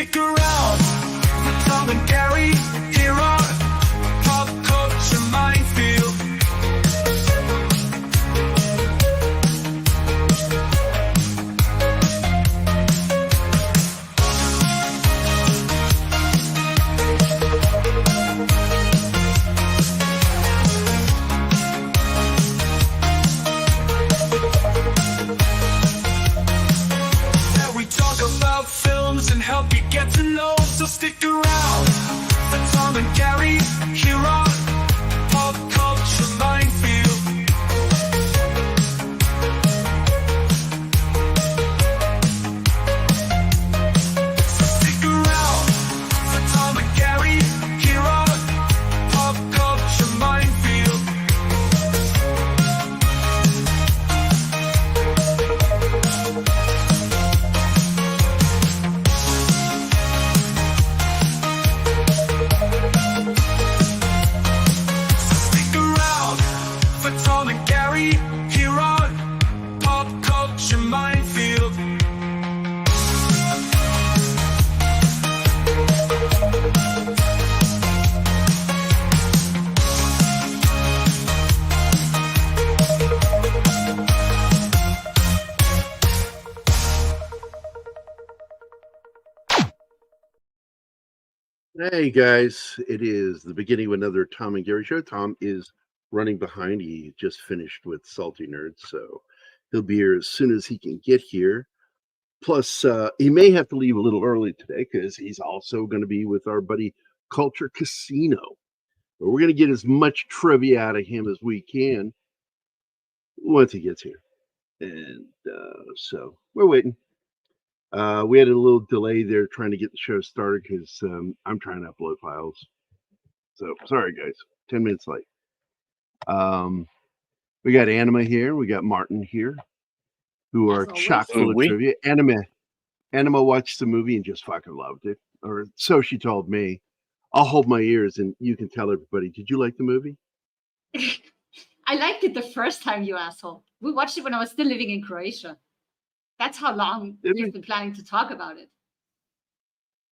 stick around for Tom and Gerry here on Pop Culture Minefield. And help you get to know, so stick around for Tom and Gerry here on Pop Culture Minefield. So stick around for Tom and Gerry here on Pop Culture Minefield. Tom and Gerry here on Pop Culture Minefield. Hey guys, it is the beginning of another Tom and Gerry show. Tom is running behind. He just finished with Salty Nerds, so he'll be here as soon as he can get here. Plus, he may have to leave a little early today because he's also going to be with our buddy Culture Casino. But we're going to get as much trivia out of him as we can once he gets here. And so we're waiting. We had a little delay there trying to get the show started because I'm trying to upload files. So sorry, guys, 10 minutes late. We got Anima here. We got Martin here, who are chock full of trivia. Anima watched the movie and just fucking loved it, or so she told me. I'll hold my ears and you can tell everybody. Did you like the movie? I liked it the first time, you asshole. We watched it when I was still living in Croatia. That's how long we've been planning to talk about it.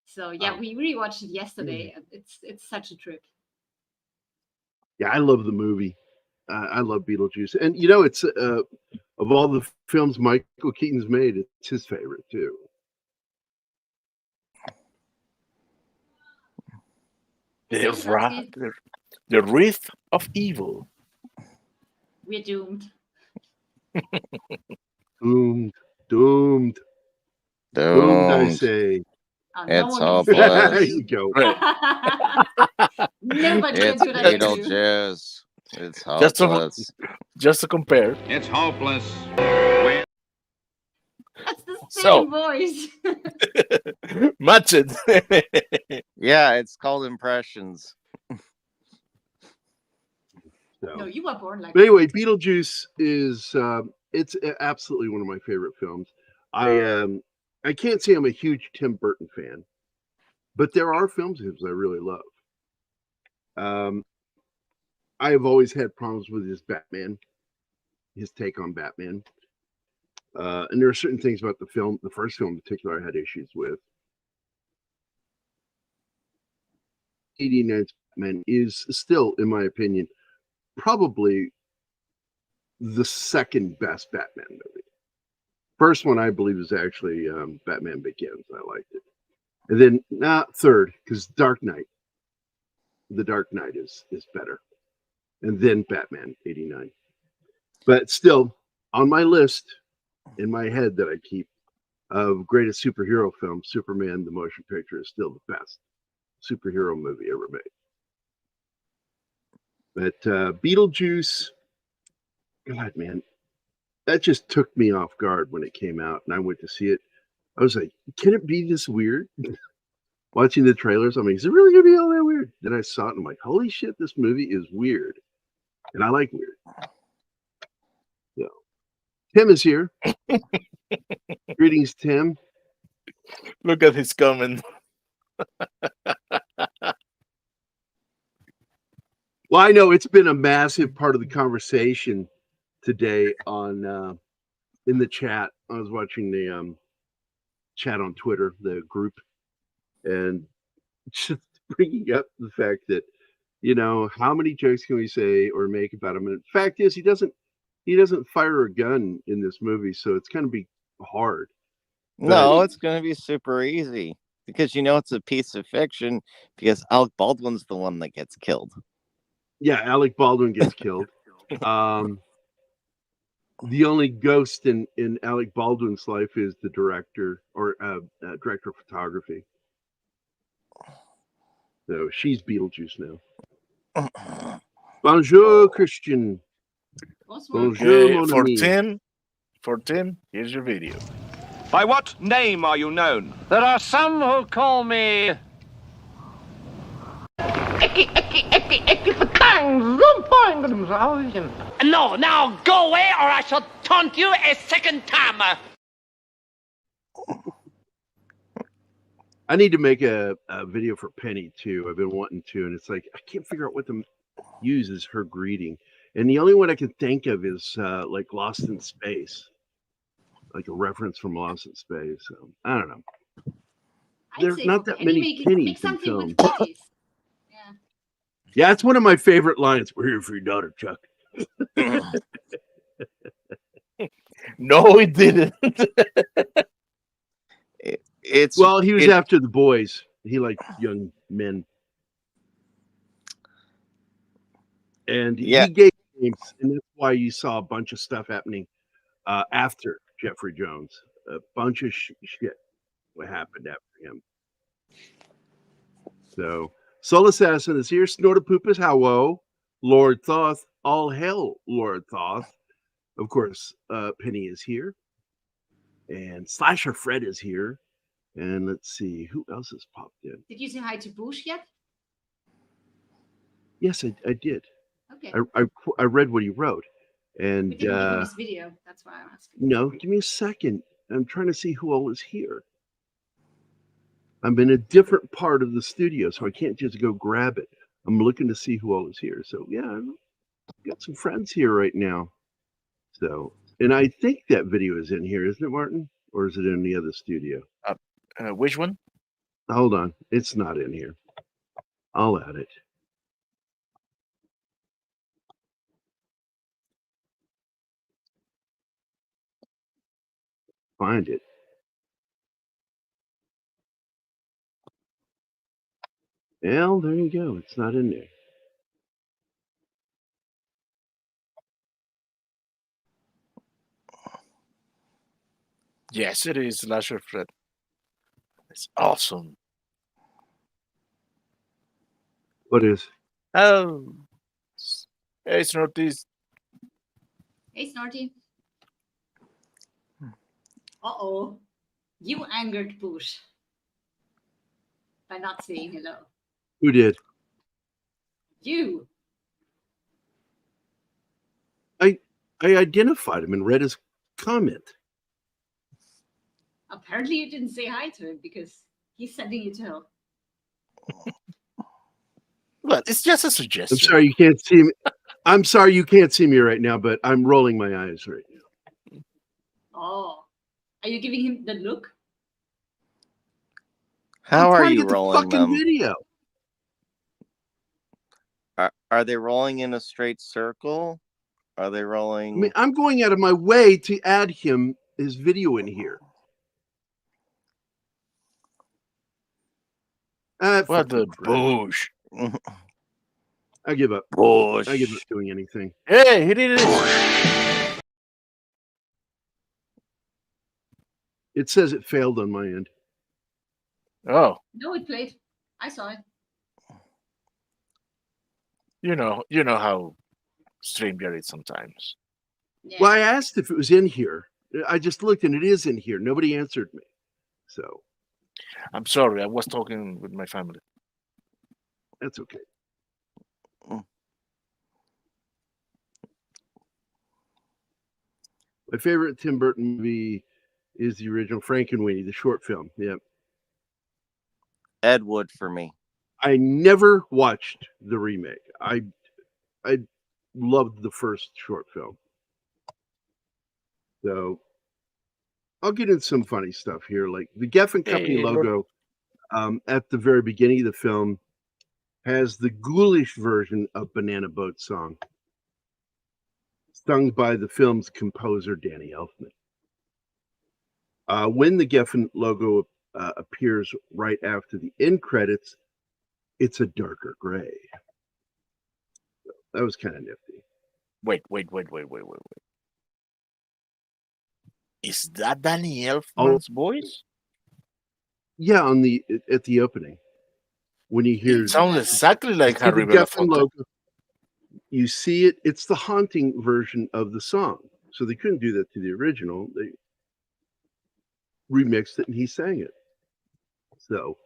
So yeah, we rewatched it yesterday. It's such a trip. Yeah, I love the movie. I love Beetlejuice, and you know, it's of all the films Michael Keaton's made, it's his favorite too. The wreath of evil. We're doomed. Doomed. I say. It's hopeless. There you go. It's Beetlejuice. It's hopeless. Just to compare. It's hopeless. That's the same voice. Match it. Yeah, it's called impressions. No, you were born like. But anyway, Beetlejuice is it's absolutely one of my favorite films. I can't say I'm a huge Tim Burton fan, but there are films of his I really love. I have always had problems with his Batman, his take on Batman. And there are certain things about the first film in particular, I had issues with. 89's Batman is still, in my opinion, probably the second best Batman movie. First one, I believe, is actually Batman Begins. I liked it. And then, third, because Dark Knight. The Dark Knight is better. And then Batman, 89. But still, on my list, in my head that I keep, of greatest superhero film, Superman, the motion picture, is still the best superhero movie ever made. But Beetlejuice, God, man, that just took me off guard when it came out, and I went to see it. I was like, can it be this weird? Watching the trailers, I mean, is it really going to be all that weird? Then I saw it, and I'm like, holy shit, this movie is weird. And I like weird. So, Tim is here. Greetings, Tim. Look at his comment. Well, I know it's been a massive part of the conversation today on in the chat. I was watching the chat on Twitter, the group, and just bringing up the fact that, how many jokes can we say or make about him? And the fact is, he doesn't fire a gun in this movie, so it's going to be hard. No, it's going to be super easy because it's a piece of fiction because Alec Baldwin's the one that gets killed. Yeah, Alec Baldwin gets killed. The only ghost in Alec Baldwin's life is the director or director of photography. So she's Beetlejuice now. Bonjour, Christian. Bonjour, mon ami. For Tim, here's your video. By what name are you known? There are some who call me... No, now go away or I shall taunt you a second time. I need to make a video for Penny too. I've been wanting to, and it's like I can't figure out what to use as her greeting. And the only one I can think of is like Lost in Space, like a reference from Lost in Space. So, I don't know. There's not that many pennies in film. Yeah, it's one of my favorite lines. We're here for your daughter, Chuck. No, it didn't. He was after the boys. He liked young men. And he gave names, and that's why you saw a bunch of stuff happening after Jeffrey Jones. A bunch of shit what happened after him. So, Soul Assassin is here. Snortapoop is hello. Lord Thoth, all hail Lord Thoth. Of course, Penny is here. And Slasher Fred is here. And let's see, who else has popped in? Did you say hi to Bush yet? Yes, I did. Okay. I read what he wrote. And we didn't give him his video. That's why I'm asking. No, give me a second. I'm trying to see who all is here. I'm in a different part of the studio, so I can't just go grab it. I'm looking to see who all is here. So yeah, I've got some friends here right now. So, and I think that video is in here, isn't it, Martin? Or is it in the other studio? Which one? Hold on. It's not in here. I'll add it. Find it. Well, there you go. It's not in there. Yes, it is Slasher Fred. It's awesome. What is? Oh, hey, Snorties. Hey, Snorty. Uh-oh. You angered Bush by not saying hello. Who did? You. I identified him and read his comment. Apparently you didn't say hi to him because he's sending you to hell. Well, it's just a suggestion. I'm sorry you can't see me. I'm sorry you can't see me right now, but I'm rolling my eyes right now. Oh. Are you giving him the look? How are I'm trying to you get the rolling fucking them? video. Are they rolling in a straight circle? Are they rolling? I mean, I'm going out of my way to add his video in here. What the Bush? I give up. Bush. I give up doing anything. Hey, he did it. It says it failed on my end. Oh, No, it played. I saw it. you know how StreamYard is sometimes. Yeah. Well, I asked if it was in here. I just looked and it is in here. Nobody answered me. So I'm sorry, I was talking with my family. that's okay. My favorite Tim Burton movie is the original Frankenweenie, the short film. Yeah. Ed Wood for me. I never watched the remake. I loved the first short film. So I'll get into some funny stuff here, like the Geffen Company Hey, logo. at the very beginning of the film, has the ghoulish version of Banana Boat Song, sung by the film's composer, Danny Elfman. When the Geffen logo appears right after the end credits, it's a darker gray. That was kind of nifty. Wait. Is that Danny Elfman's voice? Yeah, at the opening, when you hear It sounds exactly like Harry the Geffen Belafonte. logo, you see it. It's the haunting version of the song, so they couldn't do that to the original. They remixed it and he sang it. So,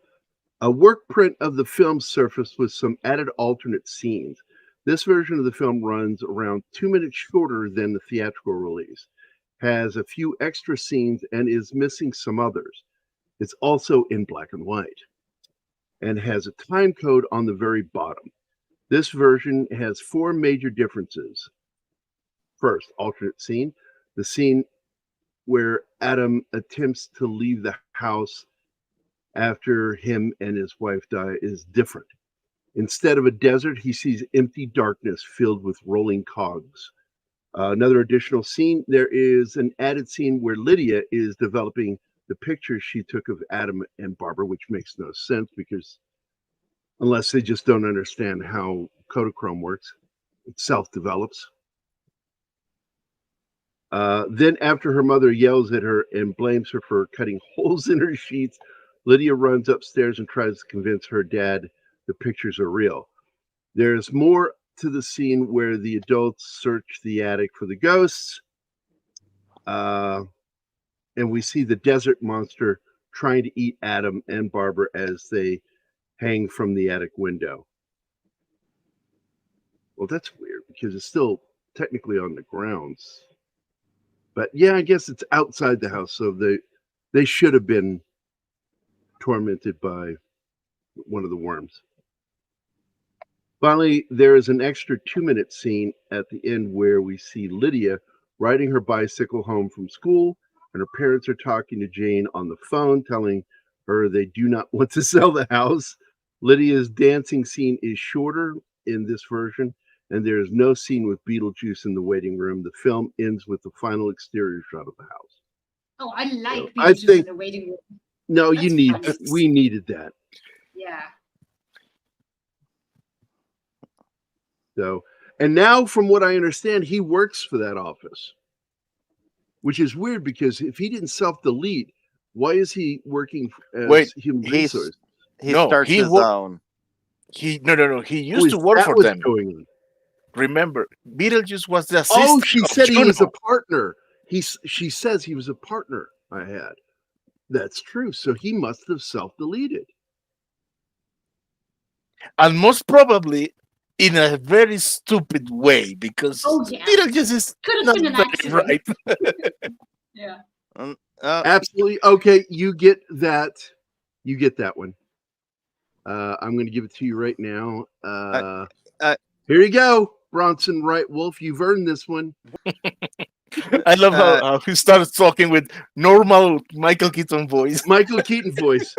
a work print of the film surfaced with some added alternate scenes. This version of the film runs around 2 minutes shorter than the theatrical release, has a few extra scenes, and is missing some others. It's also in black and white and has a time code on the very bottom. This version has 4 major differences. First, alternate scene. The scene where Adam attempts to leave the house after him and his wife die is different. Instead of a desert, he sees empty darkness filled with rolling cogs. Another additional scene, there is an added scene where Lydia is developing the pictures she took of Adam and Barbara, which makes no sense because unless they just don't understand how Kodachrome works, it self-develops. Then after her mother yells at her and blames her for cutting holes in her sheets, Lydia runs upstairs and tries to convince her dad the pictures are real. There's more to the scene where the adults search the attic for the ghosts. And we see the desert monster trying to eat Adam and Barbara as they hang from the attic window. Well, that's weird because it's still technically on the grounds. But yeah, I guess it's outside the house, so they should have been tormented by one of the worms. Finally, there is an extra 2-minute scene at the end where we see Lydia riding her bicycle home from school, and her parents are talking to Jane on the phone, telling her they do not want to sell the house. Lydia's dancing scene is shorter in this version, and there is no scene with Beetlejuice in the waiting room. The film ends with the final exterior shot of the house. Oh, I like I Beetlejuice think- in the waiting room. No, That's fun. we needed that. Yeah. So, and now from what I understand, he works for that office, which is weird because if he didn't self-delete, why is he working as human resource? He No, starts he his wo- own. No. He Oh, used is to work that for what's them. going on? Remember, Beetlejuice was the assistant. Oh, she of said he was a Juno. partner. She says he was a partner I had. That's true. So he must have self-deleted. And most probably in a very stupid way because Oh, yeah. Beetlejuice is Could have not been an very accident. right. Yeah. Absolutely. Okay, you get that. You get that one. I'm going to give it to you right now. Here you go, Bronson Wright Wolf. You've earned this one. I love how he starts talking with normal Michael Keaton voice. Michael Keaton voice.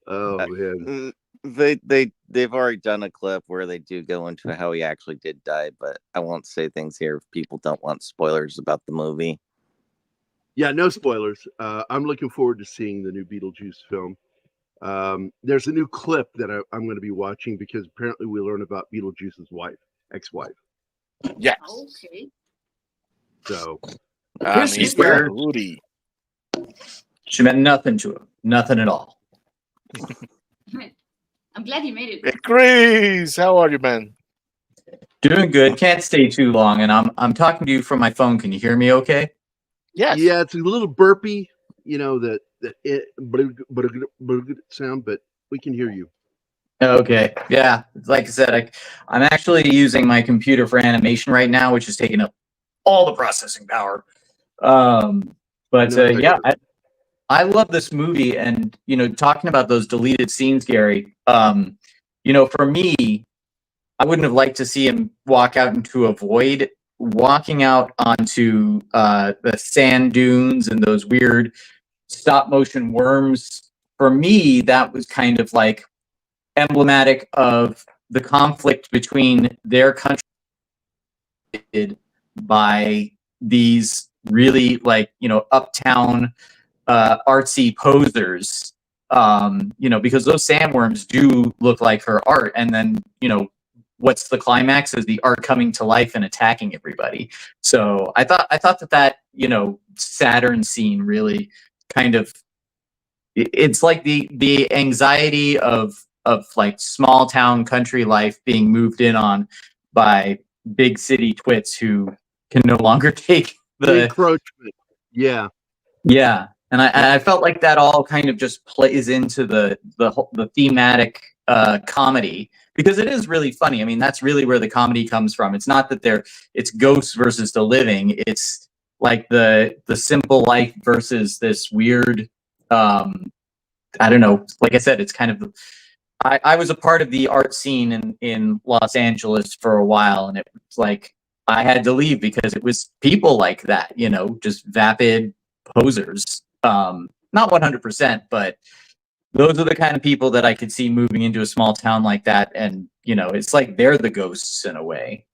Oh man. They've already done a clip where they do go into how he actually did die, but I won't say things here if people don't want spoilers about the movie. Yeah, no spoilers. I'm looking forward to seeing the new Beetlejuice film. There's a new clip that I'm going to be watching because apparently we learn about Beetlejuice's wife, ex-wife. Yes. Okay. So And He's he's weird. Woody. She meant nothing to him. Nothing at all. I'm glad you made it. Hey, Chris, how are you, man? Doing good. Can't stay too long, and I'm talking to you from my phone. Can you hear me okay? Yes. yeah, it's a little burpy, that sound, but we can hear you. Okay. Yeah. Like I said, I'm actually using my computer for animation right now, which is taking up all the processing power. Yeah, I love this movie, and talking about those deleted scenes, Gary. For me, I wouldn't have liked to see him walk out into a void. Walking out onto the sand dunes and those weird stop motion worms, for me, that was kind of like emblematic of the conflict between their country by these really like, uptown artsy posers, because those sandworms do look like her art. And then, what's the climax is the art coming to life and attacking everybody. So I thought that Saturn scene really kind of, it's like the anxiety of like small town country life being moved in on by big city twits who can no longer take the encroachment. Yeah. And I felt like that all kind of just plays into the thematic comedy, because it is really funny. I mean, that's really where the comedy comes from. It's not that it's ghosts versus the living. It's like the simple life versus this weird, I don't know. Like I said, it's kind of, I was a part of the art scene in Los Angeles for a while, and it was like I had to leave because it was people like that, just vapid posers. Not 100%, but those are the kind of people that I could see moving into a small town like that, and it's like they're the ghosts in a way.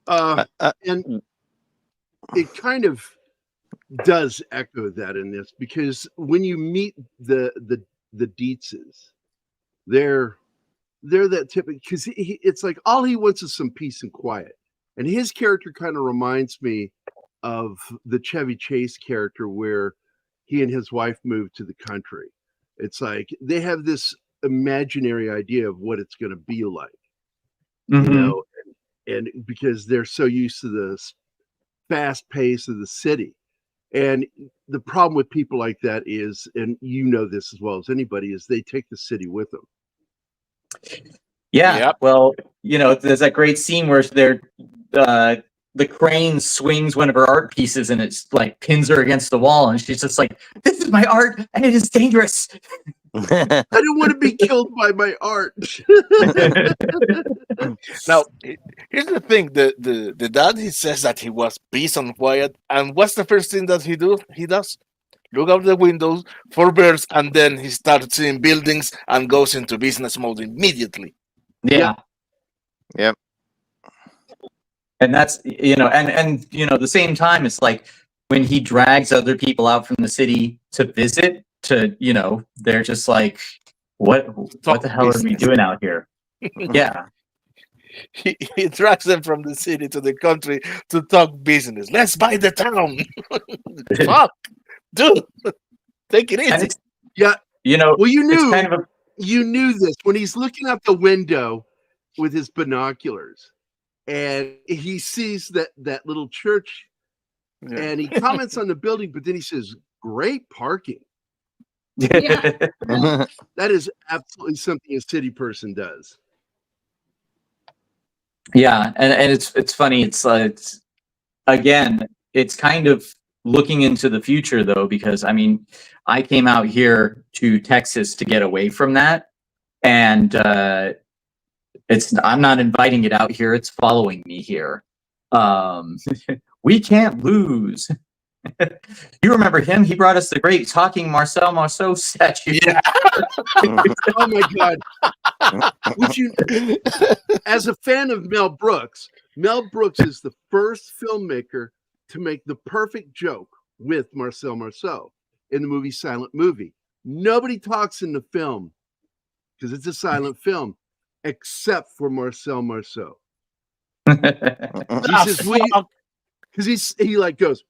And it kind of does echo that in this, because when you meet the Dietzes, they're that typical, because it's like all he wants is some peace and quiet, and his character kind of reminds me of the Chevy Chase character, where he and his wife moved to the country. It's like they have this imaginary idea of what it's going to be like, and because they're so used to the fast pace of the city. And the problem with people like that is, and this as well as anybody, is they take the city with them. Yeah. Yep. Well, there's that great scene where the crane swings one of her art pieces and it's like pins her against the wall, and she's just like, "This is my art and it is dangerous." I don't want to be killed by my art. Now, here's the thing: the dad, he says that he was peace and quiet, and what's the first thing that he does? Look out the windows for birds, and then he starts seeing buildings and goes into business mode immediately. Yeah. Yep. And that's, and the same time, it's like when he drags other people out from the city to visit, they're just like, what the hell are we doing out here? Yeah. He drags them from the city to the country to talk business. Let's buy the town. Fuck, dude, take it easy. Yeah. Well, you knew, kind of you knew this when he's looking out the window with his binoculars, and he sees that little church, and he comments on the building, but then he says, "Great parking." Yeah. That is absolutely something a city person does. Yeah, and it's funny. It's again, it's kind of looking into the future though, because I mean, I came out here to Texas to get away from that, and I'm not inviting it out here. It's following me here. We can't lose. You remember him? He brought us the great talking Marcel Marceau statue. Yeah. Oh my God. Would you, as a fan of Mel Brooks is the first filmmaker to make the perfect joke with Marcel Marceau in the movie Silent Movie. Nobody talks in the film because it's a silent film except for Marcel Marceau. He says, because he like goes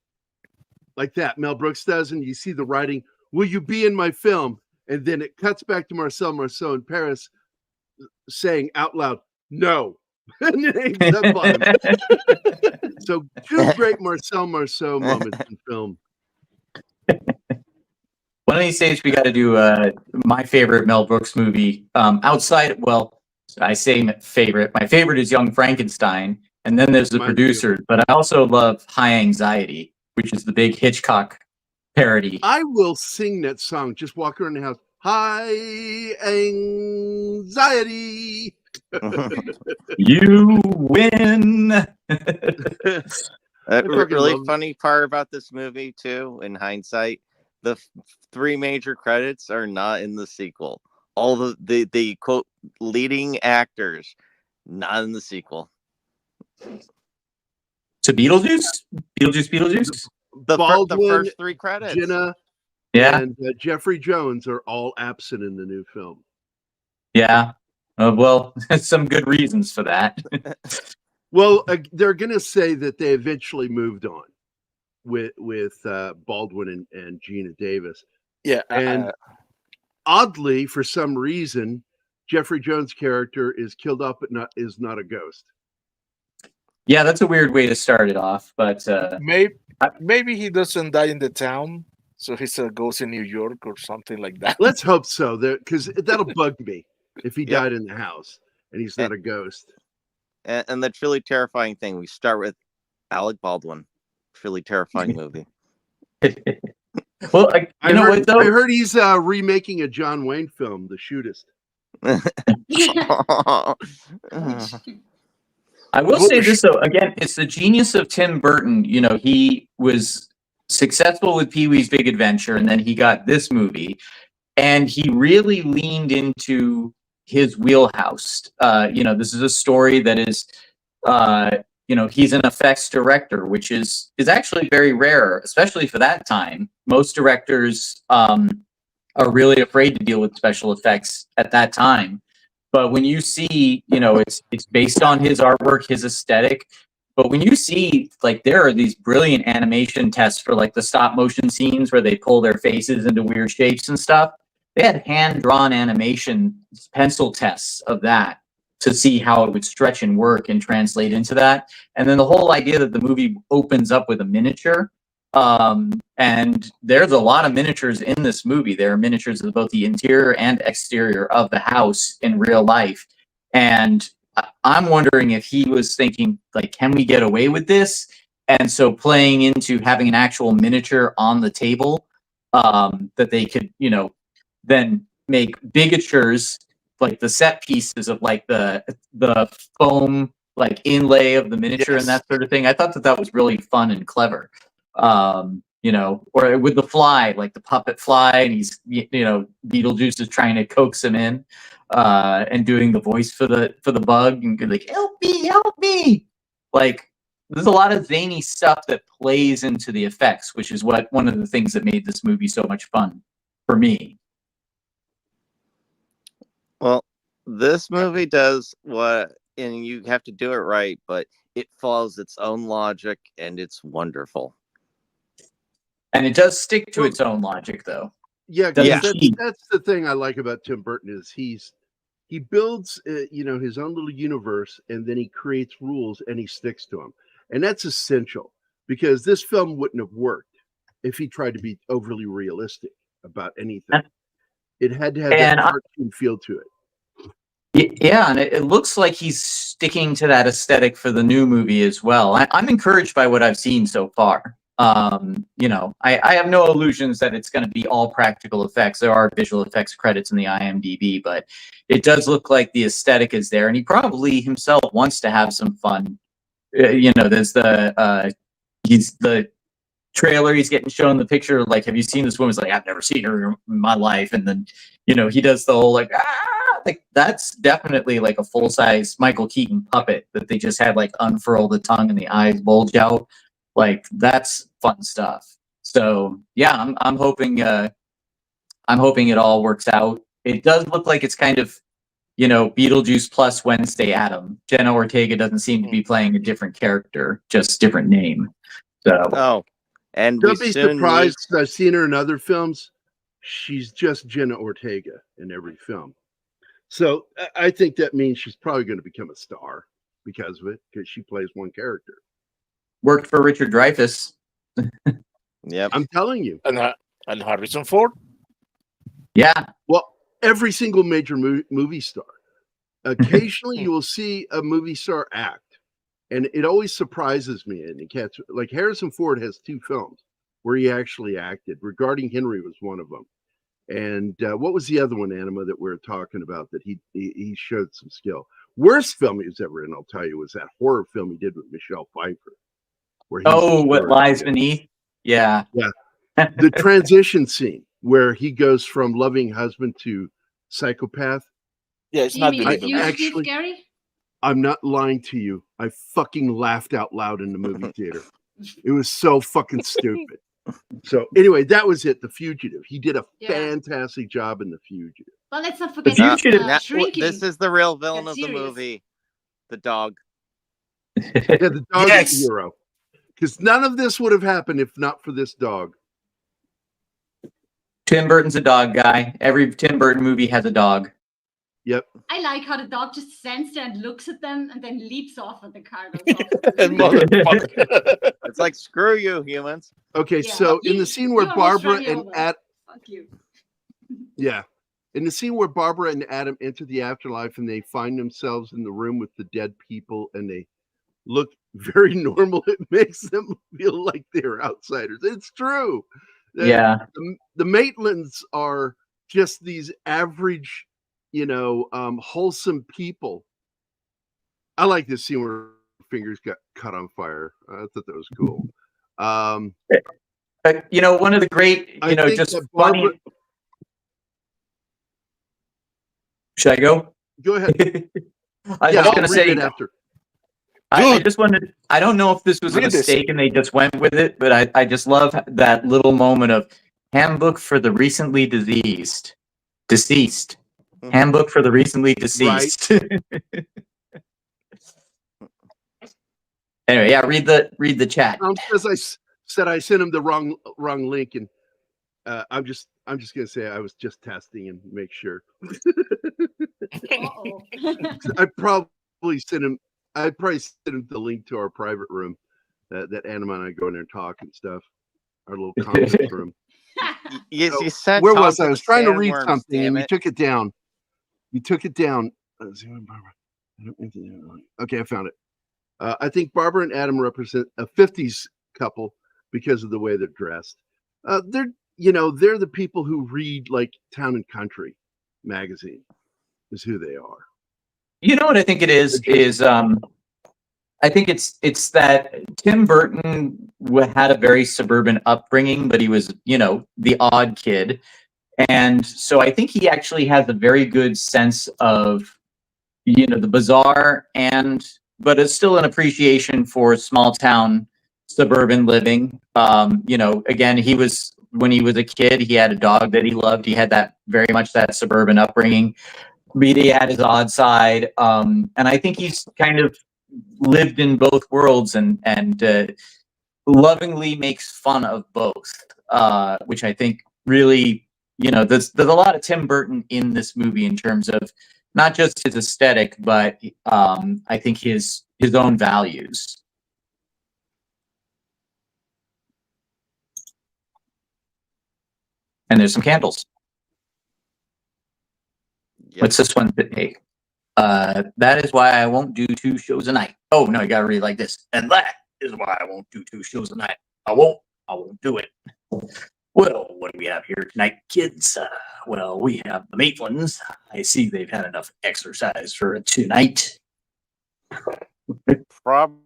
like that, Mel Brooks does, and you see the writing, "Will you be in my film?" And then it cuts back to Marcel Marceau in Paris saying out loud, "No." And it hangs up on him. So 2 great Marcel Marceau moments in film. One of these days we got to do my favorite Mel Brooks movie. Outside, well, I say favorite. My favorite is Young Frankenstein, and then there's the producer. But I also love High Anxiety, which is the big Hitchcock parody. I will sing that song. Just walk around the house. High Anxiety. You win. I fucking Really love- funny part about this movie too, in hindsight, the three major credits are not in the sequel. All the quote leading actors not in the sequel. To Beetlejuice, Beetlejuice. The Baldwin, first three credits. Jenna, Yeah, and Jeffrey Jones are all absent in the new film. yeah. Well, some good reasons for that. Well, they're going to say that they eventually moved on with Baldwin and Gina Davis. Yeah, And oddly, for some reason, Jeffrey Jones' character is killed off, but is not a ghost. Yeah, that's a weird way to start it off, but maybe he doesn't die in the town, so he's a ghost in New York or something like that. Let's hope so, because that'll bug me if he Yep. died in the house and he's not a ghost. And the truly terrifying thing, we start with Alec Baldwin. Truly terrifying movie. well, you know what though? I heard he's remaking a John Wayne film, The Shootist. I will say this though, again, it's the genius of Tim Burton. You know, he was successful with Pee-wee's Big Adventure, and then he got this movie, and he really leaned into his wheelhouse. You know, this is a story that is, you know, he's an effects director, which is actually very rare, especially for that time. Most directors are really afraid to deal with special effects at that time. But when you see, you know, it's based on his artwork, his aesthetic. But when you see, like, there are these brilliant animation tests for like the stop motion scenes where they pull their faces into weird shapes and stuff. They had hand-drawn animation pencil tests of that to see how it would stretch and work and translate into that. And then the whole idea that the movie opens up with a miniature. And there's a lot of miniatures in this movie. There are miniatures of both the interior and exterior of the house in real life. And I'm wondering if he was thinking, like, can we get away with this? And so playing into having an actual miniature on the table that they could, you know, then make bigatures, like the set pieces of like the foam like inlay of the miniature and that sort of thing. I thought that was really fun and clever. You know, or with the fly, like the puppet fly, and he's, you know, Beetlejuice is trying to coax him in, and doing the voice for the bug and like, help me. Like, there's a lot of zany stuff that plays into the effects, which is one of the things that made this movie so much fun for me. Well, this movie does what, and you have to do it right, but it follows its own logic, and it's wonderful. And it does stick to its own logic, though. Yeah, Doesn't cheat. that's the thing I like about Tim Burton is he builds you know, his own little universe, and then he creates rules and he sticks to them, and that's essential because this film wouldn't have worked if he tried to be overly realistic about anything. It had to have that cartoon feel to it. Yeah, and it looks like he's sticking to that aesthetic for the new movie as well. I'm encouraged by what I've seen so far. You know, I have no illusions that it's going to be all practical effects. There are visual effects credits in the IMDb, but it does look like the aesthetic is there, and he probably himself wants to have some fun. You know, there's the trailer, he's getting shown the picture, like, have you seen this woman? He's like, I've never seen her in my life. And then, you know, he does the whole like that's definitely like a full-size Michael Keaton puppet that they just had like unfurl the tongue and the eyes bulge out. Like, that's fun stuff. So yeah, I'm hoping it all works out. It does look like it's kind of, you know, Beetlejuice plus Wednesday Adam. Jenna Ortega doesn't seem to be playing a different character, just different name. So and don't be surprised. I've seen her in other films. She's just Jenna Ortega in every film. So I think that means she's probably going to become a star because of it, because she plays one character. Worked for Richard Dreyfuss. Yep. I'm telling you. And Harrison Ford. Yeah. Well, every single major movie star. Occasionally you will see a movie star act, and it always surprises me. And it gets, like, Harrison Ford has 2 films where he actually acted. Regarding Henry was one of them. And what was the other one, Anima, that we were talking about that he showed some skill? Worst film he was ever in, I'll tell you, was that horror film he did with Michelle Pfeiffer. where he's Oh, what sure. lies beneath? Yeah. The transition scene where he goes from loving husband to psychopath. Yeah, it's You not mean the believable. fugitive, actually- Gerry? I'm not lying to you. I fucking laughed out loud in the movie theater. It was so fucking stupid. So anyway, that was it. The Fugitive. He did a Yeah. fantastic job in The Fugitive. But let's not forget Fugitive- Shrinking. This is the real villain Got of the serious. movie, the dog. Yeah, the dog Yes. is the hero. Because none of this would have happened if not for this dog. Tim Burton's a dog guy. Every Tim Burton movie has a dog. Yep. I like how the dog just stands there and looks at them and then leaps off when the car goes off. Motherfucker. It's like, screw you, humans. Okay, Yeah. so in You- the scene where you almost Barbara ran me and over. Fuck you. in the scene where Barbara and Adam enter the afterlife and they find themselves in the room with the dead people and they look very normal, it makes them feel like they're outsiders. It's true. Yeah. The Maitlands are just these average, wholesome people. I like this scene where her fingers got cut on fire. I thought that was cool. One of the great, I think just that funny. Barbara- Should I go? Go ahead. I was Yeah, just I'll going to read say, it after. I just wanted, I don't know if this was a Read this. mistake and they just went with it, but I just love that little moment of handbook for the recently deceased. Mhm. Handbook for the recently deceased. Anyway, yeah, read the chat. As I said, I sent him the wrong link, and I'm just gonna say I was just testing and make sure. Uh-oh. I'd probably send him the link to our private room that Anima and I go in there and talk and stuff. Our little conference room. You So, sent where Tom was I? I the was trying to read sandworms, something damn and you it. took it down. Okay, I found it. I think Barbara and Adam represent a 50s couple because of the way they're dressed. They're the people who read like Town and Country magazine is who they are. You know what I think it is I think it's that Tim Burton had a very suburban upbringing, but he was, the odd kid. And so I think he actually has a very good sense of, the bizarre but it's still an appreciation for small town suburban living. Again, when he was a kid, he had a dog that he loved. He had that very much that suburban upbringing. He had his odd side. And I think he's kind of lived in both worlds and lovingly makes fun of both, which I think really, there's a lot of Tim Burton in this movie in terms of not just his aesthetic, but I think his own values. And there's some candles. Yep. What's this one? Hey, that is why I won't do 2 shows a night. Oh no, you gotta read like this. And that is why I won't do 2 shows a night. I won't do it. Well, what do we have here tonight, kids? Well, we have the Maitlands. I see they've had enough exercise for tonight. Probably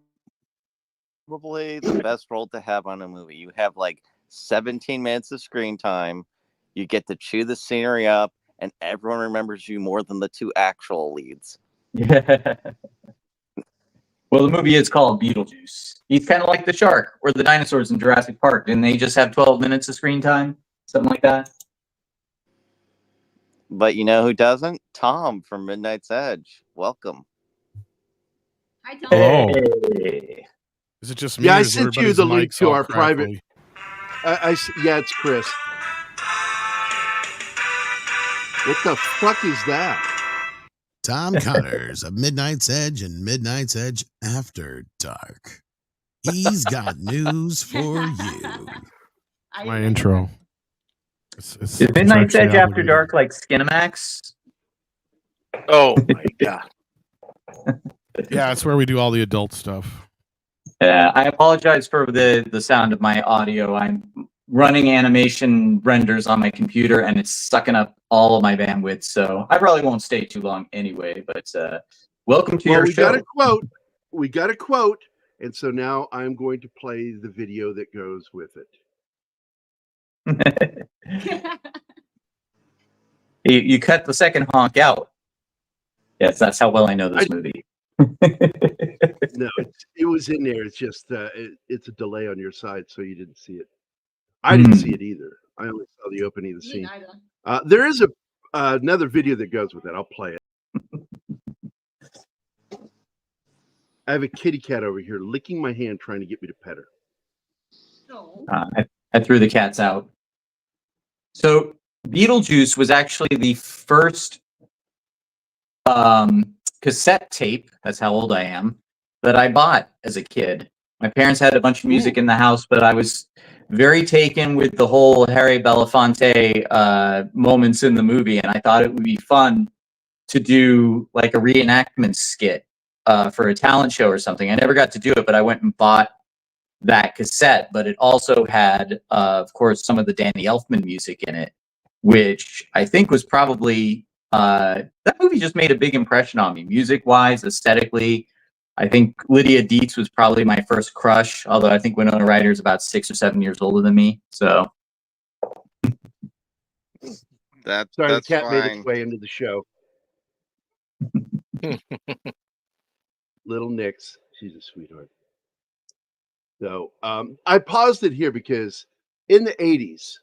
the best role to have on a movie. You have like 17 minutes of screen time. You get to chew the scenery up, and everyone remembers you more than the 2 actual leads. Yeah. Well, the movie is called Beetlejuice. He's kind of like the shark or the dinosaurs in Jurassic Park. Didn't they just have 12 minutes of screen time? Something like that? But you know who doesn't? Tom from Midnight's Edge. Welcome. Hi, Tom. Hello. Hey. Is it just me? Yeah, or I is sent you everybody's the link mics to all our private. crackly? Yeah, it's Chris. What the fuck is that? Tom Connors of Midnight's Edge and Midnight's Edge After Dark. He's got news for you. My intro. It's Is Midnight's actually Edge After obligated. Dark like Skinamax? Oh my god. Yeah, it's where we do all the adult stuff. I apologize for the sound of my audio. I'm running animation renders on my computer and it's sucking up all of my bandwidth. So I probably won't stay too long anyway, but welcome to your We show. got a quote. We got a quote. And so now I'm going to play the video that goes with it. You cut the second honk out. Yes, that's how well I know this movie. No, it was in there. It's just it's a delay on your side, so you didn't see it. I didn't see it either. I only saw the opening of the scene. There is another video that goes with it. I'll play it. I have a kitty cat over here licking my hand, trying to get me to pet her. I threw the cats out. So Beetlejuice was actually the first cassette tape, that's how old I am, that I bought as a kid. My parents had a bunch of music in the house, but I was very taken with the whole Harry Belafonte moments in the movie, and I thought it would be fun to do like a reenactment skit for a talent show or something. I never got to do it, but I went and bought that cassette, but it also had, of course, some of the Danny Elfman music in it, which I think was probably, that movie just made a big impression on me, music-wise, aesthetically. I think Lydia Dietz was probably my first crush, although I think Wynona Ryder is about 6 or 7 years older than me, so. Sorry, That's the cat made fine. its way into the show. Little Nix, she's a sweetheart. So I paused it here because in the 80s,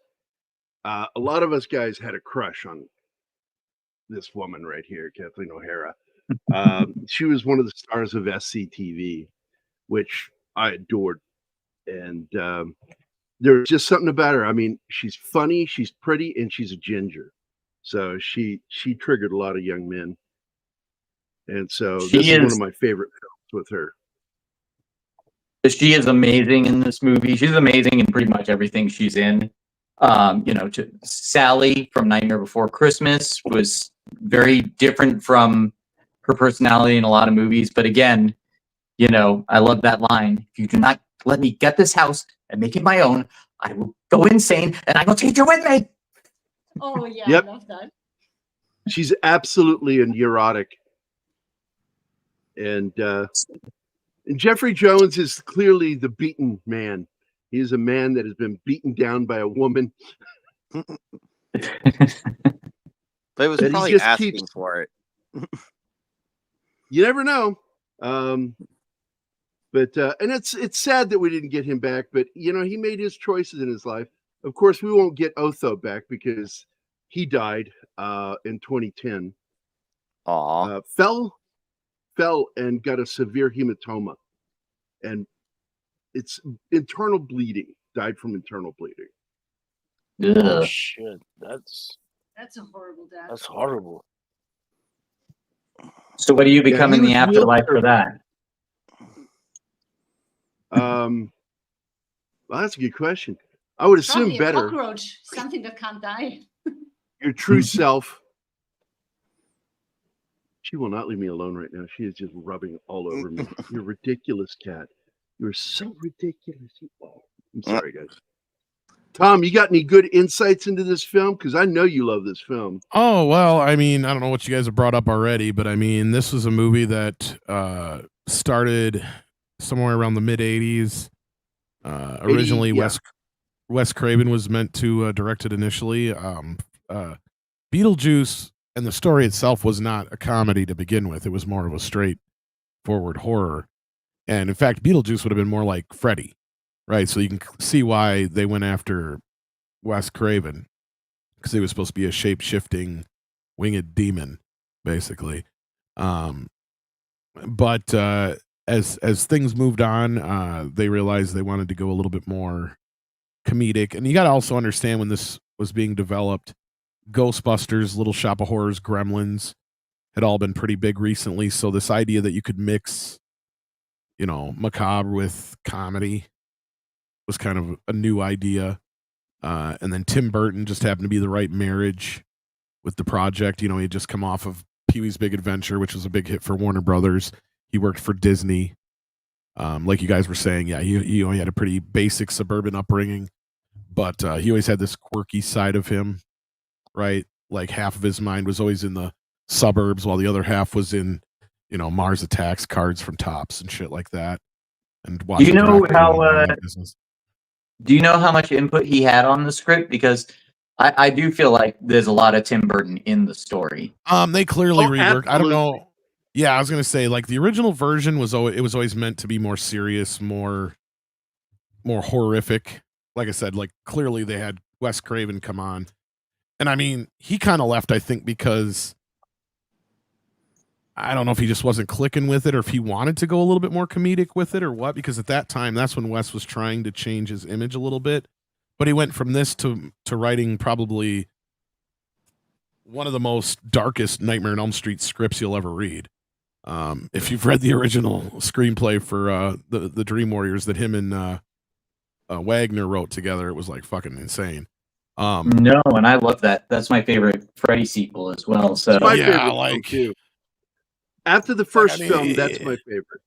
a lot of us guys had a crush on this woman right here, Kathleen O'Hara. She was one of the stars of SCTV, which I adored. And there's just something about her. I mean, she's funny, she's pretty, and she's a ginger. So she triggered a lot of young men. And so this is one of my favorite films with her. She is amazing in this movie. She's amazing in pretty much everything she's in. Sally from Nightmare Before Christmas was very different from her personality in a lot of movies. But again, I love that line. If you do not let me get this house and make it my own, I will go insane and I will take you with me. Oh, yeah, Yep. I love that. She's absolutely a neurotic. And Jeffrey Jones is clearly the beaten man. He is a man that has been beaten down by a woman. But it was That he probably just asking keeps- for it. You never know. But and it's sad that we didn't get him back, but he made his choices in his life. Of course, we won't get Otho back because he died in 2010. Aw. Fell and got a severe hematoma, and it's internal bleeding. Died from internal bleeding. Oh Ugh. shit, that's a horrible death. that's horrible. So what do you become he in the was afterlife for that? Well, that's a good question. I would assume Probably a better. cockroach, something that can't die. Your true self. She will not leave me alone right now. She is just rubbing all over me. You're ridiculous, cat. You're so ridiculous. I'm sorry, guys. Tom, you got any good insights into this film? Because I know you love this film. Oh, well, I mean, I don't know what you guys have brought up already, but I mean, this was a movie that started somewhere around the mid 80s. Originally, 80, yeah. Wes Craven was meant to direct it initially. Beetlejuice and the story itself was not a comedy to begin with. It was more of a straightforward horror. And in fact, Beetlejuice would have been more like Freddy, right? So you can see why they went after Wes Craven, because he was supposed to be a shape-shifting winged demon, basically. But as things moved on, they realized they wanted to go a little bit more comedic. And you got to also understand, when this was being developed, Ghostbusters, Little Shop of Horrors, Gremlins had all been pretty big recently. So this idea that you could mix, macabre with comedy was kind of a new idea. And then Tim Burton just happened to be the right marriage with the project. He had just come off of Pee-wee's Big Adventure, which was a big hit for Warner Brothers. He worked for Disney. Like you guys were saying, yeah, he had a pretty basic suburban upbringing, but he always had this quirky side of him, right? Like half of his mind was always in the suburbs while the other half was in, Mars Attacks, Cards from Tops and shit like that. and Do watch. you know how? Business. Do you know how much input he had on the script? Because I do feel like there's a lot of Tim Burton in the story. They clearly Oh, reworked. I don't absolutely. know. Yeah, I was gonna say like the original version was always meant to be more serious, more horrific. Like I said, like clearly they had Wes Craven come on, and I mean he kind of left, I think, because I don't know if he just wasn't clicking with it, or if he wanted to go a little bit more comedic with it, or what. Because at that time, that's when Wes was trying to change his image a little bit. But he went from this to writing probably one of the most darkest Nightmare on Elm Street scripts you'll ever read. If you've read the original screenplay for the Dream Warriors that him and Wagner wrote together, it was like fucking insane. No, and I love that. That's my favorite Freddy sequel as well. So It's my Yeah, favorite film, like- too. After the first I film, mean, that's my favorite.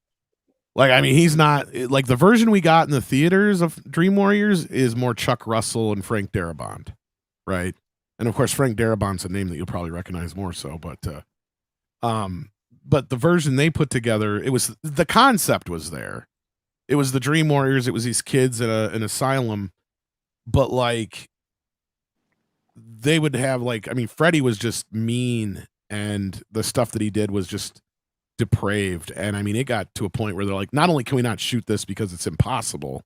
Like, I mean, he's not like the version we got in the theaters of Dream Warriors is more Chuck Russell and Frank Darabont, right? And of course, Frank Darabont's a name that you'll probably recognize more so, but the version they put together, it was the concept was there. It was the Dream Warriors. It was these kids at an asylum, but like they would have like, I mean, Freddy was just mean, and the stuff that he did was just depraved. And I mean, it got to a point where they're like, not only can we not shoot this because it's impossible,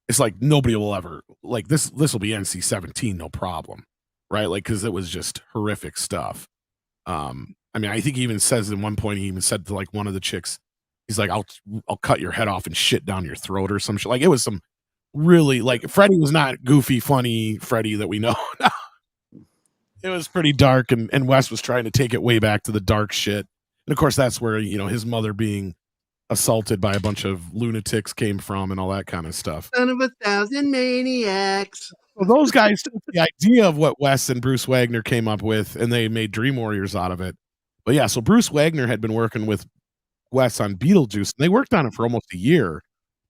it's like nobody will ever like this will be NC-17, no problem, right? Like, because it was just horrific stuff. I mean, I think he even says at one point, he even said to like one of the chicks, he's like, I'll cut your head off and shit down your throat or some shit. Like, it was some really, like, Freddy was not goofy, funny Freddy that we know. It was pretty dark, and Wes was trying to take it way back to the dark shit. And of course, that's where, you know, his mother being assaulted by a bunch of lunatics came from and all that kind of stuff. Son of a thousand maniacs. Well, those guys took the idea of what Wes and Bruce Wagner came up with, and they made Dream Warriors out of it. But yeah, so Bruce Wagner had been working with Wes on Beetlejuice, and they worked on it for almost a year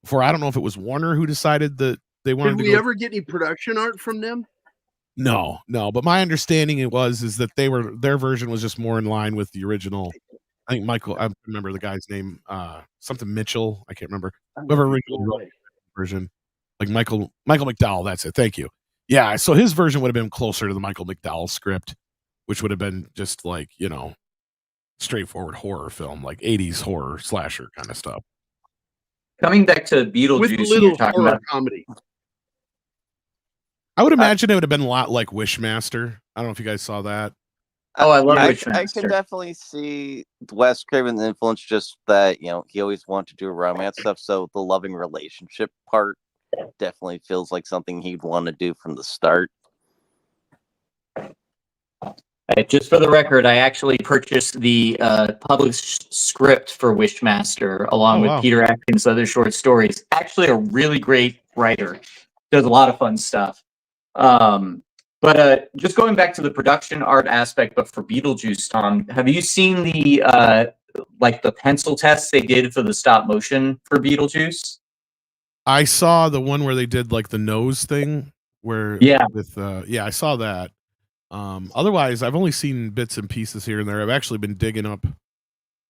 before, I don't know if it was Warner who decided that they wanted Did to we go. ever get any production art from them? No. But my understanding is that their version was just more in line with the original. I think Michael, I remember the guy's name, something Mitchell. I can't remember. Whoever originally wrote the version, like Michael McDowell. That's it. Thank you. Yeah. So his version would have been closer to the Michael McDowell script, which would have been just like, you know, straightforward horror film, like 80s horror slasher kind of stuff. coming back to With Beetlejuice, a and little you're talking horror about comedy. I would imagine it would have been a lot like Wishmaster. I don't know if you guys saw that. Oh, I love I Wishmaster. can definitely see Wes Craven's influence, just that, you know, he always wanted to do romance stuff, so the loving relationship part definitely feels like something he'd want to do from the start. Just for the record, I actually purchased the published script for Wishmaster along with wow. Peter Atkins' other short stories. Actually, a really great writer. Does a lot of fun stuff. But just going back to the production art aspect, but for Beetlejuice, Tom, have you seen the like the pencil tests they did for the stop motion for Beetlejuice? I saw the one where they did like the nose thing where I saw that. Otherwise I've only seen bits and pieces here and there. I've actually been digging up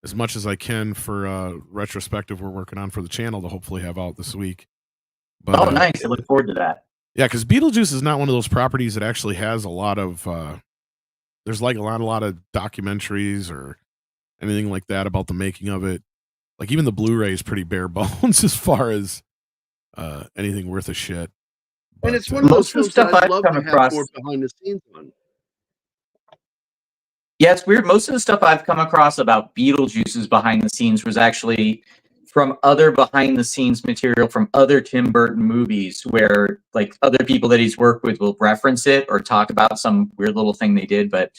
as much as I can for a retrospective we're working on for the channel to hopefully have out this week. But, Nice. I look forward to that. Yeah, because Beetlejuice is not one of those properties that actually has a lot of there's like a lot of documentaries or anything like that about the making of it. Like even the Blu-ray is pretty bare bones as far as anything worth a shit. And But, it's one of those most of the films that stuff I'd I've love come to have across- more behind the scenes on. Yeah, it's weird. Most of the stuff I've come across about Beetlejuice's behind the scenes was actually from other behind the scenes material from other Tim Burton movies where like other people that he's worked with will reference it or talk about some weird little thing they did. But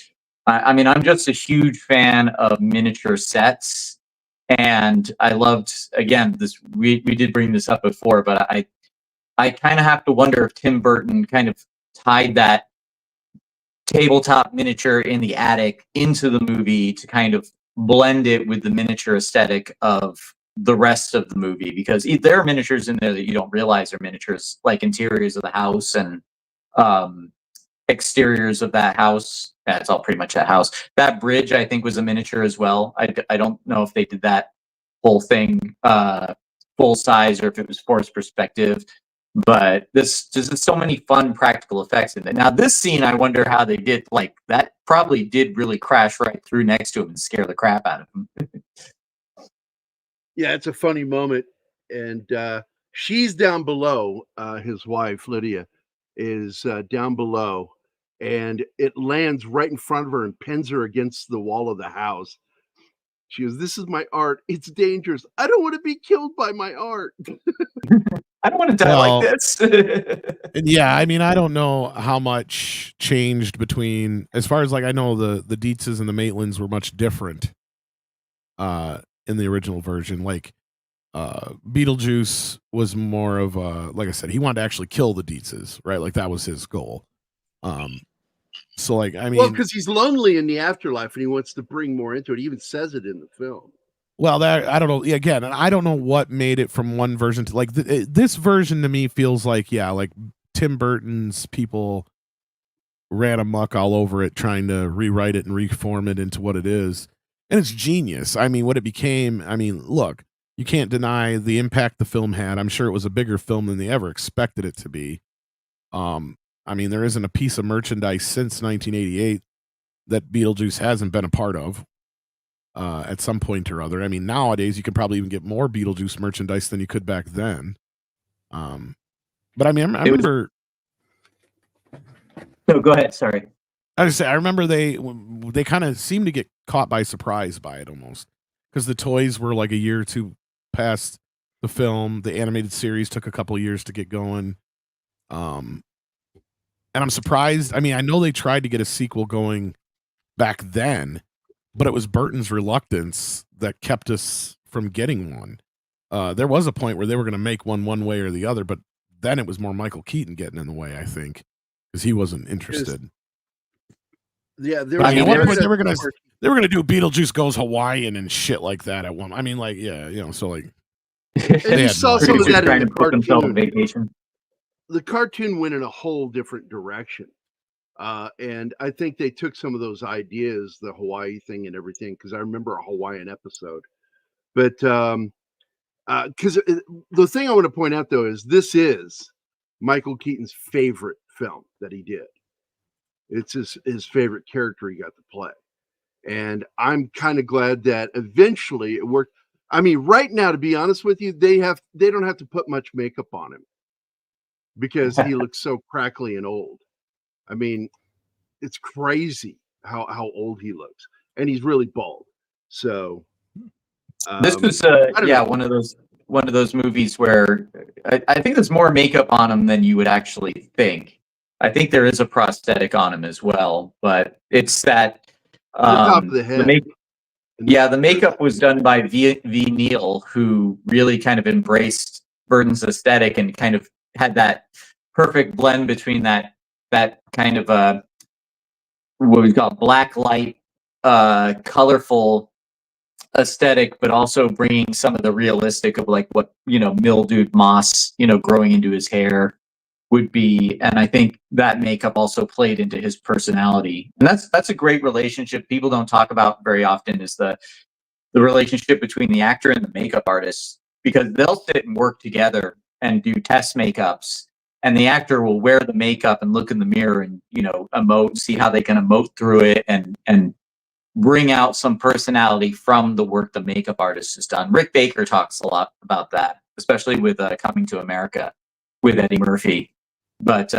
I mean, I'm just a huge fan of miniature sets. And I loved, again, this, we did bring this up before, but I kind of have to wonder if Tim Burton kind of tied that tabletop miniature in the attic into the movie to kind of blend it with the miniature aesthetic of the rest of the movie, because there are miniatures in there that you don't realize are miniatures, like interiors of the house and exteriors of that house. That's all pretty much that house. That bridge, I think, was a miniature as well. I don't know if they did that whole thing for full size or if it was forced perspective. But this just is so many fun practical effects in it. Now, this scene, I wonder how they did. Like that probably did really crash right through next to him and scare the crap out of him. Yeah, it's a funny moment, and she's down below. His wife Lydia is down below, and it lands right in front of her and pins her against the wall of the house. She goes, "This is my art. It's dangerous. I don't want to be killed by my art." I don't want to die Well, like this. And yeah, I mean, I don't know how much changed between, as far as like I know the Dietzes and the Maitlands were much different in the original version. Like Beetlejuice was more of a, like I said, he wanted to actually kill the Dietzes, right? Like that was his goal. So like I Well, mean, because he's lonely in the afterlife and he wants to bring more into it. He even says it in the film. well, that I don't know. Again, and I don't know what made it from one version to like this version to me feels like, yeah, like Tim Burton's people ran amok all over it, trying to rewrite it and reform it into what it is, and it's genius. I mean, what it became. I mean, look, you can't deny the impact the film had. I'm sure it was a bigger film than they ever expected it to be. I mean, there isn't a piece of merchandise since 1988 that Beetlejuice hasn't been a part of. At some point or other. I mean, nowadays you can probably even get more Beetlejuice merchandise than you could back then. But I mean, I remember. No, go ahead. Sorry. I just say I remember they kind of seemed to get caught by surprise by it almost, because the toys were like a year or two past the film. The animated series took a couple of years to get going. And I'm surprised. I mean, I know they tried to get a sequel going back then, but it was Burton's reluctance that kept us from getting one. There was a point where they were going to make one way or the other, but then it was more Michael Keaton getting in the way, I think, because he wasn't interested. Yeah, I mean, at one point they were gonna do Beetlejuice Goes Hawaiian and shit like that at one. I mean, like, yeah, you know, so like and you saw some of that in the cartoon. Vacation. The cartoon went in a whole different direction. And I think they took some of those ideas, the Hawaii thing and everything, because I remember a Hawaiian episode. But because the thing I want to point out, though, is this is Michael Keaton's favorite film that he did. It's his favorite character he got to play. And I'm kind of glad that eventually it worked. I mean, right now, to be honest with you, they don't have to put much makeup on him because he looks so crackly and old. I mean, it's crazy how old he looks, and he's really bald. So this was one of those movies where I think there's more makeup on him than you would actually think. I think there is a prosthetic on him as well, but it's that the top of the head. The makeup was done by V. Neal, who really kind of embraced Burton's aesthetic and kind of had that perfect blend between that kind of what we call black light, colorful aesthetic, but also bringing some of the realistic of like what, mildewed moss, growing into his hair would be. And I think that makeup also played into his personality. And that's a great relationship people don't talk about very often, is the relationship between the actor and the makeup artist, because they'll sit and work together and do test makeups, and the actor will wear the makeup and look in the mirror and, emote, see how they can emote through it and bring out some personality from the work the makeup artist has done. Rick Baker talks a lot about that, especially with Coming to America with Eddie Murphy. But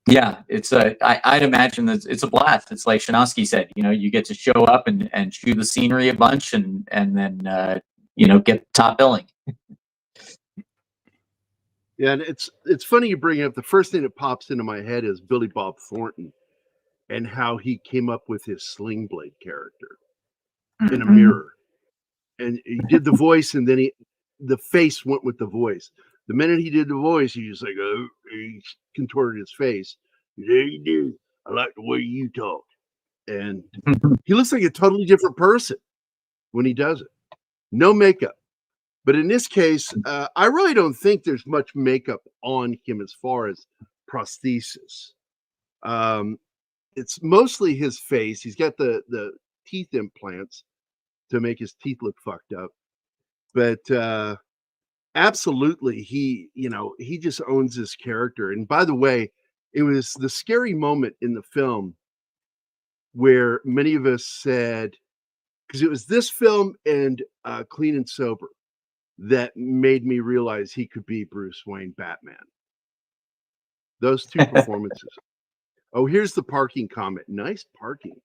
it's I'd imagine that it's a blast. It's like Shinosky said, you get to show up and chew the scenery a bunch and then get top billing. Yeah, and it's funny you bring it up. The first thing that pops into my head is Billy Bob Thornton and how he came up with his Sling Blade character in a mirror. And he did the voice, and then the face went with the voice. The minute he did the voice, he just like, he contorted his face. Yeah, you do. I like the way you talk. And he looks like a totally different person when he does it. No makeup. But in this case, I really don't think there's much makeup on him as far as prosthesis. It's mostly his face. He's got the teeth implants to make his teeth look fucked up. But absolutely. He just owns his character. And by the way, it was the scary moment in the film where many of us said, because it was this film and Clean and Sober that made me realize he could be Bruce Wayne Batman. Those two performances. Oh, here's the parking comment. Nice parking.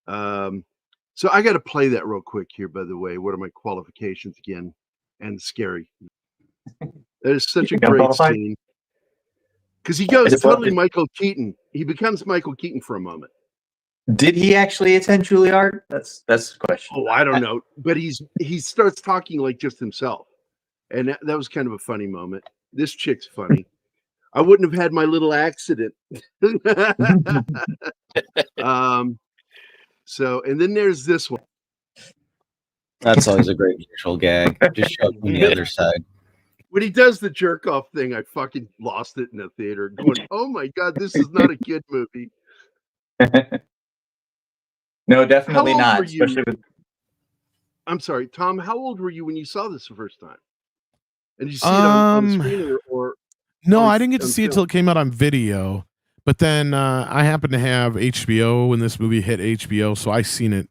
So I got to play that real quick here, by the way. What are my qualifications again? And scary. That is such a great scene. Because he goes totally Michael Keaton. He becomes Michael Keaton for a moment. Did he actually attend Juilliard? That's the question. Oh, I don't know. But he starts talking like just himself. And that was kind of a funny moment. This chick's funny. I wouldn't have had my little accident. So, and then there's this one. That's always a great visual gag. Just show from the other side. When he does the jerk off thing, I fucking lost it in the theater going, oh my God, this is not a kid movie. No, definitely not. Especially with... I'm sorry, Tom, how old were you when you saw this the first time? And did you see it on screen or no, I didn't get to see it till it came out on video. But then I happened to have HBO when this movie hit HBO, so I seen it.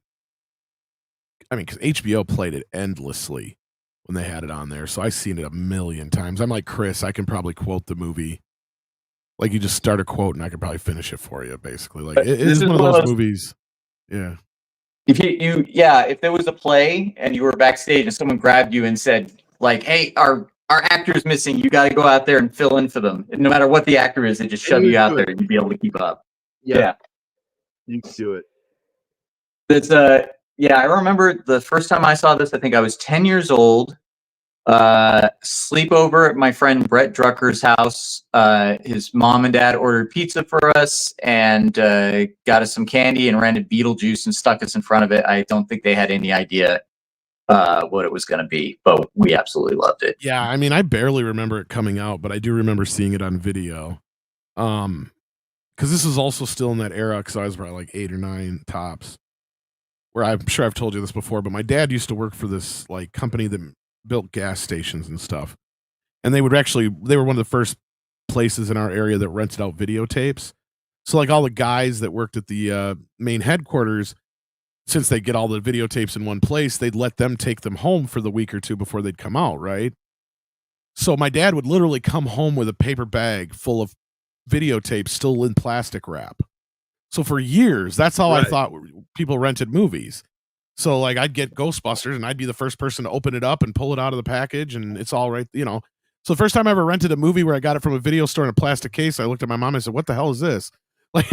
I mean, because HBO played it endlessly when they had it on there, so I seen it a million times. I'm like Chris, I can probably quote the movie. Like you just start a quote and I can probably finish it for you, basically. Like it is one of those movies. Yeah. If there was a play and you were backstage and someone grabbed you and said, like, hey, our actor's missing, you got to go out there and fill in for them. And no matter what the actor is, they just shove you out there and you'd be able to keep up. Yeah. You can do it. That's I remember the first time I saw this, I think I was 10 years old. Sleepover at my friend Brett Drucker's house. His mom and dad ordered pizza for us and got us some candy and rented Beetlejuice and stuck us in front of it. I don't think they had any idea what it was going to be, but we absolutely loved it. Yeah, I mean, I barely remember it coming out, but I do remember seeing it on video. Because this is also still in that era, because I was probably like 8 or 9 tops. Where I'm sure I've told you this before, but my dad used to work for this like company that built gas stations and stuff. And they were one of the first places in our area that rented out videotapes. So like all the guys that worked at the main headquarters, since they get all the videotapes in one place, they'd let them take them home for the week or two before they'd come out, right? So my dad would literally come home with a paper bag full of videotapes still in plastic wrap. So for years, that's how I thought people rented movies. So like I'd get Ghostbusters and I'd be the first person to open it up and pull it out of the package and it's all right, you know. So the first time I ever rented a movie where I got it from a video store in a plastic case, I looked at my mom and I said, what the hell is this? Like,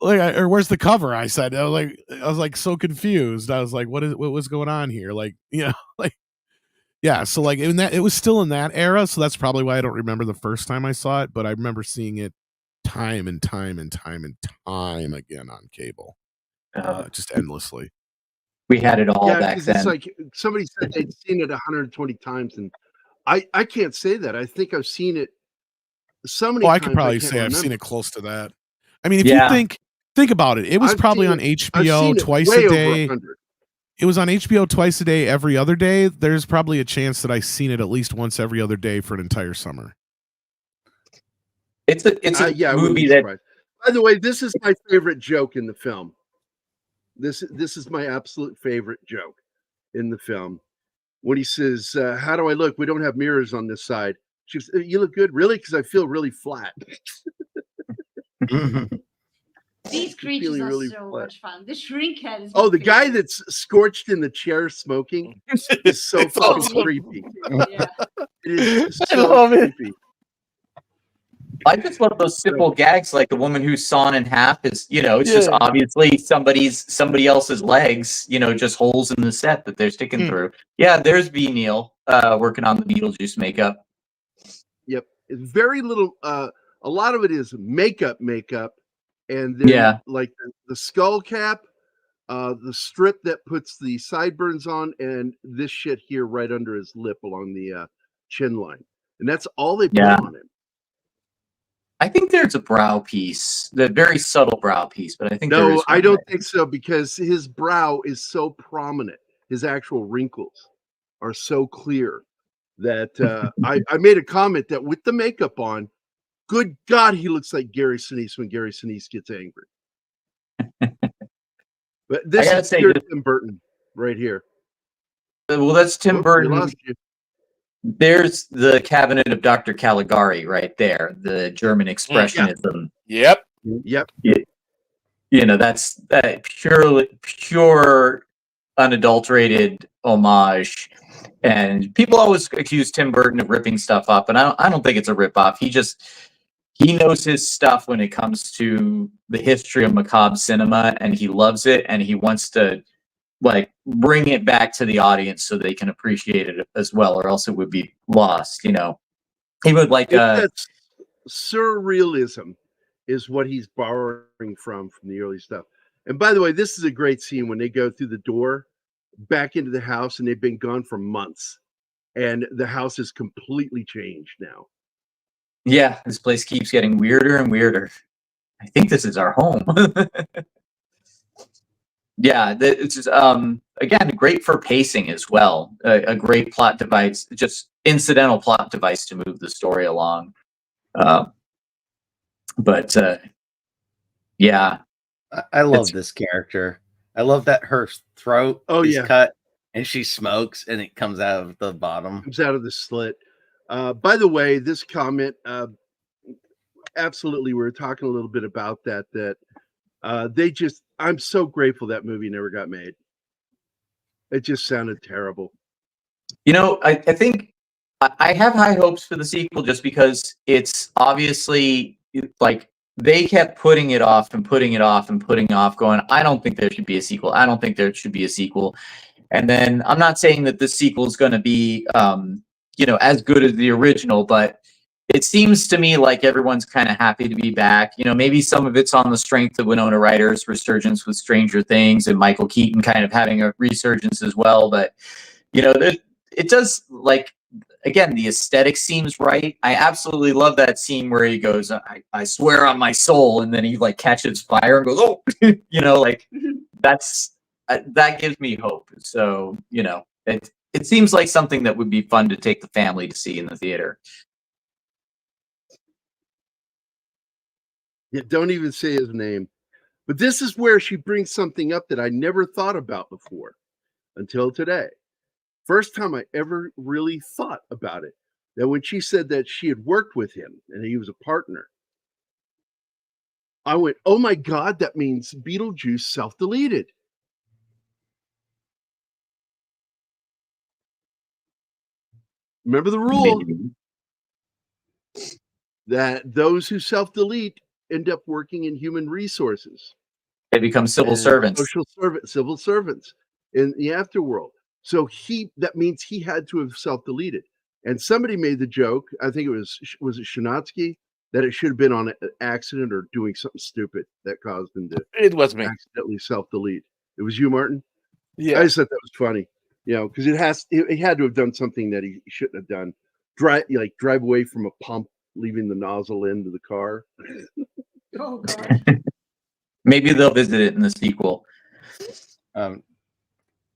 or where's the cover? I said, I was like so confused. I was like, what was going on here? Like, you know, like, yeah. So like it was still in that era. So that's probably why I don't remember the first time I saw it, but I remember seeing it time and time again on cable, just endlessly. We had it all back then. It's like somebody said they'd seen it 120 times, and I can't say that. I think I've seen it so many times. I could probably say I've seen it close to that. I mean, if you think about it, it was probably on HBO twice a day. It was on HBO twice a day, every other day. There's probably a chance that I've seen it at least once every other day for an entire summer. It's a movie that. By the way, this is my favorite joke in the film. This is my absolute favorite joke in the film. When he says, "How do I look? We don't have mirrors on this side." She goes, "You look good, really? Because I feel really flat." These creatures are really so much fun. The shrink head is. Oh, the guy that's scorched in the chair smoking is so fucking creepy. Yeah. It is so creepy. I just love those simple gags, like the woman who's sawn in half is, you know, it's just obviously somebody else's legs, you know, just holes in the set that they're sticking through. Yeah, there's V. Neil working on the Beetlejuice makeup. Yep, it's very little. A lot of it is makeup, and then like the skull cap, the strip that puts the sideburns on, and this shit here right under his lip along the chin line, and that's all they put on him. I think there's a brow piece, the very subtle brow piece, but I think no, I don't think so because his brow is so prominent. His actual wrinkles are so clear that I made a comment that with the makeup on, good God, he looks like Gary Sinise when Gary Sinise gets angry. But this gotta is say, pure Tim Burton right here. well, that's Tim Whoop, Burton. we lost you. There's the cabinet of Dr. Caligari right there, the German expressionism. Yep. Yep. That's that pure, unadulterated homage. And people always accuse Tim Burton of ripping stuff up, and I don't think it's a rip off. He knows his stuff when it comes to the history of macabre cinema, and he loves it, and he wants to bring it back to the audience so they can appreciate it as well, or else it would be lost. He would That's surrealism is what he's borrowing from the early stuff. And by the way, this is a great scene when they go through the door back into the house, and they've been gone for months, and the house is completely changed now. Yeah, this place keeps getting weirder and weirder. I think this is our home. Yeah, it's just, again, great for pacing as well. A great plot device, just incidental plot device to move the story along. But yeah, I love this character. I love that her throat is cut and she smokes and it comes out of the bottom. Comes out of the slit. By the way, this comment, absolutely, we were talking a little bit about that. I'm so grateful that movie never got made. It just sounded terrible. I think I have high hopes for the sequel just because it's obviously they kept putting it off and putting it off and putting off, going, I don't think there should be a sequel. I don't think there should be a sequel. And then I'm not saying that this sequel is going to be, as good as the original, but it seems to me like everyone's kind of happy to be back. Maybe some of it's on the strength of Wynona Ryder's resurgence with Stranger Things and Michael Keaton kind of having a resurgence as well. But, it does, again, the aesthetic seems right. I absolutely love that scene where he goes, I swear on my soul. And then he catches fire and goes, oh, that gives me hope. So, it seems like something that would be fun to take the family to see in the theater. Yeah, don't even say his name. But this is where she brings something up that I never thought about before until today. First time I ever really thought about it. That when she said that she had worked with him and he was a partner, I went, oh my God, that means Beetlejuice self-deleted. Remember the rule that those who self-delete end up working in human resources. They become civil servants. Civil servants in the afterworld. So that means he had to have self-deleted. And somebody made the joke, I think it was it Shanatsky, that it should have been on an accident or doing something stupid that caused him to accidentally self-delete. It was you, Martin? Yeah. I just thought that was funny. Because he had to have done something that he shouldn't have done. Drive away from a pump, leaving the nozzle into the car. Oh God. Maybe they'll visit it in the sequel. I'm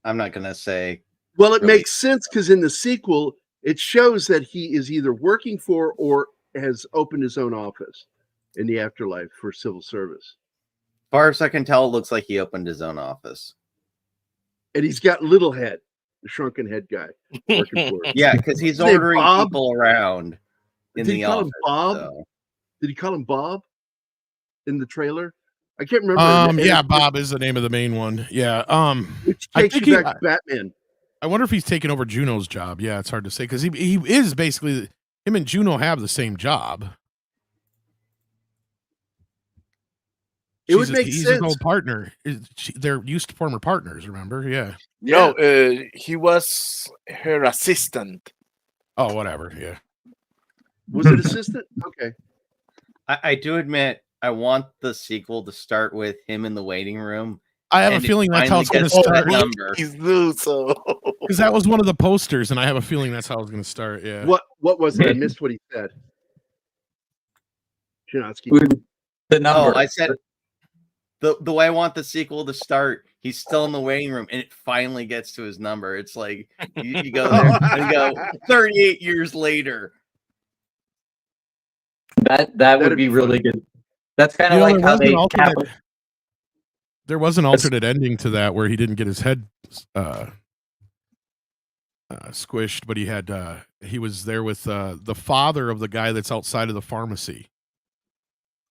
not gonna say. Well, it makes sense because in the sequel, it shows that he is either working for or has opened his own office in the afterlife for civil service. As far as I can tell, it looks like he opened his own office. And he's got little head, the shrunken head guy working for him. Yeah, because he's ordering people around in the office. Bob? So. Did he call him Bob in the trailer? I can't remember. Yeah, Bob is the name of the main one. Yeah. Which takes you back to Batman. I wonder if he's taking over Juno's job. Yeah, it's hard to say because he is basically, him and Juno have the same job. It would make he's sense. His old partner. They're used to former partners. Remember? Yeah. No, he was her assistant. Oh, whatever. Yeah. Was it assistant? Okay. I do admit I want the sequel to start with him in the waiting room. I have a feeling that's how it's going to start. He's new, so because that was one of the posters, and I have a feeling that's how it's going to start. Yeah. What was it? I missed what he said. The number. I said the way I want the sequel to start He's still in the waiting room, and it finally gets to his number. It's like you go there and you go 38 years later. That would be really good. That's kind of like how they there was an alternate ending to that where he didn't get his head squished, but he was there with the father of the guy that's outside of the pharmacy.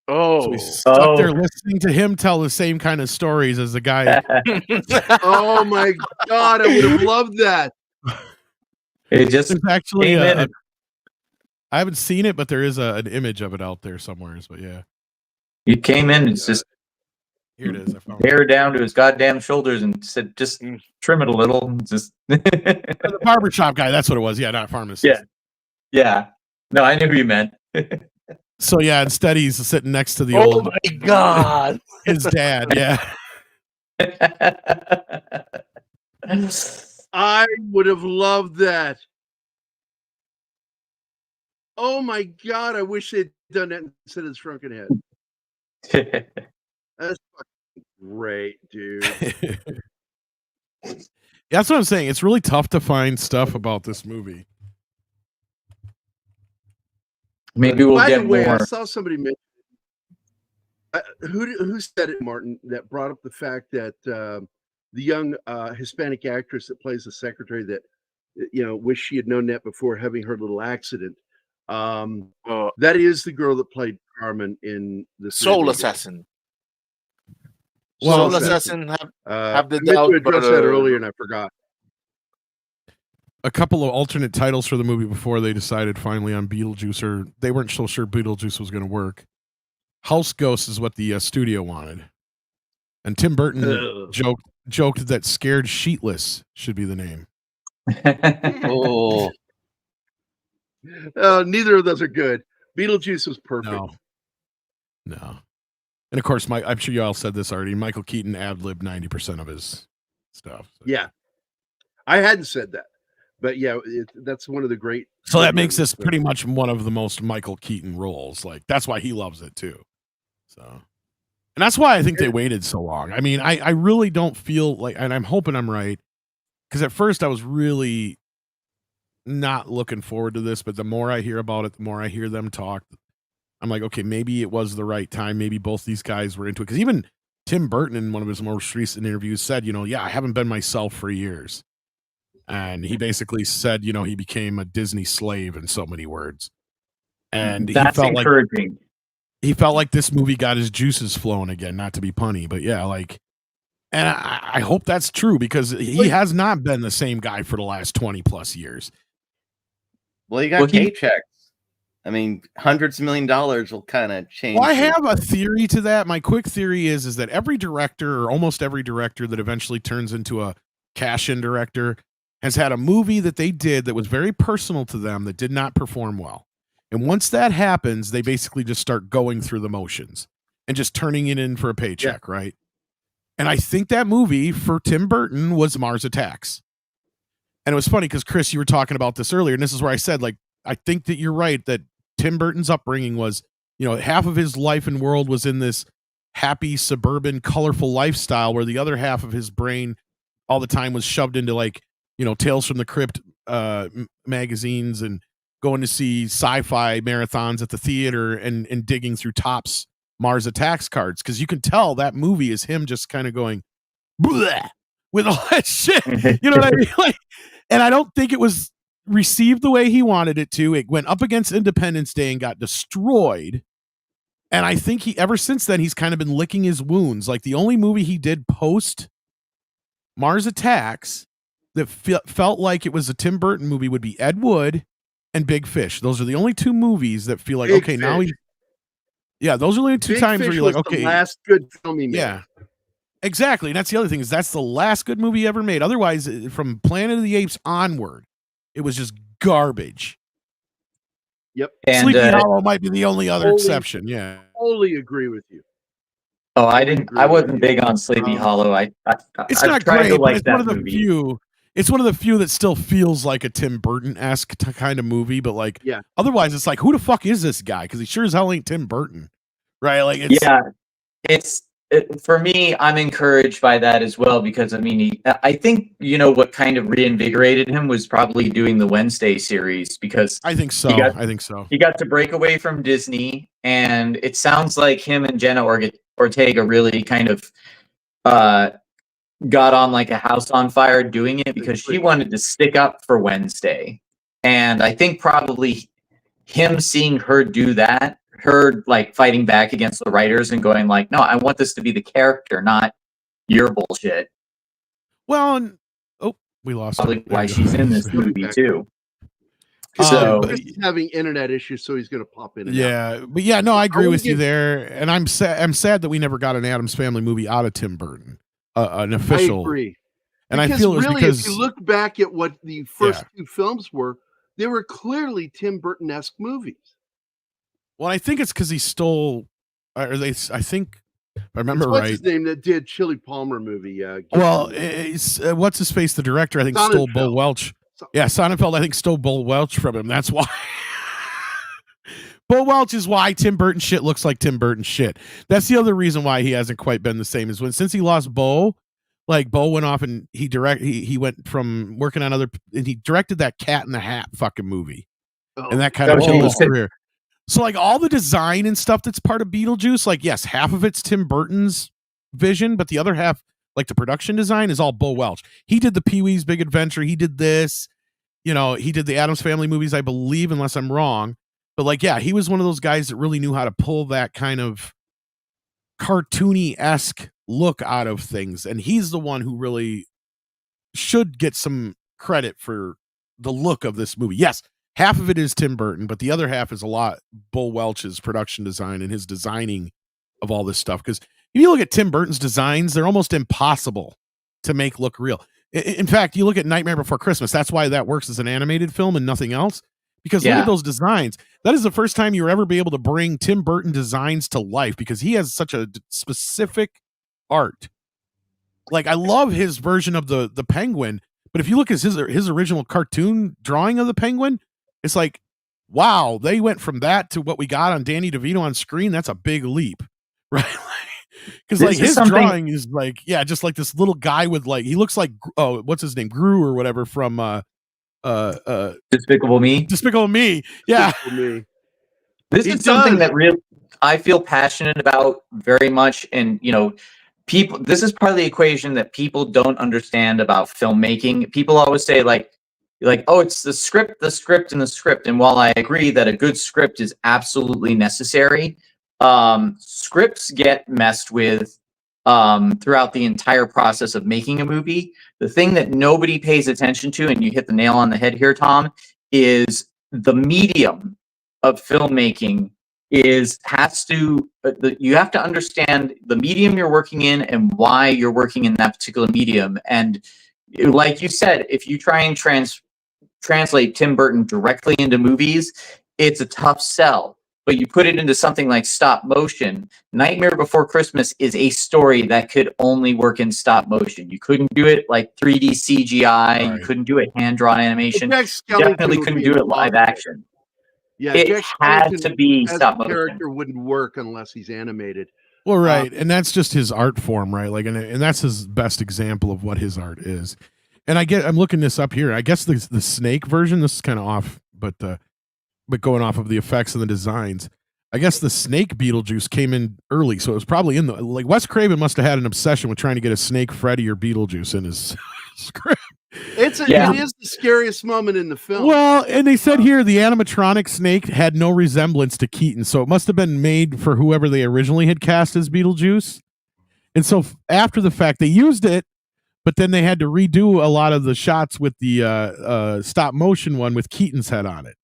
So he's stuck there listening to him tell the same kind of stories as the guy. Oh my God, I would have loved that. It just There's actually I haven't seen it, but there is an image of it out there somewhere. But yeah, he came in and just here it is. I found hair down to his goddamn shoulders and said, "Just trim it a little." Just the barbershop guy. That's what it was. Yeah, not pharmacist. Yeah. No, I knew who you meant. So yeah, instead he's sitting next to the Oh old my God. his dad. Yeah. I would have loved that. Oh my God, I wish they'd done that instead of Shrunken Head. That's fucking great, dude. That's what I'm saying. It's really tough to find stuff about this movie. Maybe we'll By get the way, more. I saw somebody mention who said it, Martin, that brought up the fact that the young Hispanic actress that plays the secretary that wish she had known that before having her little accident. That is the girl that played Carmen in the Soul Assassin. Well, Soul Assassin have the I meant doubt, to address that earlier and I forgot. A couple of alternate titles for the movie before they decided finally on Beetlejuice, or they weren't so sure Beetlejuice was going to work. House Ghost is what the studio wanted, and Tim Burton joked that Scared Sheetless should be the name. Oh, Neither of those are good. Beetlejuice was perfect. No. And of course, I'm sure you all said this already. Michael Keaton ad-libbed 90% of his stuff. So. Yeah, I hadn't said that. But yeah, that's one of the great. So that makes this pretty much one of the most Michael Keaton roles. Like that's why he loves it too. So, and that's why I think they waited so long. I mean, I really don't feel like, and I'm hoping I'm right, because at first I was really not looking forward to this. But the more I hear about it, the more I hear them talk, I'm like, okay, maybe it was the right time. Maybe both these guys were into it. Because even Tim Burton in one of his most recent interviews said, yeah, I haven't been myself for years. And he basically said, he became a Disney slave in so many words. And that's encouraging. He felt like this movie got his juices flowing again, not to be punny, but yeah, and I hope that's true because he has not been the same guy for the last 20 plus years. Well, you got paychecks. I mean, hundreds of $1 million will kind of change. Well, I have a theory to that. My quick theory is that every director or almost every director that eventually turns into a cash-in director has had a movie that they did that was very personal to them that did not perform well. And once that happens, they basically just start going through the motions and just turning it in for a paycheck, right? And I think that movie for Tim Burton was Mars Attacks. And it was funny because, Chris, you were talking about this earlier, and this is where I said, I think that you're right, that Tim Burton's upbringing was, half of his life and world was in this happy, suburban, colorful lifestyle where the other half of his brain all the time was shoved into Tales from the Crypt magazines and going to see sci-fi marathons at the theater and digging through Topps Mars Attacks cards. Because you can tell that movie is him just kind of going bleh, with all that shit. You know what I mean? And I don't think it was received the way he wanted it to. It went up against Independence Day and got destroyed. And I think ever since then, he's kind of been licking his wounds. Like the only movie he did post Mars Attacks that felt like it was a Tim Burton movie would be Ed Wood and Big Fish. Those are the only two movies that feel like, Big now Fish. those are the only two Big times Fish where you're like, was okay. the last good film he made. Yeah, exactly. And that's the other thing is that's the last good movie ever made. Otherwise, from Planet of the Apes onward, it was just garbage. Yep. And Sleepy Hollow might be the only other exception. Yeah. Totally agree with you. Oh, I wasn't big on Sleepy Hollow. It's I've not tried great, to like but it's that one of the movie. few. It's one of the few that still feels like a Tim Burton-esque kind of movie, but otherwise it's like, who the fuck is this guy? Because he sure as hell ain't Tim Burton, right? Like, it's, For me, I'm encouraged by that as well because I mean, I think what kind of reinvigorated him was probably doing the Wednesday series because I think so. he got to break away from Disney, and it sounds like him and Jenna Ortega really kind of got on like a house on fire doing it because she wanted to stick up for Wednesday, and I think probably him seeing her do that, her like fighting back against the writers and going like, no, I want this to be the character, not your bullshit. Well, we lost probably why she's in this movie too. So he's having internet issues, so he's going to pop in. But no, I agree with you there, and I'm sad that we never got an Addams Family movie out of Tim Burton, an official. I agree, and because I feel really, because if you look back at what the first two films were, they were clearly Tim Burton-esque movies. Well, I think it's because he stole, or I think. If I remember what's right. his name that did Chili Palmer movie? Well, what's his face? The director, I think, stole Bo Welch. Yeah, Sonnenfeld, I think, stole Bo Welch from him. That's why. Bo Welch is why Tim Burton shit looks like Tim Burton shit. That's the other reason why he hasn't quite been the same. Is since he lost Bo, like Bo went off and he went from working on and he directed that Cat in the Hat fucking movie, and that kind of killed his career. So like all the design and stuff that's part of Beetlejuice, like yes, half of it's Tim Burton's vision, but the other half, like the production design, is all Bo Welch. He did the Pee-wee's Big Adventure. He did this, he did the Addams Family movies, I believe, unless I'm wrong. But like, yeah, he was one of those guys that really knew how to pull that kind of cartoony-esque look out of things. And he's the one who really should get some credit for the look of this movie. Yes, half of it is Tim Burton, but the other half is a lot Bo Welch's production design and his designing of all this stuff. Because if you look at Tim Burton's designs, they're almost impossible to make look real. In fact, you look at Nightmare Before Christmas. That's why that works as an animated film and nothing else. Because look at those designs. That is the first time you'll ever be able to bring Tim Burton designs to life because he has such a specific art. Like, I love his version of the penguin, but if you look at his original cartoon drawing of the penguin, it's like, wow, they went from that to what we got on Danny DeVito on screen. That's a big leap, right? Because like his drawing is like, just like this little guy with like, he looks like, what's his name, Gru or whatever from Despicable Me. Despicable Me, yeah. This is something that really I feel passionate about very much, and people. This is part of the equation that people don't understand about filmmaking. People always say like, oh, it's the script, and the script. And while I agree that a good script is absolutely necessary, scripts get messed with throughout the entire process of making a movie. The thing that nobody pays attention to, and you hit the nail on the head here, Tom, is the medium of filmmaking you have to understand the medium you're working in and why you're working in that particular medium. And like you said, if you try and translate Tim Burton directly into movies, it's a tough sell. But you put it into something like stop motion. Nightmare Before Christmas is a story that could only work in stop motion. You couldn't do it like 3D CGI. Right. You couldn't do it hand-drawn animation. You definitely couldn't do it live action. Yeah, it had to be stop motion. Character wouldn't work unless he's animated. Well, right, and that's just his art form, right? Like, and that's his best example of what his art is. And I'm looking this up here. I guess the snake version. This is kind of off, but going off of the effects and the designs, I guess the snake Beetlejuice came in early, so it was probably in Wes Craven must have had an obsession with trying to get a snake Freddy or Beetlejuice in his script. It is the scariest moment in the film. Well, and they said here the animatronic snake had no resemblance to Keaton, so it must have been made for whoever they originally had cast as Beetlejuice. And so after the fact, they used it, but then they had to redo a lot of the shots with the stop motion one with Keaton's head on it.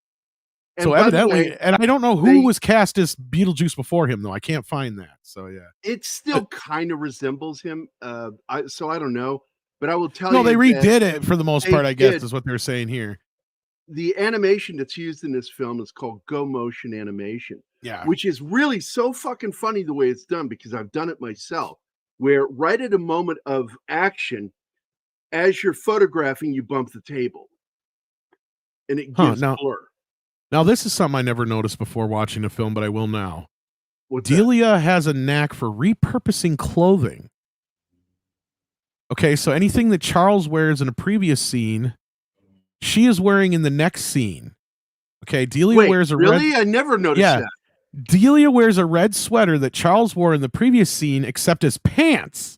And so evidently, and I don't know who was cast as Beetlejuice before him, though. I can't find that. So yeah, it still kind of resembles him. So I don't know, but I will tell you. No, they redid it for the most part. I guess is what they're saying here. The animation that's used in this film is called Go Motion animation. Yeah, which is really so fucking funny the way it's done because I've done it myself. Where right at a moment of action, as you're photographing, you bump the table, and it gives blur. Now, this is something I never noticed before watching the film, but I will now. What's that? Delia has a knack for repurposing clothing. Okay, so anything that Charles wears in a previous scene, she is wearing in the next scene. Okay, Delia Wait, wears a really? red. I never noticed Yeah. that. Delia wears a red sweater that Charles wore in the previous scene, except as pants.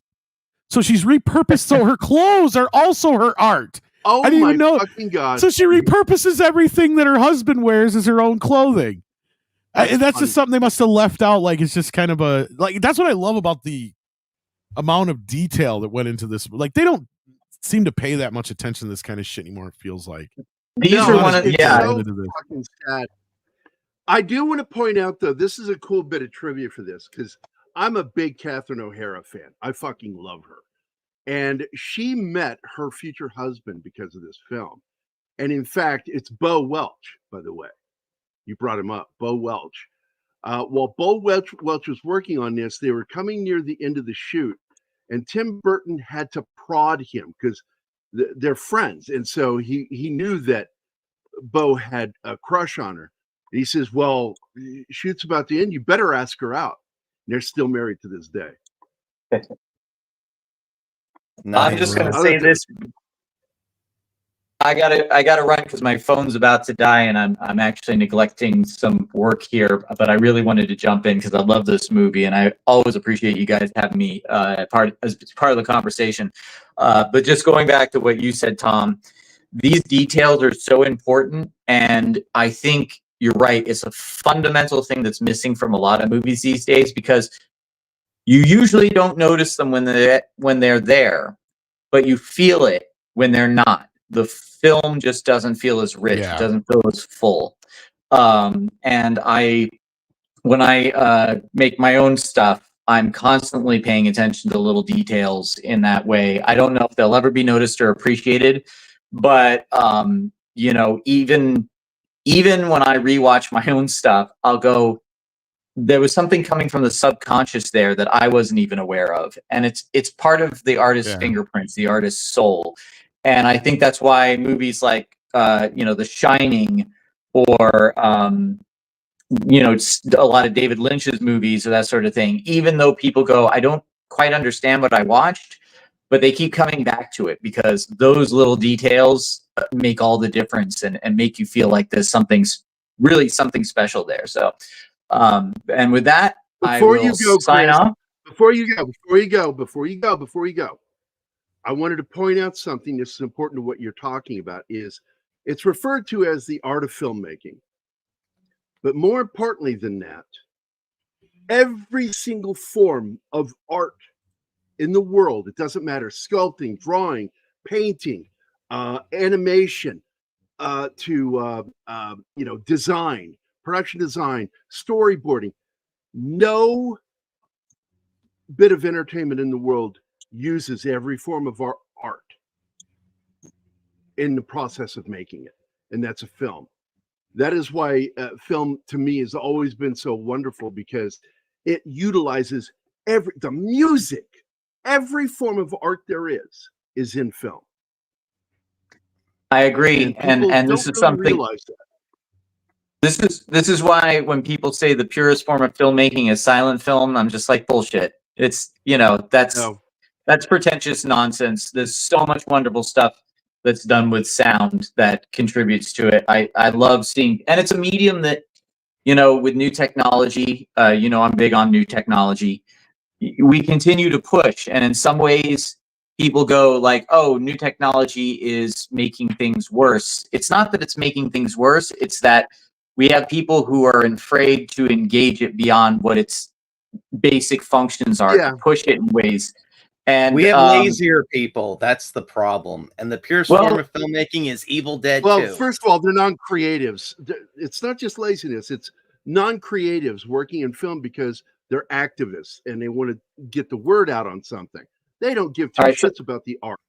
So she's repurposed, so her clothes are also her art. Oh I didn't my even know. fucking god! So she repurposes everything that her husband wears as her own clothing. That's just something they must have left out. Like, it's just kind of a, like, that's what I love about the amount of detail that went into this. Like, they don't seem to pay that much attention to this kind of shit anymore, it feels like. These are one of, it's yeah. so fucking sad. I do want to point out, though, this is a cool bit of trivia for this, because I'm a big Catherine O'Hara fan. I fucking love her. And she met her future husband because of this film. And in fact, it's Bo Welch, by the way. You brought him up, Bo Welch. While Bo Welch was working on this, they were coming near the end of the shoot, and Tim Burton had to prod him because they're friends. And so he knew that Bo had a crush on her. And he says, well, shoot's about to end. You better ask her out. And they're still married to this day. I'm just going to say this. I gotta run because my phone's about to die, and I'm actually neglecting some work here. But I really wanted to jump in because I love this movie, and I always appreciate you guys having me as part of the conversation. But just going back to what you said, Tom, these details are so important, and I think you're right. It's a fundamental thing that's missing from a lot of movies these days because you usually don't notice them when they're there, but you feel it when they're not. The film just doesn't feel as rich. Yeah. It doesn't feel as full. And when I make my own stuff, I'm constantly paying attention to little details in that way. I don't know if they'll ever be noticed or appreciated, but you know, even when I rewatch my own stuff, I'll go, there was something coming from the subconscious there that I wasn't even aware of. And it's part of the artist's fingerprints, the artist's soul. And I think that's why movies like, The Shining or, a lot of David Lynch's movies or that sort of thing, even though people go, I don't quite understand what I watched, but they keep coming back to it because those little details make all the difference and make you feel like there's something special there. So, and with that, I will sign off. Before you go, I wanted to point out something that's important to what you're talking about. Is it's referred to as the art of filmmaking. But more importantly than that, every single form of art in the world, it doesn't matter, sculpting, drawing, painting, animation, design, production design, storyboarding, no bit of entertainment in the world uses every form of art in the process of making it, and that's a film. That is why film to me has always been so wonderful, because it utilizes the music, every form of art there is in film. I agree, and this is really something. Realize that. This is why when people say the purest form of filmmaking is silent film, I'm just like, bullshit. It's that's pretentious nonsense. There's so much wonderful stuff that's done with sound that contributes to it. I love seeing, and it's a medium that, with new technology, I'm big on new technology. We continue to push, and in some ways people go like, oh, new technology is making things worse. It's not that it's making things worse. It's that we have people who are afraid to engage it beyond what its basic functions are, to push it in ways. And we have lazier people. That's the problem. And the purest form of filmmaking is Evil Dead 2. First of all, they're non-creatives. It's not just laziness. It's non-creatives working in film because they're activists and they want to get the word out on something. They don't give two shits about the art.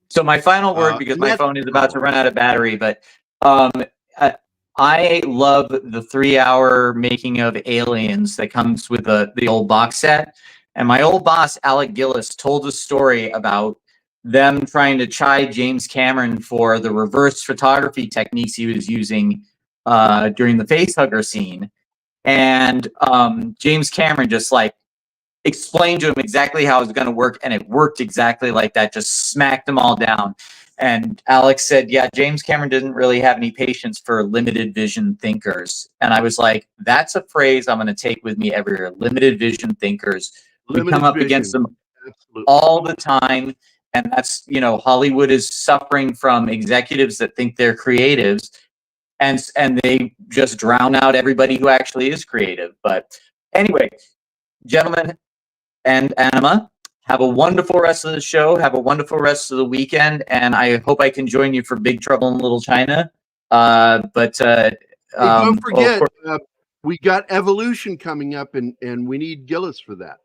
So my final word, because my phone is about to run out of battery, but I love the 3-hour making of Aliens that comes with the old box set. And my old boss, Alec Gillis, told a story about them trying to chide James Cameron for the reverse photography techniques he was using during the facehugger scene. and James Cameron just like explained to him exactly how it was going to work, and it worked exactly like that. Just smacked them all down. And Alex said, "Yeah, James Cameron didn't really have any patience for limited vision thinkers." And I was like, "That's a phrase I'm going to take with me everywhere. Limited vision thinkers. We come up against them all the time." And that's, you know, Hollywood is suffering from executives that think they're creatives, and they just drown out everybody who actually is creative. But anyway, gentlemen and Anima, have a wonderful rest of the show. Have a wonderful rest of the weekend, and I hope I can join you for Big Trouble in Little China. Hey, don't forget, we got Evolution coming up, and we need Gillis for that.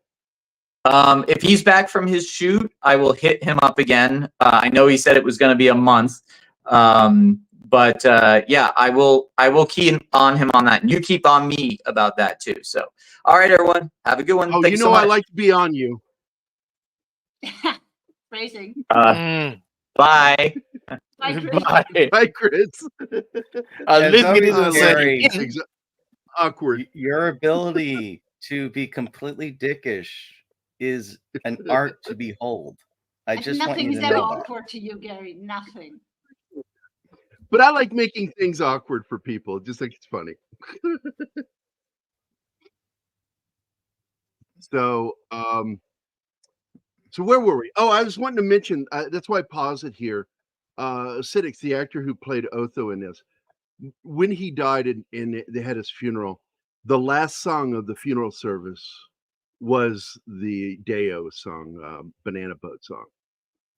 If he's back from his shoot, I will hit him up again. I know he said it was going to be a month, but yeah, I will keep on him on that, and you keep on me about that too. So, all right, everyone, have a good one. Oh, Thanks you know, so much. I like to be on you. Phrasing. Bye. Bye, Chris. Bye, Chris. At least we always didn't say Gerry, awkward. Your ability to be completely dickish is an art to behold. I just want Nothing you is to ever know that. awkward to you, Gerry. Nothing. But I like making things awkward for people. Just like it's funny. So where were we? Oh, I was wanting to mention, that's why I paused it here. Siddiq, the actor who played Otho in this, when he died and they had his funeral, the last song of the funeral service was the Deo song, Banana Boat song.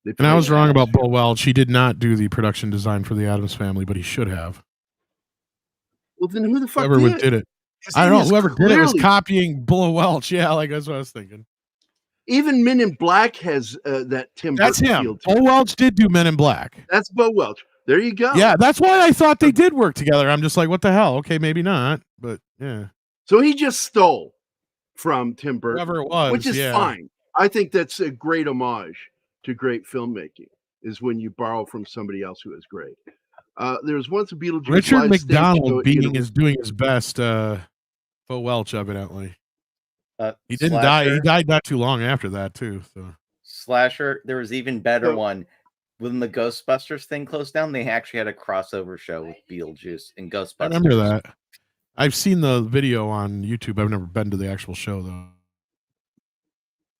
And I was wrong about Bill Welch. He did not do the production design for the Addams Family, but he should have. Well, then who the fuck Whoever did it? I don't know. Whoever did it was copying Bill Welch. Yeah, like that's what I was thinking. Even Men in Black has that Tim Burton. That's him. feel to Bill Welch did do Men in Black. That's Bill Welch. There you go. Yeah, that's why I thought they did work together. I'm just like, what the hell? Okay, maybe not, but yeah. So he just stole from Tim Burton, Whoever it was, which is fine. I think that's a great homage to great filmmaking, is when you borrow from somebody else who is great. There was once a Beetlejuice. Richard McDonald is doing his best. Bill Welch, evidently. He didn't die. He died not too long after that, too. So Slasher, there was even better one. When the Ghostbusters thing closed down, they actually had a crossover show with Beetlejuice and Ghostbusters. I remember that. I've seen the video on YouTube. I've never been to the actual show, though.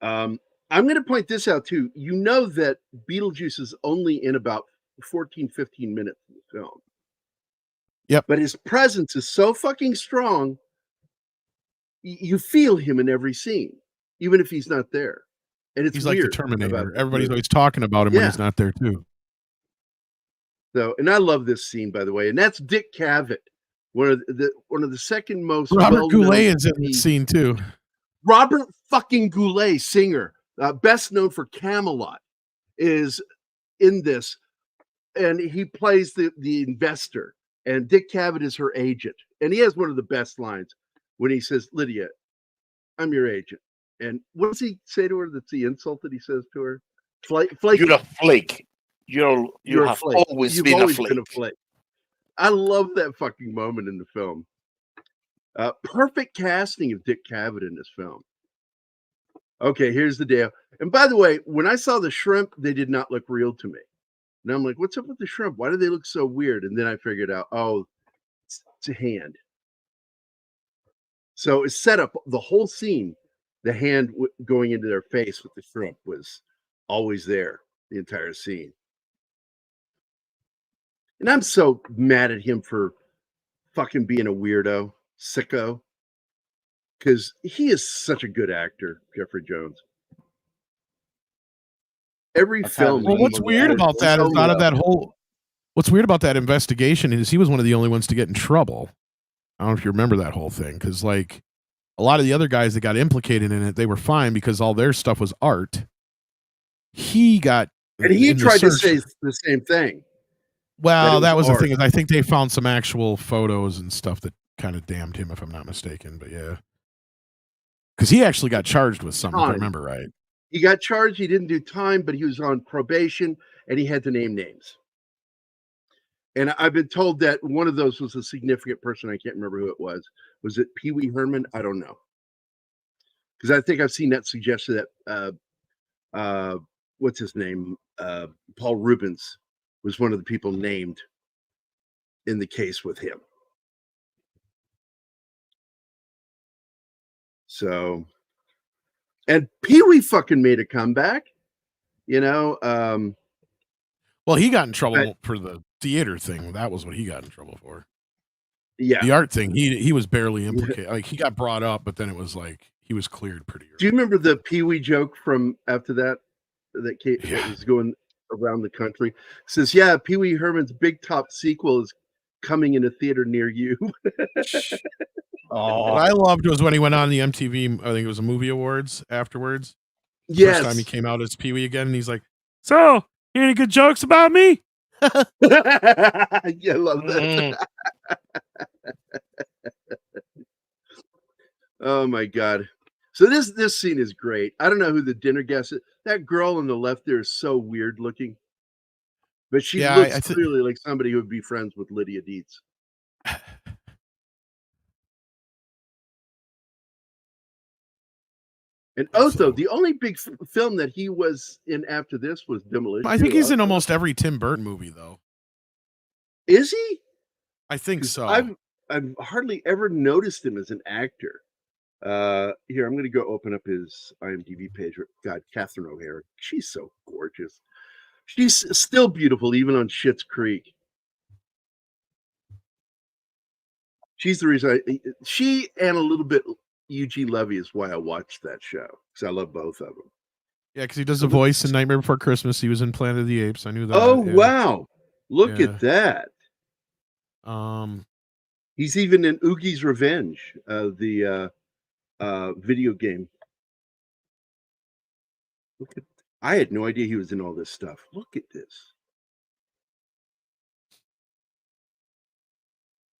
I'm going to point this out, too. You know that Beetlejuice is only in about 14, 15 minutes of the film. Yep. But his presence is so fucking strong, you feel him in every scene, even if he's not there. And it's he's like the weird Terminator. Everybody's always talking about him when he's not there, too. So, and I love this scene, by the way. And that's Dick Cavett, one of the second most Robert Goulet is in the scene, too. Robert fucking Goulet, singer, best known for Camelot, is in this, and he plays the investor, and Dick Cavett is her agent, and he has one of the best lines when he says, "Lydia, I'm your agent." And what does he say to her? That's the insult that he says to her. Flake. You're a flake. You have flake. always You've been always a been a flake. I love that fucking moment in the film. Perfect casting of Dick Cavett in this film. Okay, here's the deal. And by the way, when I saw the shrimp, they did not look real to me. And I'm like, what's up with the shrimp? Why do they look so weird? And then I figured out, oh, it's a hand. So it's set up the whole scene. The hand going into their face with the shrimp was always there the entire scene. And I'm so mad at him for fucking being a weirdo, sicko. Because he is such a good actor, Jeffrey Jones. Every film. Well, what's weird about that is out of that whole. What's weird about that investigation is he was one of the only ones to get in trouble. I don't know if you remember that whole thing, because like a lot of the other guys that got implicated in it, they were fine because all their stuff was art. He got, and he tried to say the same thing. Well, that was the thing, is I think they found some actual photos and stuff that kind of damned him, if I'm not mistaken. But yeah, because he actually got charged with something, if I remember right. He got charged. He didn't do time, but he was on probation, and he had to name names. And I've been told that one of those was a significant person. I can't remember who it was, Was it Pee Wee Herman? I don't know. Because I think I've seen that suggested that what's his name? Paul Rubens was one of the people named in the case with him. So, and Pee Wee fucking made a comeback, you know. Well, he got in trouble for the theater thing. That was what he got in trouble for. Yeah, the art thing. He was barely implicated. Like he got brought up, but then it was like he was cleared pretty early. Do you remember the Pee Wee joke from after that that was going around the country? It says, "Yeah, Pee Wee Herman's Big Top sequel is coming in a theater near you." Oh, What I loved was when he went on the MTV. I think it was a movie awards afterwards. Yes. First time he came out as Pee Wee again, and he's like, "So, you any good jokes about me?" Yeah, I love that. Oh my god! So this scene is great. I don't know who the dinner guest is. That girl on the left there is so weird looking, but she Yeah, looks clearly like somebody who would be friends with Lydia Dietz. And Otho, the only big film that he was in after this was Demolition. I think he's in almost every Tim Burton movie, though. Is he? I think so. I've hardly ever noticed him as an actor. Here, I'm going to go open up his IMDb page. God, Catherine O'Hara. She's so gorgeous. She's still beautiful, even on Schitt's Creek. She's the reason she and a little bit Eugene Levy is why I watched that show, because I love both of them. Yeah, because he does the voice in Nightmare Before Christmas. He was in Planet of the Apes. I knew that. Oh, yeah. wow. Look at that. He's even in Oogie's Revenge, the video game. I had no idea he was in all this stuff. Look at this.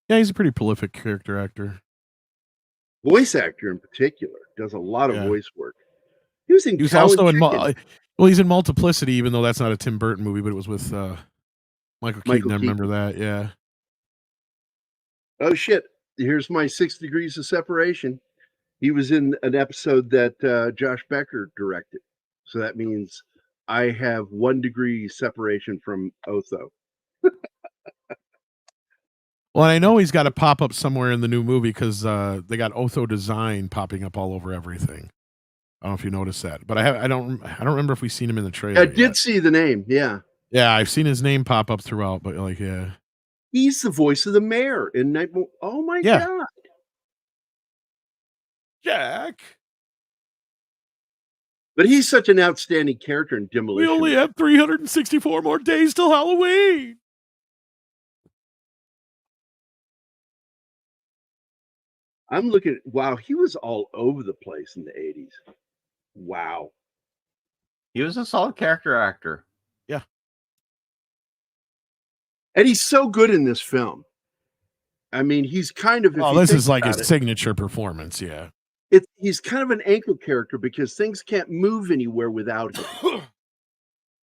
Yeah, he's a pretty prolific character actor. Voice actor in particular. Does a lot of voice work. He was in also in Chicken. he's in Multiplicity, even though that's not a Tim Burton movie, but it was with Michael Keaton. I remember that. Yeah. Oh shit! Here's my 6 degrees of separation. He was in an episode that Josh Becker directed, so that means I have 1 degree separation from Otho. Well, I know he's got to pop up somewhere in the new movie because they got Otho design popping up all over everything. I don't know if you noticed that, but I don't remember if we've seen him in the trailer. I did see the name. Yeah. Yeah, I've seen his name pop up throughout, but like, yeah. He's the voice of the mayor in Nightmare. Oh my god. Jack. But he's such an outstanding character in Demolition. We only have 364 more days till Halloween. I'm looking at, wow, he was all over the place in the 80s. Wow. He was a solid character actor. Yeah. And he's so good in this film. I mean, he's kind of. Oh, this is like his signature performance. Yeah. He's kind of an anchor character because things can't move anywhere without him.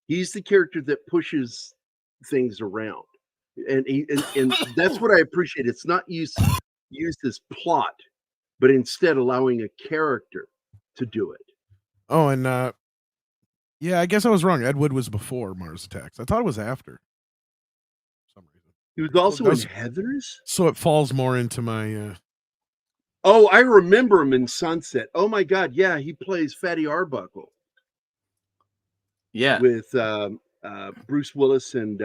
He's the character that pushes things around. And that's what I appreciate. It's not used as plot, but instead allowing a character to do it. Oh, and yeah, I guess I was wrong. Ed Wood was before Mars Attacks. I thought it was after. For some reason. He was also in Heathers. So it falls more into my. Oh, I remember him in Sunset. Oh my God, yeah, he plays Fatty Arbuckle. Yeah, with Bruce Willis and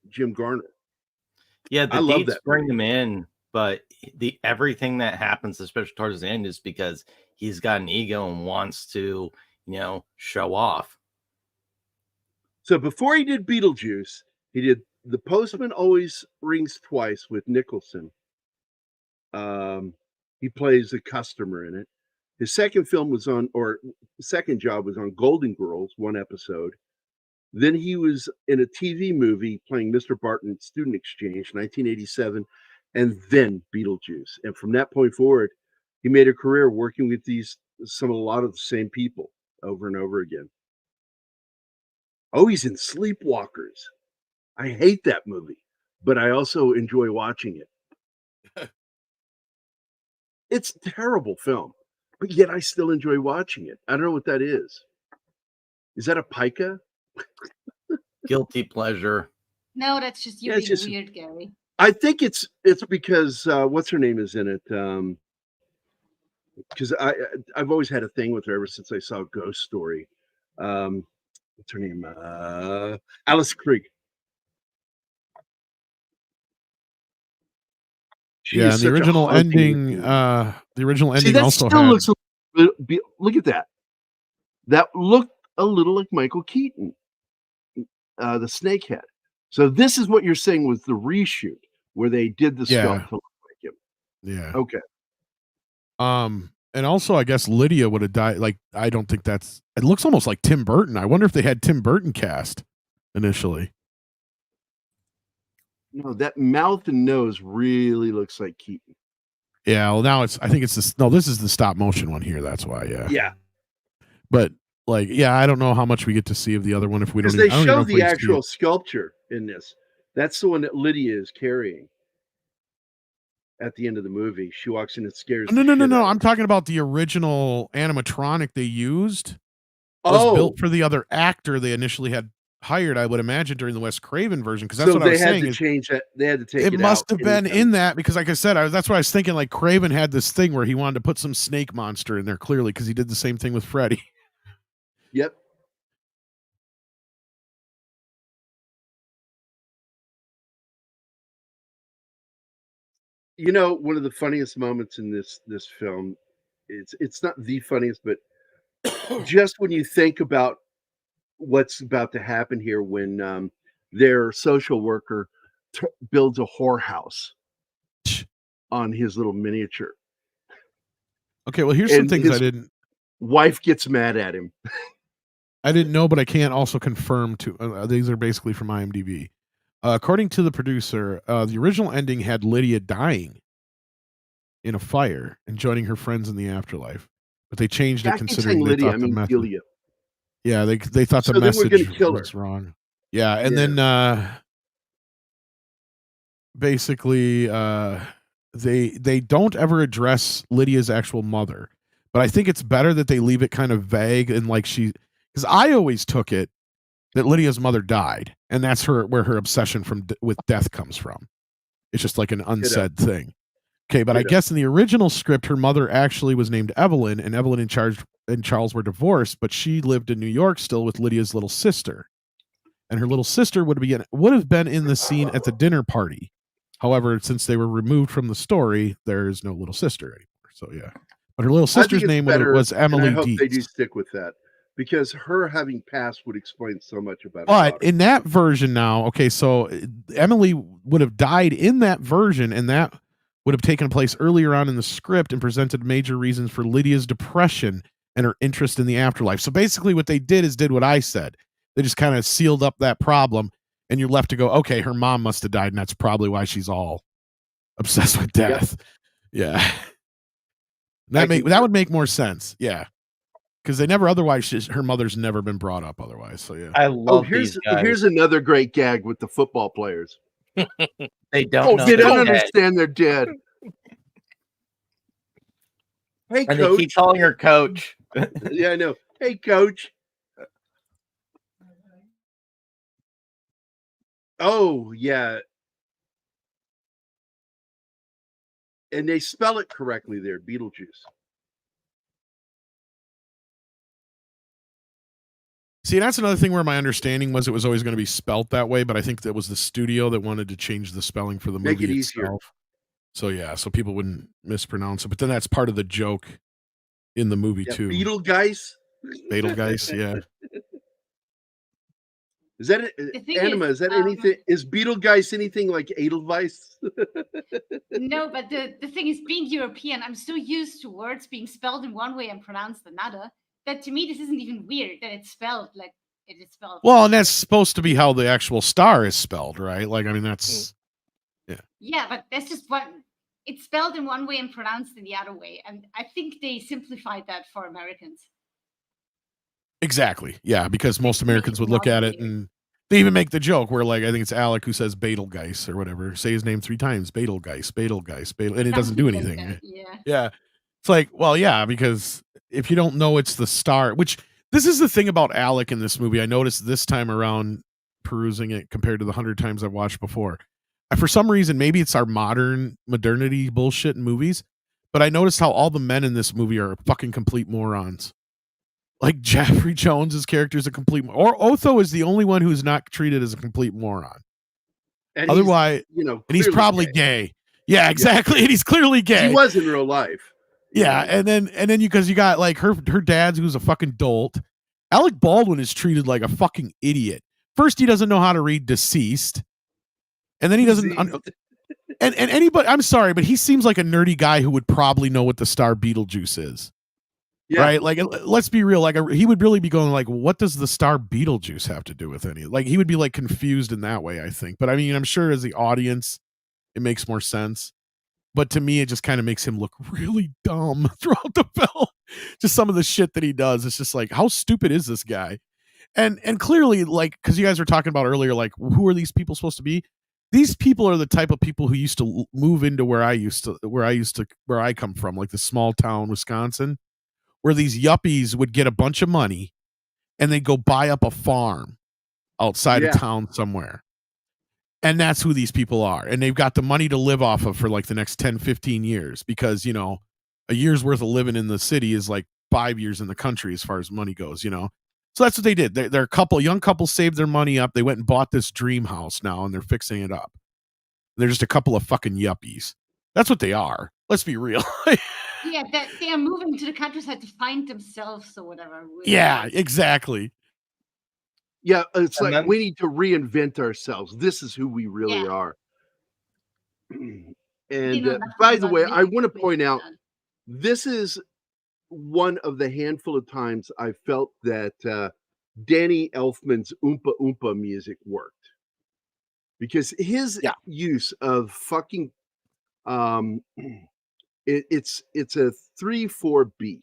Jim Garner. Yeah, the I love dates that bring him in, but everything that happens, especially towards the end, is because he's got an ego and wants to, show off. So before he did Beetlejuice, he did The Postman Always Rings Twice with Nicholson. He plays a customer in it. His second job was on Golden Girls, one episode. Then he was in a TV movie playing Mr. Barton at Student Exchange, 1987, and then Beetlejuice. And from that point forward, he made a career working with a lot of the same people over and over again. Oh, he's in Sleepwalkers. I hate that movie, but I also enjoy watching it. It's a terrible film, but yet I still enjoy watching it. I don't know what that is. Is that a pica? Guilty pleasure. No, that's just you Yeah, it's being just. weird, Gary. I think it's because what's her name is in it. Because I've always had a thing with her ever since I saw Ghost Story. What's her name? Alice Krieg. She Yeah, is and the such a original haunting. ending. The original See, ending that also still had. looks. Look at that. That looked a little like Michael Keaton, the snakehead. So this is what you're saying was the reshoot where they did the Yeah. sculpt to look like him. Yeah. Okay. And also, I guess Lydia would have died. Like, I don't think that's. It looks almost like Tim Burton. I wonder if they had Tim Burton cast initially. No, that mouth and nose really looks like Keaton. Yeah. Well, now it's. I think it's this. No, this is the stop motion one here. That's why. Yeah. Yeah. But like, yeah, I don't know how much we get to see of the other one if we don't. Because they I don't even know show if we the see actual it. sculpture in this. That's the one that Lydia is carrying at the end of the movie. She walks in and scares. No, the no, no, shit no. out of I'm talking about the original animatronic they used. her. Was Oh, built for the other actor they initially had hired, I would imagine, during the Wes Craven version. Because that's so what I they was had saying. to Is change that. They had to take it it must out have been anytime. in that because, like I said, that's what I was thinking. Like Craven had this thing where he wanted to put some snake monster in there, clearly, because he did the same thing with Freddy. Yep. You know, one of the funniest moments in this film, it's not the funniest, but just when you think about what's about to happen here, when their social worker builds a whorehouse on his little miniature, Okay, well, here's some and things I his didn't wife gets mad at him. know, but I can't also confirm to. These are basically from IMDb. According to the producer, the original ending had Lydia dying in a fire and joining her friends in the afterlife, but they changed I it keep considering saying they Lydia, thought I the mean method. Delia. Yeah, they thought the So they were going message to kill her. was wrong. Yeah, and Yeah. then basically they don't ever address Lydia's actual mother, but I think it's better that they leave it kind of vague and like because I always took it that Lydia's mother died, and that's where her obsession with death comes from. It's just like an unsaid thing. Okay, but I guess in the original script, her mother actually was named Evelyn, and Evelyn and Charles were divorced, but she lived in New York still with Lydia's little sister, and her little sister would have been in the scene at the dinner party. However, since they were removed from the story, there is no little sister anymore. So yeah, but her little I think sister's it's name better, was and I Emily hope they do Deeds. stick with that because her having passed would explain so much about her But daughter. in that version now, okay, so Emily would have died in that version, and that would have taken place earlier on in the script and presented major reasons for Lydia's depression and her interest in the afterlife. So basically what they did what I said. They just kind of sealed up that problem, and you're left to go, okay, her mom must have died, and that's probably why she's all obsessed with death. Yep. Yeah. That would make more sense. Yeah. Because they never her mother's never been brought up otherwise. So yeah. I love here's these guys. here's another great gag with the football players. They don't know They they're don't dead. understand they're dead. Hey, And coach. they keep calling her coach. Yeah, I know. Hey, coach. Oh, yeah. And they spell it correctly there, Beetlejuice. See, that's another thing where my understanding was it was always going to be spelt that way, but I think that was the studio that wanted to change the spelling for the Make movie it easier. itself. So yeah, so people wouldn't mispronounce it. But then that's part of the joke in the movie Yeah, too. Beetlegeist. Beetlegeist, yeah. Is that it? Anima, is that anything? Is Beetlegeist anything like Edelweiss? No, but the thing is, being European, I'm so used to words being spelled in one way and pronounced another that to me this isn't even weird that it's spelled like it is spelled. Well, and that's supposed to be how the actual star is spelled, right? Like, I mean, that's Yeah, but that's just one. It's spelled in one way and pronounced in the other way, and I think they simplified that for Americans. exactly, yeah, because most Americans would look at it and They even make the joke where, like, I think it's Alec who says Betelgeuse or whatever. Say his name 3 times. Betelgeuse, Betelgeuse, and it doesn't do anything. Yeah. Yeah. It's like, well, yeah, because if you don't know it's the star, which this is the thing about Alec in this movie. I noticed this time around perusing it compared to the 100 times I've watched before. For some reason, maybe it's our modernity bullshit in movies, but I noticed how all the men in this movie are fucking complete morons. Like Jeffrey Jones's character is a complete, or Otho is the only one who's not treated as a complete moron. And Otherwise, and he's probably gay. Yeah, exactly. And he's clearly gay. He was in real life. Yeah, and then because you got like her dad who's a fucking dolt. Alec Baldwin is treated like a fucking idiot. First, he doesn't know how to read deceased, and then he doesn't. And anybody, I'm sorry, but he seems like a nerdy guy who would probably know what the star Beetlejuice is. Yeah. Right? Like, let's be real. Like, he would really be going like, what does the star Beetlejuice have to do with any? Like, he would be like confused in that way, I think. But I mean, I'm sure as the audience, it makes more sense. But to me, it just kind of makes him look really dumb throughout the film. Just some of the shit that he does. It's just like, how stupid is this guy? And clearly, like, because you guys were talking about earlier, like, who are these people supposed to be? These people are the type of people who used to move into where I come from, like the small town Wisconsin, where these yuppies would get a bunch of money and they'd go buy up a farm outside of town somewhere. And that's who these people are. And they've got the money to live off of for like the next 10, 15 years because, a year's worth of living in the city is like 5 years in the country as far as money goes, So that's what they did. They're young couples saved their money up. They went and bought this dream house now and they're fixing it up. They're just a couple of fucking yuppies. That's what they are. Let's be real. Yeah, that they are moving to the countryside to find themselves or whatever. Yeah, exactly. Yeah, it's like we need to reinvent ourselves. This is who we really are. And by the way, I want to point out, this is one of the handful of times I felt that Danny Elfman's Oompa Oompa music worked. Because his use of fucking it's a 3/4 beat,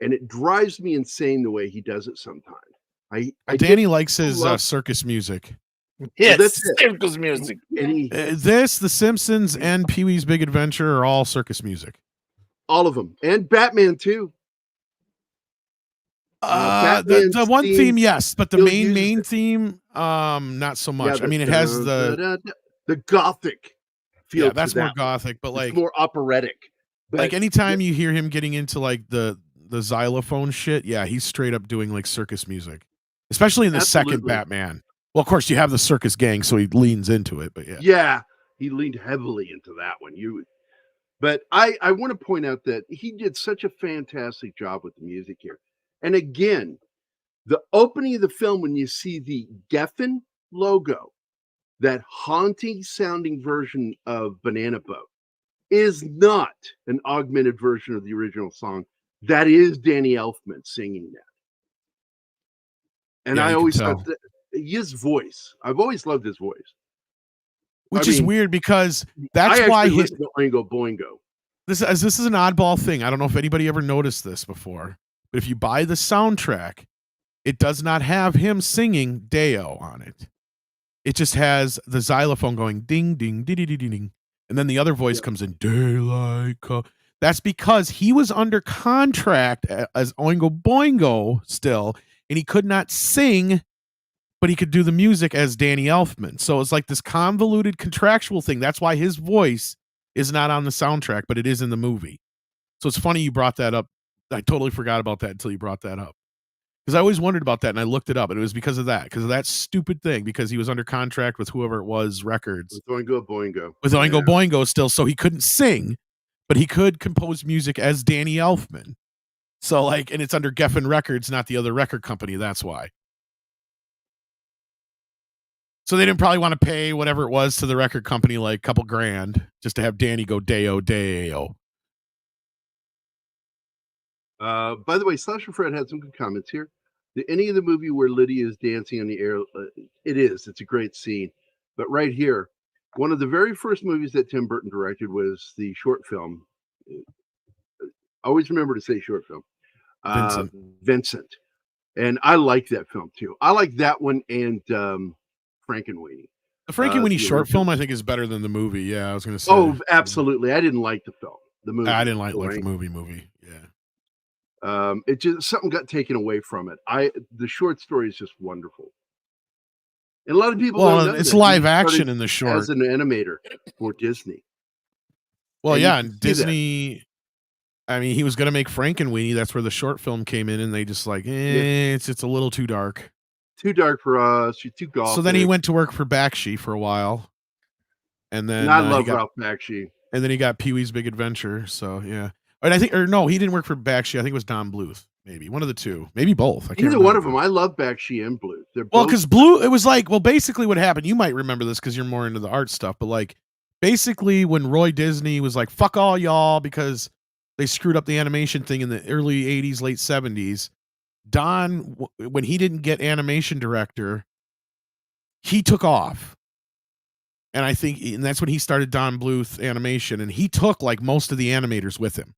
and it drives me insane the way he does it sometimes. Danny likes his circus music. Yes, that's circus music. And this, The Simpsons, and Pee-wee's Big Adventure are all circus music. All of them, and Batman too. The one theme, yes, but the main theme, not so much. I mean, it has the gothic feel. Yeah, that's more gothic, but like it's more operatic. But like anytime you hear him getting into like the xylophone shit, yeah, he's straight up doing like circus music, especially in the second Batman. Well, of course, you have the circus gang, so he leans into it, but yeah, he leaned heavily into that one. But I want to point out that he did such a fantastic job with the music here. And again, the opening of the film, when you see the Geffen logo, that haunting sounding version of Banana Boat is not an augmented version of the original song. That is Danny Elfman singing that. And I always thought that his voice, I've always loved his voice. Which is weird because that's why he listen to Oingo Boingo. This is an oddball thing. I don't know if anybody ever noticed this before, but if you buy the soundtrack, it does not have him singing Deo on it. It just has the xylophone going ding ding ding ding ding ding, and then the other voice comes in daylight. That's because he was under contract as Oingo Boingo still, and he could not sing, but he could do the music as Danny Elfman. So it's like this convoluted contractual thing. That's why his voice is not on the soundtrack, but it is in the movie. So it's funny you brought that up. I totally forgot about that until you brought that up. Because I always wondered about that, and I looked it up, and it was because of that stupid thing, because he was under contract with whoever it was, Records. With Oingo Boingo. With Oingo Boingo still, so he couldn't sing, but he could compose music as Danny Elfman. So, like, and it's under Geffen Records, not the other record company, that's why. So they didn't probably want to pay whatever it was to the record company, like a couple grand, just to have Danny go Deo, Deo. By the way, Slasher Fred had some good comments here. Any of the movie where Lydia is dancing on the air, it's a great scene. But right here, one of the very first movies that Tim Burton directed was the short film. Always remember to say short film. Vincent. And I like that film too. I like that one and Frankenweenie. The Frankenweenie the short film, original. I think, is better than the movie. Yeah, I was going to say. Oh, absolutely. I didn't like the film. The movie. I didn't like the Right? movie. Yeah. It just something got taken away from it. The short story is just wonderful. And a lot of people don't know it's that. live He started action in the short. as an animator for Disney. Well, and you yeah, can and see that. Disney. I mean, he was going to make Frankenweenie. That's where the short film came in, and they just like, it's a little too dark. Too dark for us. You're too gothic. So then he went to work for Bakshi for a while, and then And I he love got- Ralph Bakshi. and then he got Pee Wee's Big Adventure. So yeah, and I think, or no, he didn't work for Bakshi. I think it was Don Bluth, maybe one of the two, maybe both. I can't Either one remember. of them. I love Bakshi and Bluth. They're Well, both because Blue, it was like, well, basically what happened, you might remember this because you're more into the art stuff, but like, basically when Roy Disney was like, fuck all y'all, because they screwed up the animation thing in the early 80s, late 70s, Don, when he didn't get animation director, he took off. And I think, and that's when he started Don Bluth Animation, and he took like most of the animators with him.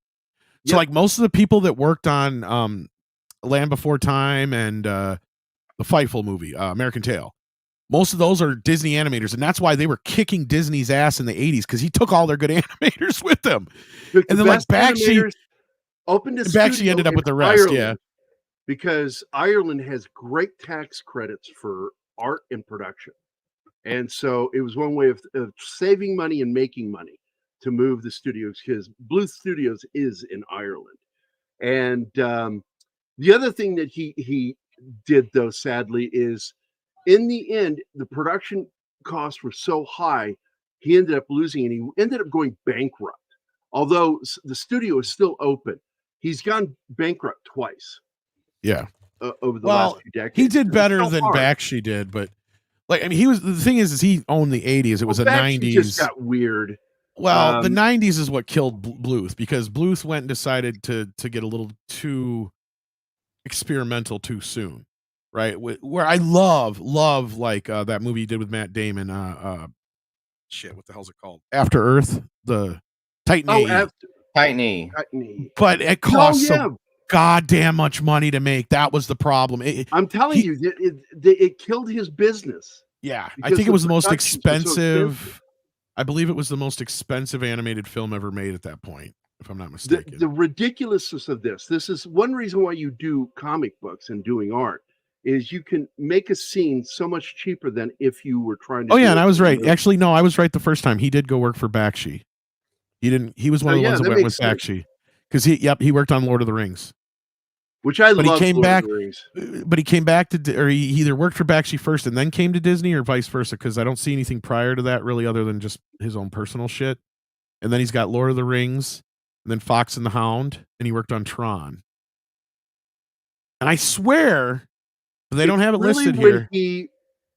So Yep. like most of the people that worked on Land Before Time and the Fightful movie, American Tail, most of those are Disney animators, and that's why they were kicking Disney's ass in the 80s, because he took all their good animators with them. Took And the then like best Bakshi, animators, opened a Bakshi studio ended up in with the rest, Ireland, yeah. because Ireland has great tax credits for art and production. And so it was one way of saving money and making money to move the studios, because Bluth Studios is in Ireland. And the other thing that he did, though, sadly, is in the end, the production costs were so high, he ended up losing, and he ended up going bankrupt. Although the studio is still open, he's gone bankrupt twice. Yeah. Over the Well, last few decades. he did It's better so than hard. Bakshi did, but like, I mean, the thing is he owned the 80s. It was the Bakshi 90s. just got weird. Well, the 90s is what killed Bluth, because Bluth went and decided to get a little too experimental too soon, right? Where I love like that movie he did with Matt Damon. Shit, what the hell's it called? After Earth, the Titan. Titan. But it cost so goddamn much money to make. That was the problem. I'm telling you, it killed his business. Yeah, I because think it was the most productions were so expensive. I believe it was the most expensive animated film ever made at that point, if I'm not mistaken. The ridiculousness of this is one reason why you do comic books and doing art, is you can make a scene so much cheaper than if you were trying to. Oh do yeah, it and I was in a right. movie. Actually, no, I was right the first time. He did go work for Bakshi. He was one of the ones that went with makes sense. Bakshi, because he worked on Lord of the Rings. Which I But love. he came Lord of back, the Rings. but he came back or he either worked for Bakshi first and then came to Disney, or vice versa, because I don't see anything prior to that really, other than just his own personal shit. And then he's got Lord of the Rings, and then Fox and the Hound, and he worked on Tron. And I swear, but they don't have it Really, listed when here.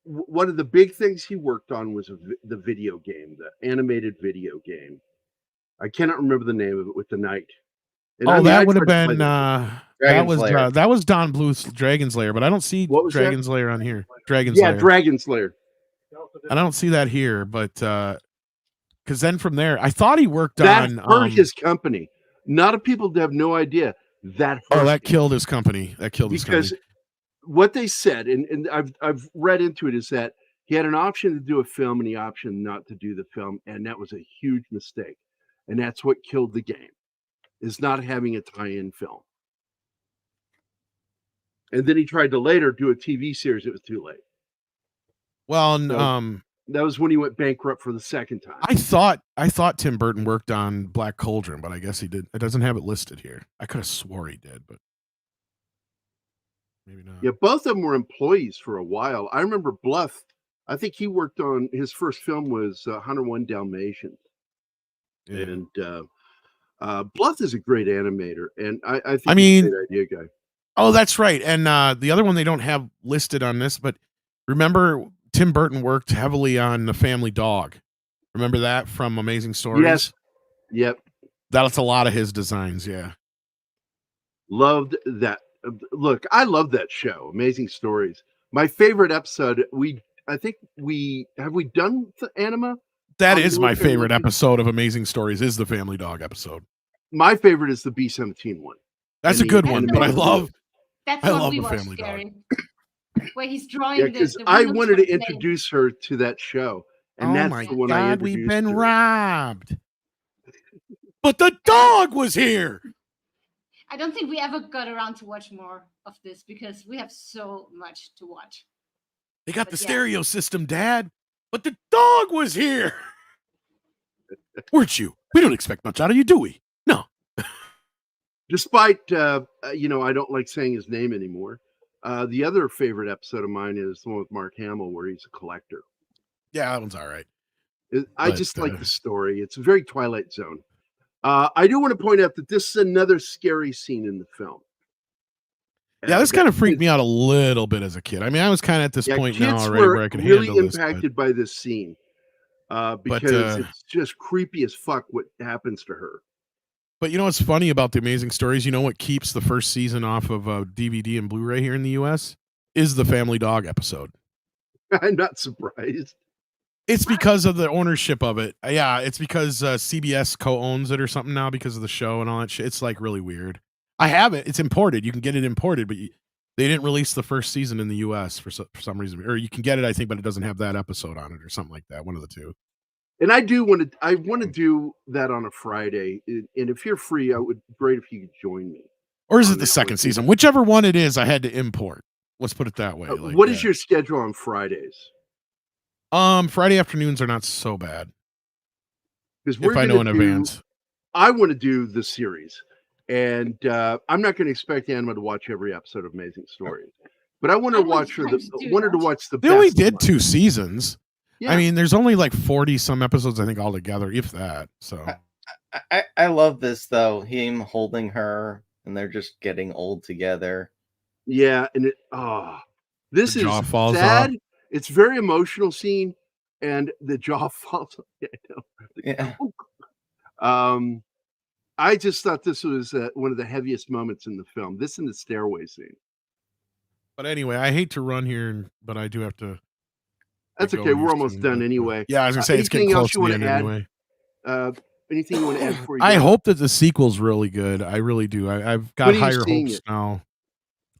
One of the big things he worked on was the video game, the animated video game. I cannot remember the name of it, with the knight. And I mean, That I would have tried to play been that. that was Don Bluth's Dragon's Lair, but I don't see What was that? Dragon's Lair on here. Dragon's Yeah, Lair. Dragon's Lair. And I don't see that here, but because then from there, I thought he worked That on hurt his company. A lot of people have no idea that hurt. oh, that him. killed his company. That killed his Because company. what they said, and I've read into it, is that he had an option to do a film and the option not to do the film, and that was a huge mistake. And that's what killed the game, is not having a tie-in film. And then he tried to later do a TV series. It was too late. Well, So, that was when he went bankrupt for the second time. I thought Tim Burton worked on Black Cauldron, but I guess he did. It doesn't have it listed here. I could have swore he did, but maybe not. Yeah, both of them were employees for a while. I remember Bluth. I think he worked on his first film was 101 Dalmatians. Yeah. And Bluth is a great animator, and I think I he's a mean- great idea guy. Oh, that's right. And the other one they don't have listed on this, but remember Tim Burton worked heavily on The Family Dog. Remember that from Amazing Stories? Yes. Yep. That's a lot of his designs, yeah. Loved that. Look, I love that show, Amazing Stories. My favorite episode, I think we done the Anima? That On is my Military favorite Monkey? episode of Amazing Stories, is the Family Dog episode. My favorite is the B-17 one. That's And a good the one, but I animated love That's I what love we the watched, Family Dog. Gary. Where he's drawing Yeah, the because the I wheels wanted from to the plane. introduce her to that show, and Oh that's my the one I God, we've introduced been her. robbed. But the dog was here. I don't think we ever got around to watch more of this because we have so much to watch. They got But the yeah. stereo system, Dad. But the dog was here. Weren't you? We don't expect much out of you, do we? No. Despite, I don't like saying his name anymore. The other favorite episode of mine is the one with Mark Hamill where he's a collector. Yeah, that one's all right. I But, just like the story. It's very Twilight Zone. I do want to point out that this is another scary scene in the film. Yeah, this kind of freaked me out a little bit as a kid. I mean, I was kind of at this point now kids already were where I could really handle this. impacted by this scene because it's just creepy as fuck what happens to her. But you know what's funny about the Amazing Stories? You know what keeps the first season off of DVD and Blu-ray here in the U.S. is the Family Dog episode. I'm not surprised. It's because of the ownership of it. Yeah, it's because CBS co-owns it or something now because of the show and all that shit. It's like really weird. I have it. It's imported. You can get it imported, but they didn't release the first season in the U.S. for some reason. Or you can get it, I think, but it doesn't have that episode on it or something like that. One of the two. And I want to do that on a Friday. And if you're free, I would great if you could join me. Or is it the second season? Whichever one it is, I had to import. Let's put it that way. What is your schedule on Fridays? Friday afternoons are not so bad. Because if I know in advance. I want to do the series. And I'm not going to expect Anima to watch every episode of Amazing Stories. But I want to watch the They only did 2 seasons. Yeah. I mean, there's only like 40 some episodes, I think, altogether, if that. So I love this though. Him holding her, and they're just getting old together. Yeah, and this is falls sad. off. It's a very emotional scene, and the jaw falls off. Yeah. I just thought this was one of the heaviest moments in the film. This and the stairway scene. But anyway, I hate to run here, but I do have to. That's okay. We're almost done anyway. Yeah, I was gonna say it's getting anything close else you to the want end to add? anyway. Anything you want to add before you I go? hope that the sequel's really good. I really do. I've got When are you higher seeing hopes it? now.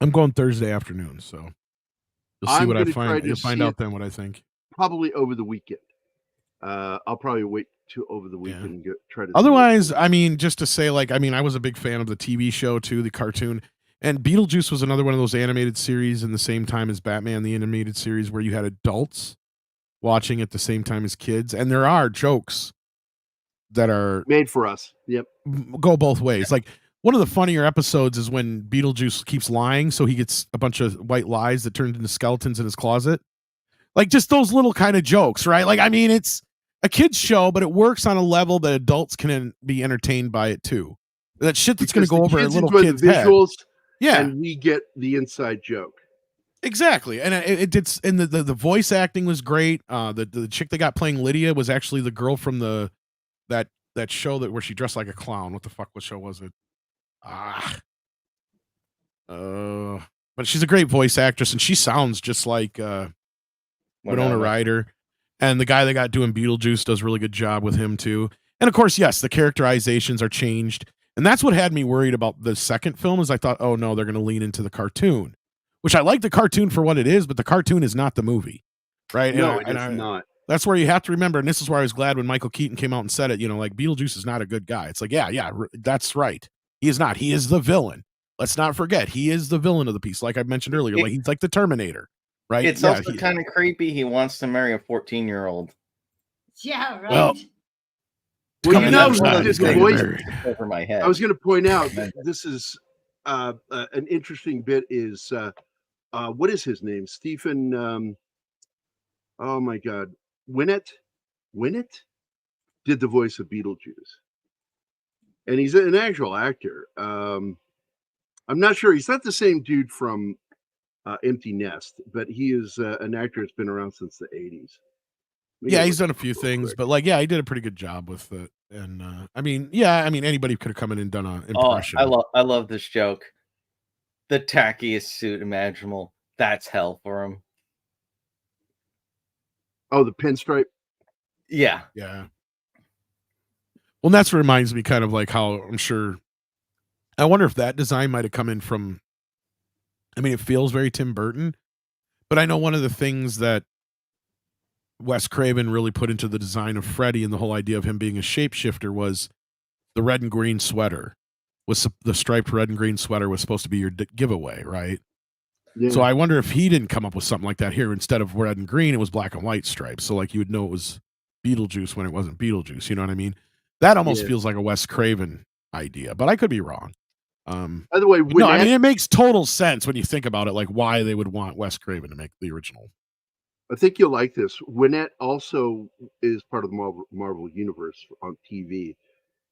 I'm going Thursday afternoon, so you'll see I'm what I gonna try find. to You'll find see out it then what I think. Probably over the weekend. I'll probably wait till over the weekend and try to. Otherwise, I mean, just to say, like, I mean, I was a big fan of the TV show too, the cartoon, and Beetlejuice was another one of those animated series in the same time as Batman, the animated series, where you had adults watching at the same time as kids, and there are jokes that are made for us. Yep, go both ways. Like one of the funnier episodes is when Beetlejuice keeps lying, so he gets a bunch of white lies that turned into skeletons in his closet. Like just those little kind of jokes, right? Like, I mean, it's a kid's show, but it works on a level that adults can be entertained by it too. That shit that's going to go over a little kid's head. Yeah, and we get the inside joke. Exactly, and it did. And the voice acting was great. The chick that got playing Lydia was actually the girl from that show where she dressed like a clown. What the fuck? What show was it? But she's a great voice actress, and she sounds just like Wynona Ryder. And the guy that got doing Beetlejuice does a really good job with him too. And of course, yes, the characterizations are changed, and that's what had me worried about the second film. Is I thought, oh no, they're going to lean into the cartoon. Which I like the cartoon for what it is, but the cartoon is not the movie, right? No, it's not. That's where you have to remember, and this is where I was glad when Michael Keaton came out and said it, like Beetlejuice is not a good guy. It's like, yeah, that's right. He is not. He is the villain. Let's not forget, he is the villain of the piece. Like I mentioned earlier, like he's like the Terminator, right? It's also kind of creepy. He wants to marry a 14-year-old. Yeah, right. Well, his voice over my head. I was going to point out this is an interesting bit is what is his name? Stephen oh my god. Winnett did the voice of Beetlejuice. And he's an actual actor. I'm not sure. He's not the same dude from Empty Nest, but he is an actor that's been around since the 80s. Yeah, he's done a few things, but like, yeah, he did a pretty good job with it. And I mean, anybody could have come in and done an impression. I love this joke. The tackiest suit imaginable. That's hell for him. Oh, the pinstripe? Yeah. Yeah. Well, that's what reminds me kind of like how I'm sure. I wonder if that design might have come in from I mean, it feels very Tim Burton, but I know one of the things that Wes Craven really put into the design of Freddy and the whole idea of him being a shapeshifter was the red and green sweater. Was the striped red and green sweater was supposed to be your giveaway, right? Yeah. So I wonder if he didn't come up with something like that here. Instead of red and green, it was black and white stripes. So like you would know it was Beetlejuice when it wasn't Beetlejuice. You know what I mean? That almost feels like a Wes Craven idea, but I could be wrong. By the way, no, I mean it makes total sense when you think about it, like why they would want Wes Craven to make the original. I think you'll like this. Wynette also is part of the Marvel universe on TV.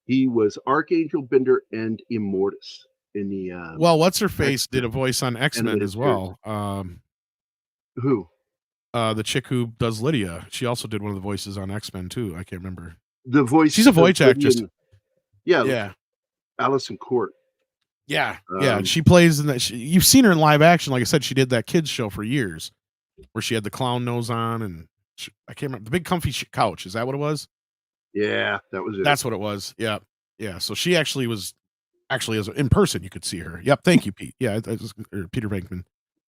He was Archangel, Bender, and Immortus in the. Well, what's her face did a voice on X-Men as well. Who? The chick who does Lydia. She also did one of the voices on X-Men too. I can't remember. The voice. She's a voice actress. Yeah. Allison Court. Yeah. She plays in that. You've seen her in live action. Like I said, she did that kids show for years, where she had the clown nose on, and I can't remember the big comfy couch. Is that what it was? Yeah, that was it. That's what it was. Yeah. So she actually was as in person. You could see her. Yep. Thank you, Pete. Yeah, Peter Venkman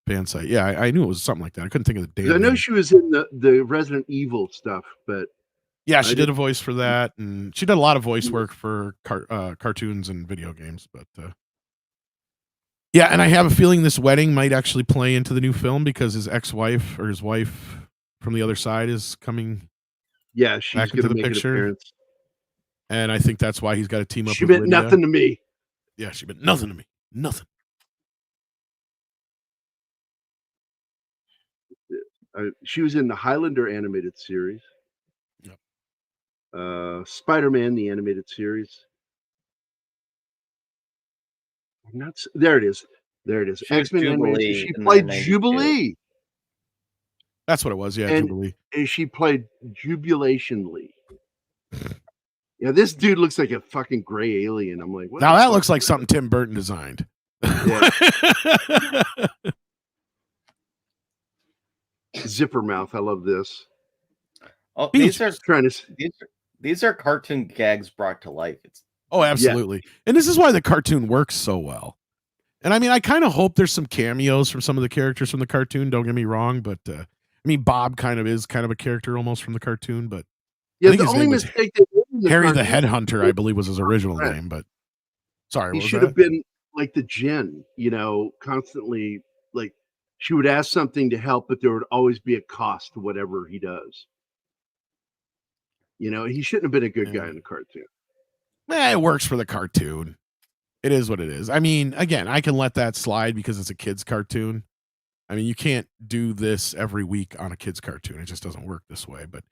fan site. Yeah, I knew it was something like that. I couldn't think of the damn. I know she was in the Resident Evil stuff, but yeah, she did a voice for that, and she did a lot of voice work for cartoons and video games. But yeah, and I have a feeling this wedding might actually play into the new film because his ex-wife or his wife from the other side is coming. Yeah, she's back into the picture, and I think that's why he's got to team up. She with meant Lydia. nothing to me. Yeah, she meant nothing to me. Nothing. She was in the Highlander animated series. Yep. Spider-Man, the animated series. There it is. X-Men animated. She played Jubilee. That's what it was. Yeah, Jubilee. And she played Jubilationly. Yeah, this dude looks like a fucking gray alien. I'm like, what now that looks like something Tim Burton designed. Yeah. Zipper mouth. I love this. Oh, these are cartoon gags brought to life. Oh, absolutely. Yeah. And this is why the cartoon works so well. And I mean, I kind of hope there's some cameos from some of the characters from the cartoon. Don't get me wrong, but I mean, Bob kind of is kind of a character almost from the cartoon, but yeah, the only mistake Harry the Headhunter, I believe, was his original name. But sorry, he should have been like the Djinn, constantly like she would ask something to help, but there would always be a cost to whatever he does. He shouldn't have been a good guy in the cartoon. It works for the cartoon. It is what it is. I mean, again, I can let that slide because it's a kid's cartoon. I mean, you can't do this every week on a kid's cartoon. It just doesn't work this way. But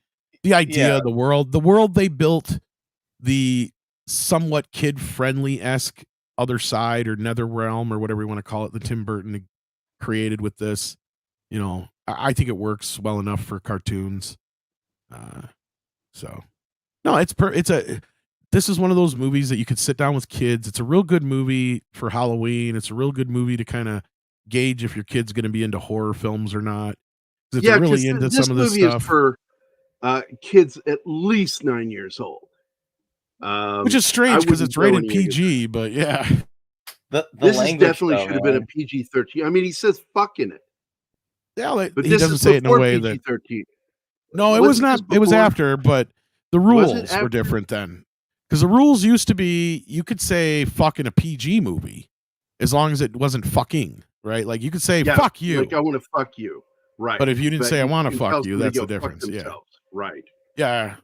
the idea, the world they built, the somewhat kid-friendly-esque other side or nether realm or whatever you want to call it, the Tim Burton created with this, I think it works well enough for cartoons. So, no, this is one of those movies that you could sit down with kids. It's a real good movie for Halloween. It's a real good movie to kind of gauge if your kid's going to be into horror films or not. If they're really into some of this movie stuff. Is for kids at least 9 years old. Which is strange because it's rated PG, but yeah. This definitely should have been a PG-13. I mean, he says "fuck" in it. Yeah, but he doesn't say it in a way that. PG-13. No, it was not. It was after, but the rules were different then. Because the rules used to be, you could say "fuck" in a PG movie, as long as it wasn't fucking, right? Like you could say "fuck you," like I want to fuck you, right? But if you didn't say "I want to fuck you," that's the difference. Yeah, right. Yeah,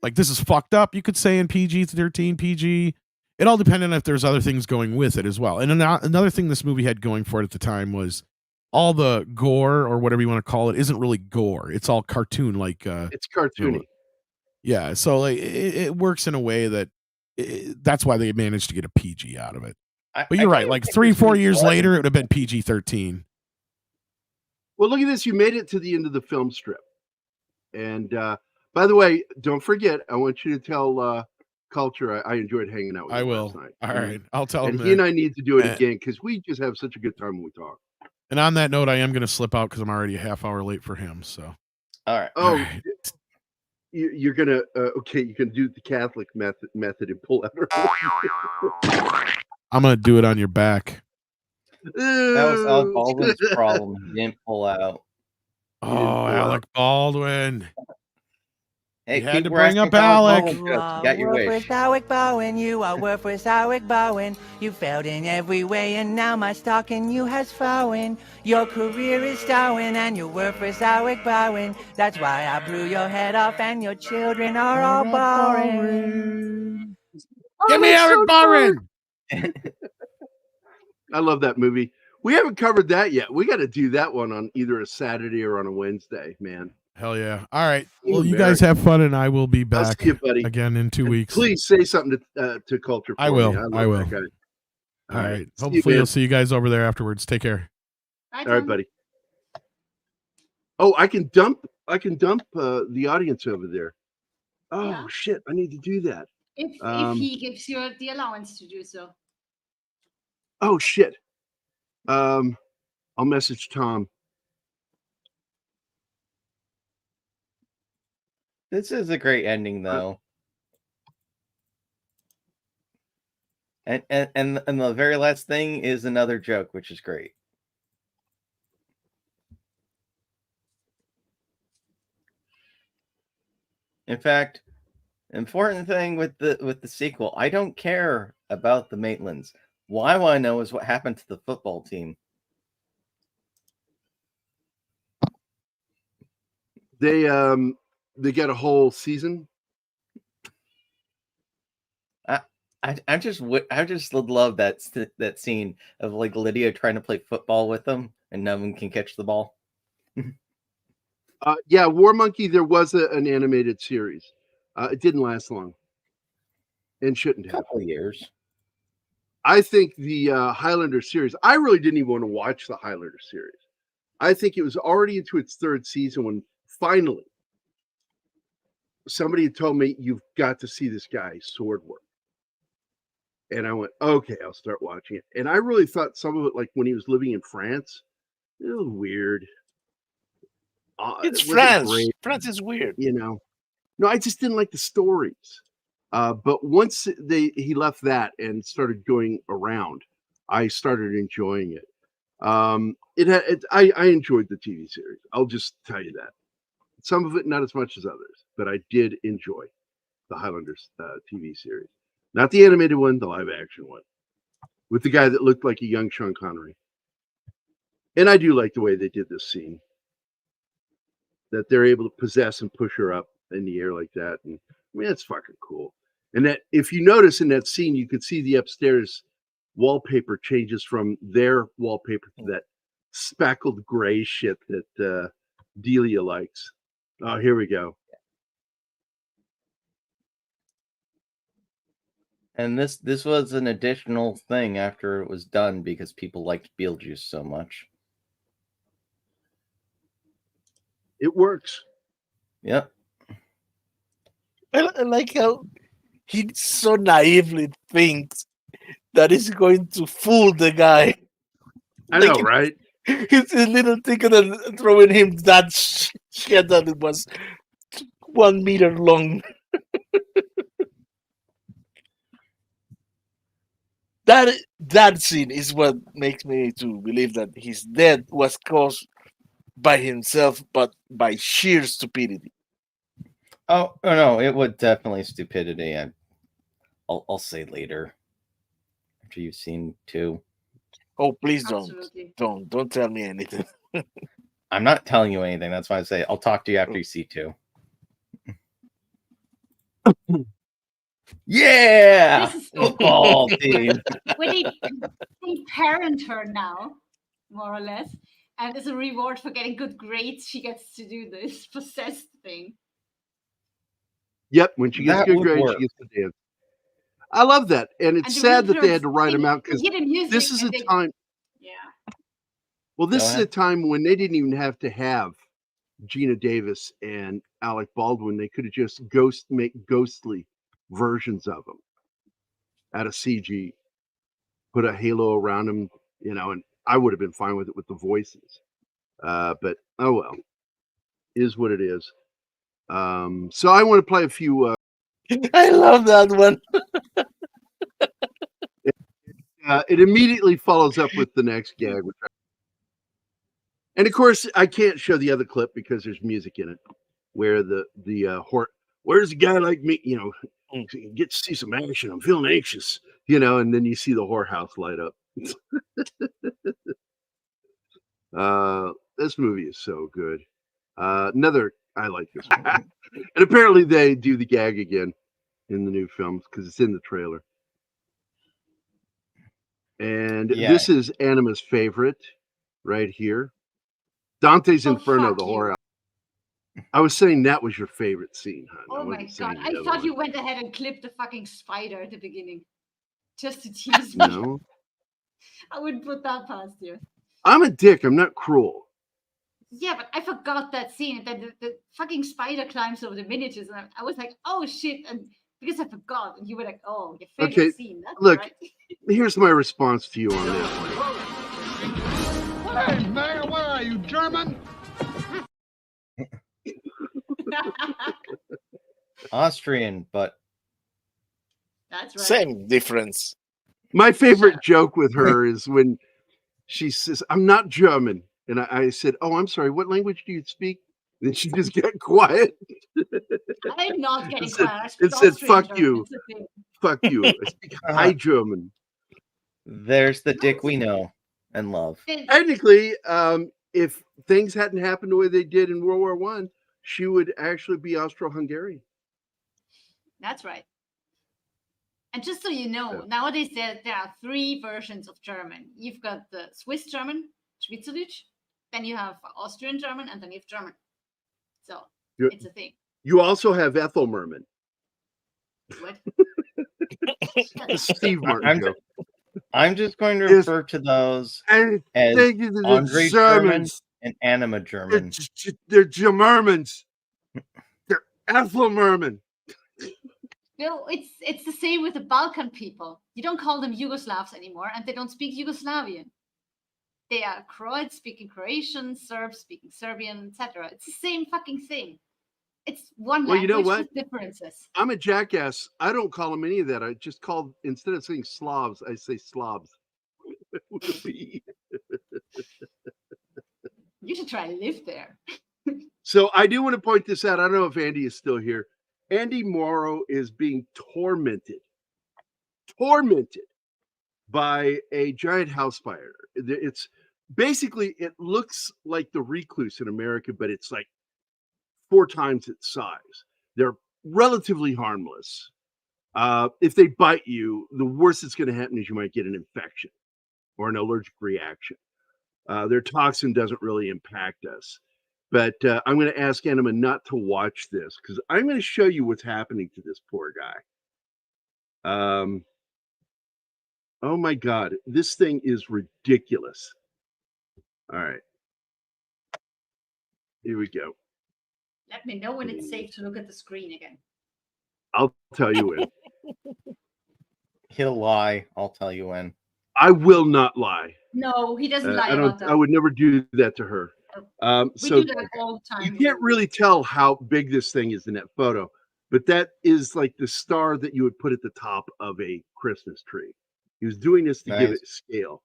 like this is fucked up. You could say in PG-13, PG. It all depended on if there's other things going with it as well. And another thing this movie had going for it at the time was all the gore or whatever you want to call it isn't really gore. It's all cartoon, like it's cartoony. Yeah, so like it works in a way that that's why they managed to get a PG out of it. But you're right. Like 3-4 years later, it would have been PG-13. Well, look at this. You made it to the end of the film strip. And by the way, don't forget, I want you to tell Culture I enjoyed hanging out with you last night. All right. I'll tell him. He and I need to do it again because we just have such a good time when we talk. And on that note, I am going to slip out because I'm already a half hour late for him. So. All right. Oh, all right. You're going to, okay, you can do the Catholic method and pull out. I'm going to do it on your back. That was Alec Baldwin's problem. He didn't pull out. Oh, Alec Baldwin. Hey, You had keep to bring up asking Alec Alec. Baldwin jokes. You got your wish. Alec Baldwin, you are worthless Alec Baldwin. You failed in every way, and now my stock in you has fallen. Your career is stalling, and you're worthless Alec Baldwin. That's why I blew your head off, and your children are all boring. Give me Alec Baldwin. I love that movie. We haven't covered that yet. We got to do that one on either a Saturday or on a Wednesday, man. Hell yeah. All right. Well, you guys have fun, and I will be back again in 2 weeks. Please say something to Culture. I will. I will. All right. Hopefully, you'll see you guys over there afterwards. Take care. All right, buddy. Oh, I can dump the audience over there. Oh, Yeah. shit. I need to do that. If he gives you the allowance to do so. Oh, shit. I'll message Tom. This is a great ending, though. And the very last thing is another joke, which is great. In fact, important thing with the sequel, I don't care about the Maitlands. What I want to know is what happened to the football team. They get a whole season. I just would love that scene of like Lydia trying to play football with them and no one can catch the ball. Yeah, War Monkey. There was an animated series. It didn't last long, and shouldn't have. A couple of years. I think the Highlander series. I really didn't even want to watch the Highlander series. I think it was already into its third season when finally somebody had told me, "You've got to see this guy's sword work." And I went, okay, I'll start watching it. And I really thought some of it, like when he was living in France, it was weird. It's France. France is weird. You know, no, I just didn't like the stories. But once he left that and started going around, I started enjoying it. I enjoyed the TV series. I'll just tell you that. Some of it, not as much as others, but I did enjoy the Highlanders TV series. Not the animated one, the live action one, with the guy that looked like a young Sean Connery. And I do like the way they did this scene, that they're able to possess and push her up in the air like that. And I mean, that's fucking cool. And that, if you notice in that scene, you could see the upstairs wallpaper changes from their wallpaper to that speckled gray shit that Delia likes. Oh, here we go. And this was an additional thing after it was done because people liked Beetlejuice so much. It works. Yep. I like how he so naively thinks that he's going to fool the guy. I know, right? He's a little thinking and throwing him that shit that it was 1 meter long. That scene is what makes me to believe that his death was caused by himself, but by sheer stupidity. Oh no, it would definitely stupidity. I'll say later after you've seen 2. Oh, please Absolutely. don't tell me anything. I'm not telling you anything. That's why I say I'll talk to you after you see 2. Yeah, football team. When they parent her now, more or less, and as a reward for getting good grades, she gets to do this possessed thing. Yep, when she gets That good would grades, work. she gets to dance. I love that, and it's And the sad that they had real to write them out they because hear the music this is and a they- time. Yeah. Well, this Go is a ahead. time when they didn't even have to have Gina Davis and Alec Baldwin. They could have just make ghostly versions of them out of CG, put a halo around them, and I would have been fine with it with the voices. But oh well, is what it is. So I want to play a few. I love that one. It immediately follows up with the next gag, and of course, I can't show the other clip because there's music in it, where the where's a guy like me, get to see some action. I'm feeling anxious, and then you see the whorehouse light up. This movie is so good. I like this one. And apparently they do the gag again in the new films because it's in the trailer. And this is Anima's favorite right here. Dante's Inferno, the horror. I was saying that was your favorite scene, hon. Oh my God. I thought you went ahead and clipped the fucking spider at the beginning just to tease me. No. I wouldn't put that past you. I'm a dick. I'm not cruel. Yeah, but I forgot that scene. That the fucking spider climbs over the miniatures. And I was like, oh shit. And because I forgot. And you were like, oh, your favorite scene. That's look, right. Here's my response to you on this. Hey, man, where are you, German? Austrian, but that's right. Same difference. My favorite joke with her is when she says, I'm not German. And I said, oh, I'm sorry. What language do you speak? Then she just got quiet. I'm not getting quiet. It said, fuck you. Fuck you. I speak high German. There's the dick we know and love. Technically, if things hadn't happened the way they did in World War I, she would actually be Austro-Hungarian. That's right. And just so you know, nowadays there are 3 versions of German. You've got the Swiss German, Schweizerdeutsch, then you have Austrian German, and then you have German. So it's a thing. You also have Ethel Merman. What? Steve Martin joke. I'm just going to refer to those as Andre German and Anima German. They're Germans. They're Ethel Merman. No, it's the same with the Balkan people. You don't call them Yugoslavs anymore, and they don't speak Yugoslavian. They are Croats speaking Croatian, Serbs speaking Serbian, etc. It's the same fucking thing. It's one language with differences. I'm a jackass. I don't call them any of that. I just call, instead of saying Slavs, I say Slavs. You should try to live there. So I do want to point this out. I don't know if Andy is still here. Andy Morrow is being tormented by a giant house spider. It's basically, it looks like the recluse in America, but it's like 4 times its size. They're relatively harmless. If they bite you, the worst that's going to happen is you might get an infection or an allergic reaction. Their toxin doesn't really impact us. But I'm going to ask Anima not to watch this because I'm going to show you what's happening to this poor guy. Oh my God, this thing is ridiculous. All right. Here we go. Let me know when it's safe to look at the screen again. I'll tell you when. He'll lie. I'll tell you when. I will not lie. No, he doesn't lie about that. I would never do that to her. We do that all the time. You can't really tell how big this thing is in that photo, but that is like the star that you would put at the top of a Christmas tree. He was doing this to give it scale.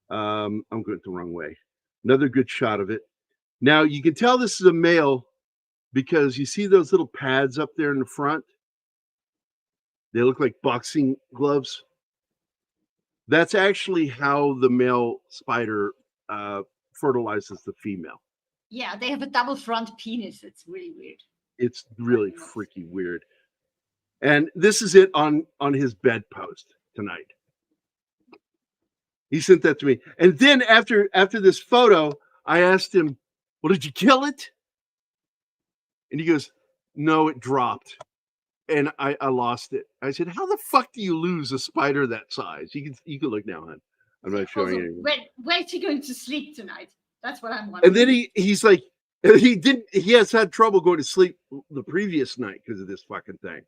I'm going the wrong way. Another good shot of it. Now you can tell this is a male because you see those little pads up there in the front. They look like boxing gloves. That's actually how the male spider fertilizes the female. Yeah, they have a double front penis. It's really weird. It's really freaky weird. And this is it on his bedpost tonight. He sent that to me. And then after this photo, I asked him, well, did you kill it? And he goes, no, it dropped. And I lost it. I said, how the fuck do you lose a spider that size? You can look now, hon. I'm not showing you anything. Where's he going to sleep tonight? That's what I'm wondering. And then he's like, he has had trouble going to sleep the previous night because of this fucking thing.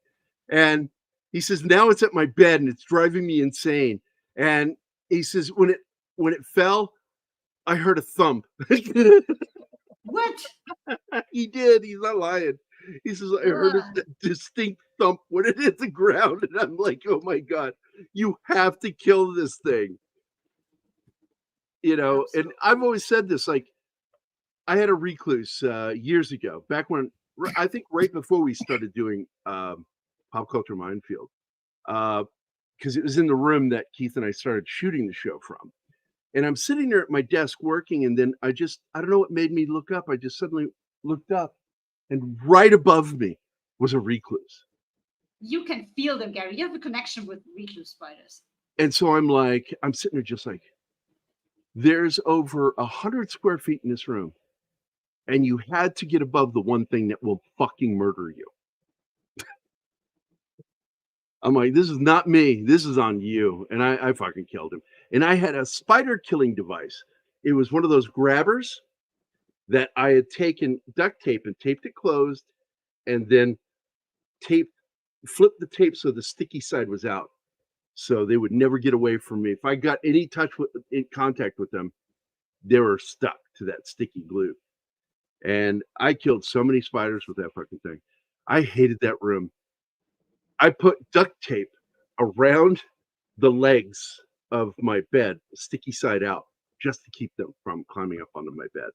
And he says, now it's at my bed and it's driving me insane. And he says, when it fell, I heard a thump. What? He did. He's not lying. He says, I heard a distinct thump when it hit the ground. And I'm like, oh my God, you have to kill this thing. You know, and I've always said this, like, I had a recluse years ago, back when, I think right before we started doing Pop Culture Minefield, because it was in the room that Keith and I started shooting the show from. And I'm sitting there at my desk working, and then I don't know what made me look up. I just suddenly looked up, and right above me was a recluse. You can feel them, Gerry. You have a connection with recluse spiders. And so I'm sitting there just like, there's over 100 square feet in this room, and you had to get above the one thing that will fucking murder you. I'm like, this is not me. This is on you. And I fucking killed him. And I had a spider killing device. It was one of those grabbers that I had taken duct tape and taped it closed, and then flipped the tape so the sticky side was out, so they would never get away from me. If I got any in contact with them, they were stuck to that sticky glue. And I killed so many spiders with that fucking thing. I hated that room. I put duct tape around the legs of my bed, sticky side out, just to keep them from climbing up onto my bed.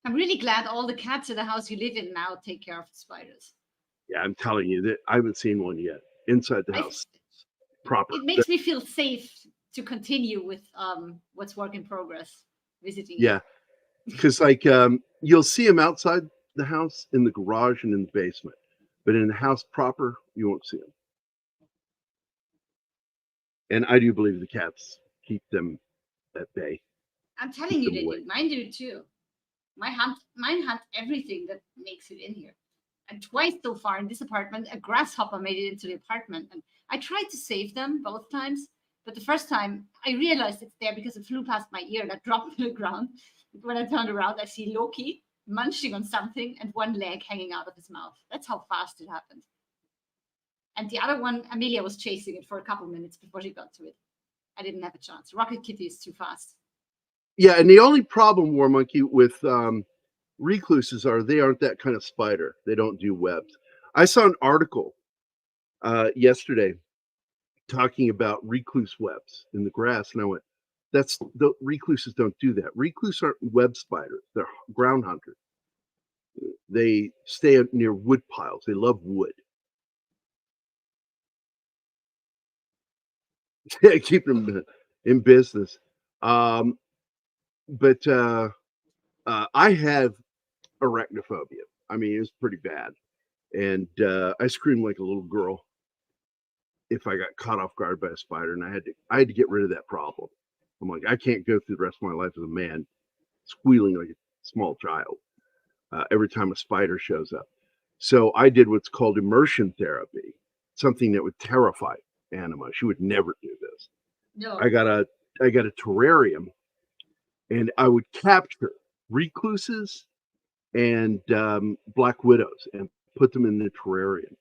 I'm really glad all the cats in the house you live in now take care of the spiders. Yeah, I'm telling you that I haven't seen one yet inside the house. Proper. It makes me feel safe to continue with what's work in progress, visiting. Yeah, because like you'll see them outside the house, in the garage, and in the basement, but in the house proper, you won't see them. And I do believe the cats keep them at bay. I'm telling you, they do. Mine do too. Mine hunt everything that makes it in here. And twice so far in this apartment, a grasshopper made it into the apartment. And I tried to save them both times. But the first time, I realized it's there because it flew past my ear and I dropped to the ground. When I turned around, I see Loki munching on something and one leg hanging out of his mouth. That's how fast it happened. And the other one, Amelia was chasing it for a couple minutes before she got to it. I didn't have a chance. Rocket Kitty is too fast. Yeah, and the only problem, War Monkey, with recluses are they aren't that kind of spider. They don't do webs. I saw an article yesterday talking about recluse webs in the grass, and I went, the recluses don't do that. Recluses aren't web spiders. They're ground hunters. They stay near wood piles. They love wood. Yeah, keep them in business. But I have arachnophobia. I mean, it was pretty bad. And I screamed like a little girl if I got caught off guard by a spider, and I had to get rid of that problem. I'm like, I can't go through the rest of my life as a man squealing like a small child every time a spider shows up. So I did what's called immersion therapy, something that would terrify Anima. She would never do this. No. I got a terrarium, and I would capture recluses and black widows and put them in the terrarium.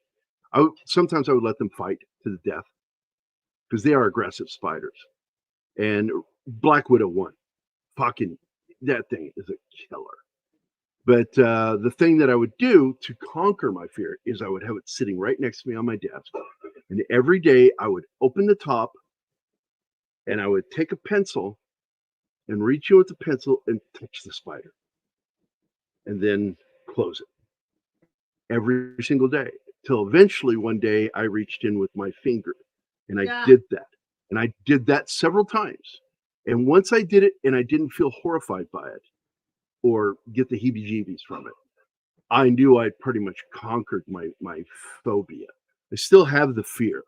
Sometimes I would let them fight to the death because they are aggressive spiders. And Black Widow won. Fucking, that thing is a killer. But the thing that I would do to conquer my fear is I would have it sitting right next to me on my desk. And every day I would open the top and I would take a pencil and reach in with the pencil and touch the spider. And then close it. Every single day. Till eventually one day I reached in with my finger and I did that. And I did that several times. And once I did it and I didn't feel horrified by it or get the heebie-jeebies from it, I knew I'd pretty much conquered my phobia. I still have the fear.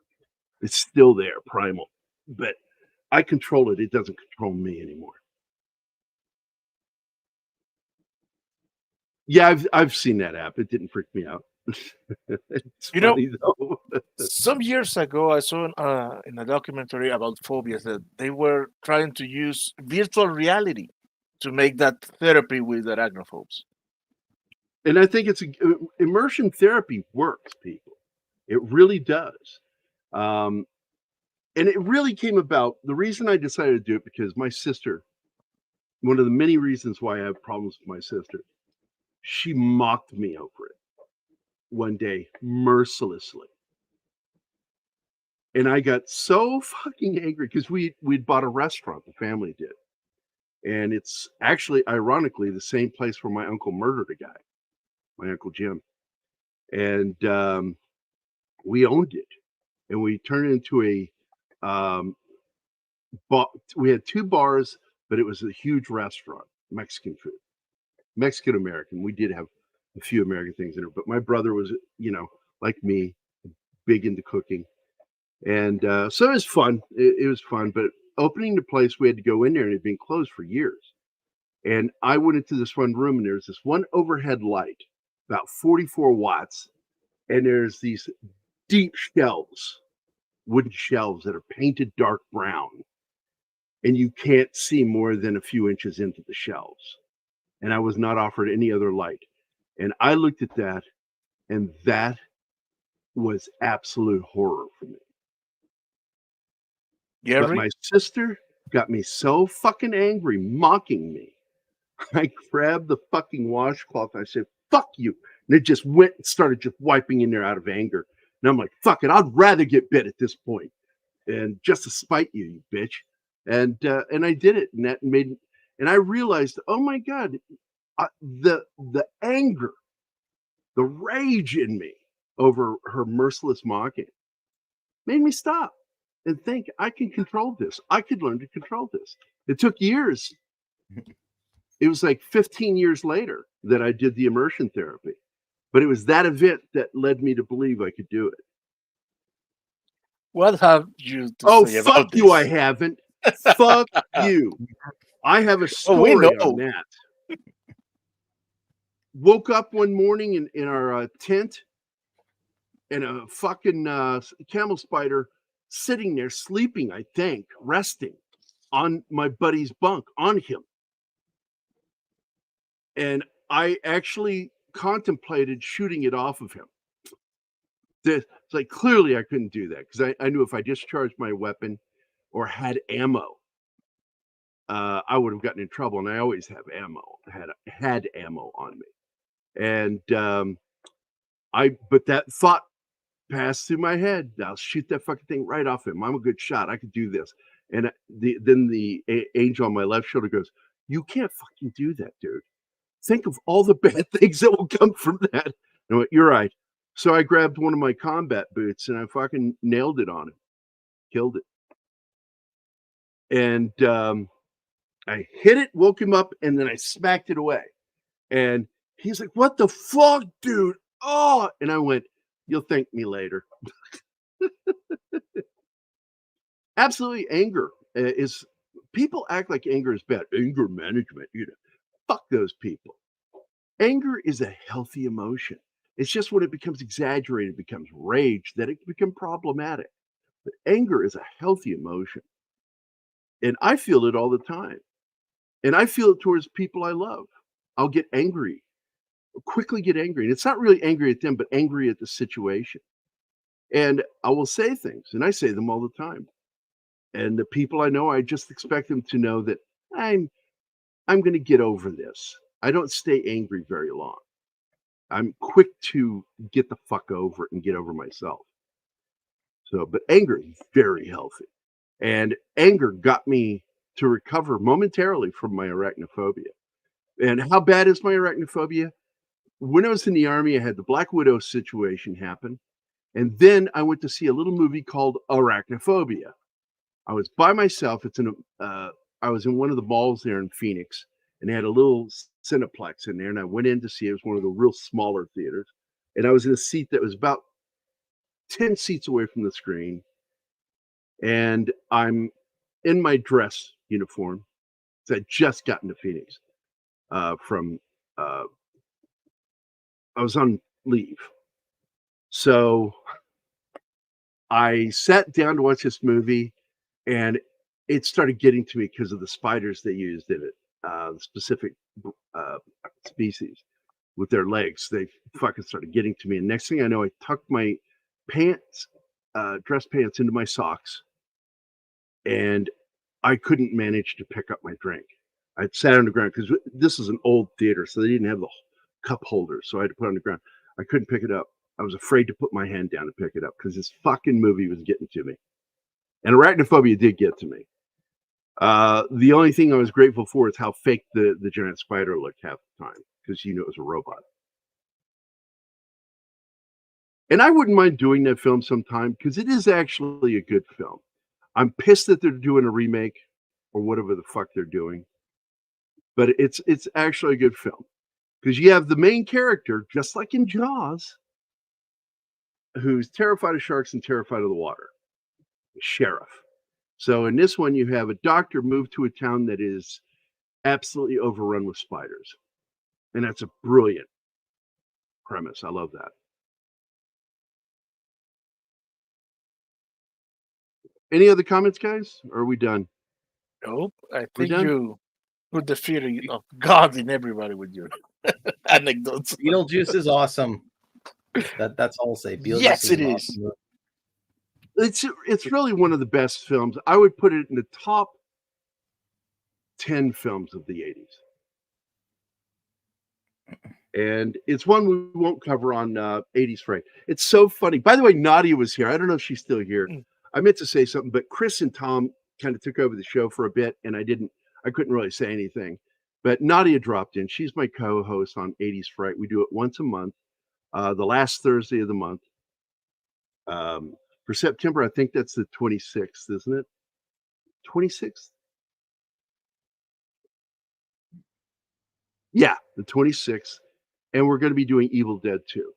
It's still there, primal. But I control it. It doesn't control me anymore. Yeah, I've seen that app. It didn't freak me out. It's funny, though. Some years ago, I saw in a documentary about phobias that they were trying to use virtual reality to make that therapy with arachnophobes. And I think immersion therapy works, people. It really does. And it really came about. The reason I decided to do it because my sister, one of the many reasons why I have problems with my sister, she mocked me over it one day mercilessly. And I got so fucking angry because we'd bought a restaurant, the family did. And it's actually, ironically, the same place where my uncle murdered a guy, my Uncle Jim. And we owned it. And we turned it into a we had 2 bars, but it was a huge restaurant, Mexican food, Mexican American. We did have a few American things in it, but my brother was, like me, big into cooking. And so it was fun. It was fun, but opening the place, we had to go in there and it had been closed for years. And I went into this one room and there's this one overhead light, about 44 watts. And there's these deep shelves, wooden shelves that are painted dark brown. And you can't see more than a few inches into the shelves. And I was not offered any other light. And I looked at that, and that was absolute horror for me. Gerry? But my sister got me so fucking angry, mocking me. I grabbed the fucking washcloth and I said, fuck you. And it just went and started just wiping in there out of anger. And I'm like, fuck it, I'd rather get bit at this point. And just to spite you, you bitch. And I did it. And that made, and I realized, oh my God, the anger, the rage in me over her merciless mocking made me stop and think, I can control this. I could learn to control this. It took years. It was like 15 years later that I did the immersion therapy. But it was that event that led me to believe I could do it. What have you to Oh, say fuck about you, this? I haven't. Fuck you. I have a story on that. Woke up one morning in our tent and a fucking camel spider sitting there sleeping, I think, resting on my buddy's bunk, on him. And I actually contemplated shooting it off of him. It's like, clearly I couldn't do that because I knew if I discharged my weapon or had ammo, I would have gotten in trouble. And I always have ammo, had ammo on me. And but that thought passed through my head. I'll shoot that fucking thing right off him. I'm a good shot. I could do this. And then the angel on my left shoulder goes, you can't fucking do that, dude. Think of all the bad things that will come from that. And I went, you're right. So I grabbed one of my combat boots and I fucking nailed it on him. Killed it. And I hit it, woke him up, and then I smacked it away. And he's like, what the fuck, dude? Oh, and I went, you'll thank me later. Absolutely, anger is, people act like anger is bad. Anger management, fuck those people. Anger is a healthy emotion. It's just when it becomes exaggerated, becomes rage, that it can become problematic. But anger is a healthy emotion. And I feel it all the time. And I feel it towards people I love. I'll get angry, quickly get angry. And it's not really angry at them, but angry at the situation. And I will say things, and I say them all the time. And the people I know, I just expect them to know that I'm going to get over this. I don't stay angry very long. I'm quick to get the fuck over it and get over myself. So, but anger is very healthy. And anger got me to recover momentarily from my arachnophobia. And how bad is my arachnophobia? When I was in the Army, I had the Black Widow situation happen. And then I went to see a little movie called Arachnophobia. I was by myself. I was in one of the malls there in Phoenix, and they had a little Cineplex in there. And I went in to see it. It was one of the real smaller theaters. And I was in a seat that was about 10 seats away from the screen. And I'm in my dress uniform. So I'd just gotten to Phoenix I was on leave. So I sat down to watch this movie, and it started getting to me because of the spiders they used in it, the specific species with their legs. They fucking started getting to me. And next thing I know, I tucked my pants, dress pants into my socks, and I couldn't manage to pick up my drink. I sat on the ground because this is an old theater, so they didn't have the cup holders, so I had to put it on the ground. I couldn't pick it up. I was afraid to put my hand down and pick it up because this fucking movie was getting to me. And arachnophobia did get to me. The only thing I was grateful for is how fake the giant spider looked half the time, because you knew it was a robot. And I wouldn't mind doing that film sometime because it is actually a good film. I'm pissed that they're doing a remake or whatever the fuck they're doing. But it's actually a good film. Because you have the main character, just like in Jaws, who's terrified of sharks and terrified of the water. The sheriff. So in this one, you have a doctor move to a town that is absolutely overrun with spiders. And that's a brilliant premise. I love that. Any other comments, guys? Or are we done? Nope. I We think done? you put the fear of God in everybody with your anecdotes. Beetlejuice is awesome. That's all I'll say. Beetlejuice Yes, it an is. awesome movie. It's really one of the best films. I would put it in the top 10 films of the 80s. And it's one we won't cover on 80s Fright. It's so funny. By the way, Nadia was here. I don't know if she's still here. I meant to say something, but Chris and Tom kind of took over the show for a bit, and I couldn't really say anything. But Nadia dropped in. She's my co-host on 80s Fright. We do it once a month, the last Thursday of the month. For September, I think that's the 26th, isn't it? 26th? Yeah, the 26th. And we're going to be doing Evil Dead 2.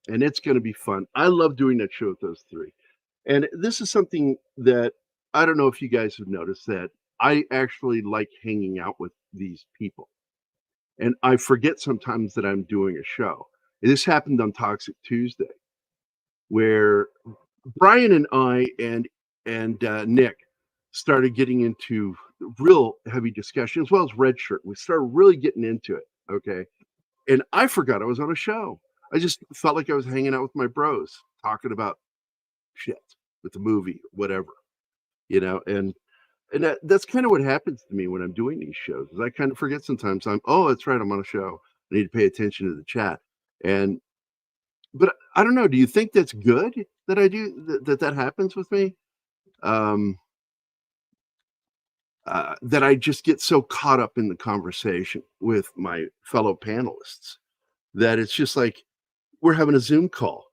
And it's going to be fun. I love doing that show with those three. And this is something that I don't know if you guys have noticed, that I actually like hanging out with these people. And I forget sometimes that I'm doing a show. This happened on Toxic Tuesday, where Brian and I and Nick started getting into real heavy discussion, as well as Red Shirt. We started really getting into it, okay? And I forgot I was on a show. I just felt like I was hanging out with my bros, talking about shit with the movie, whatever, and that's kind of what happens to me when I'm doing these shows, is I kind of forget sometimes. That's right, I'm on a show. I need to pay attention to the chat. But I don't know, do you think that's good that I do that happens with me? That I just get so caught up in the conversation with my fellow panelists that it's just like we're having a Zoom call,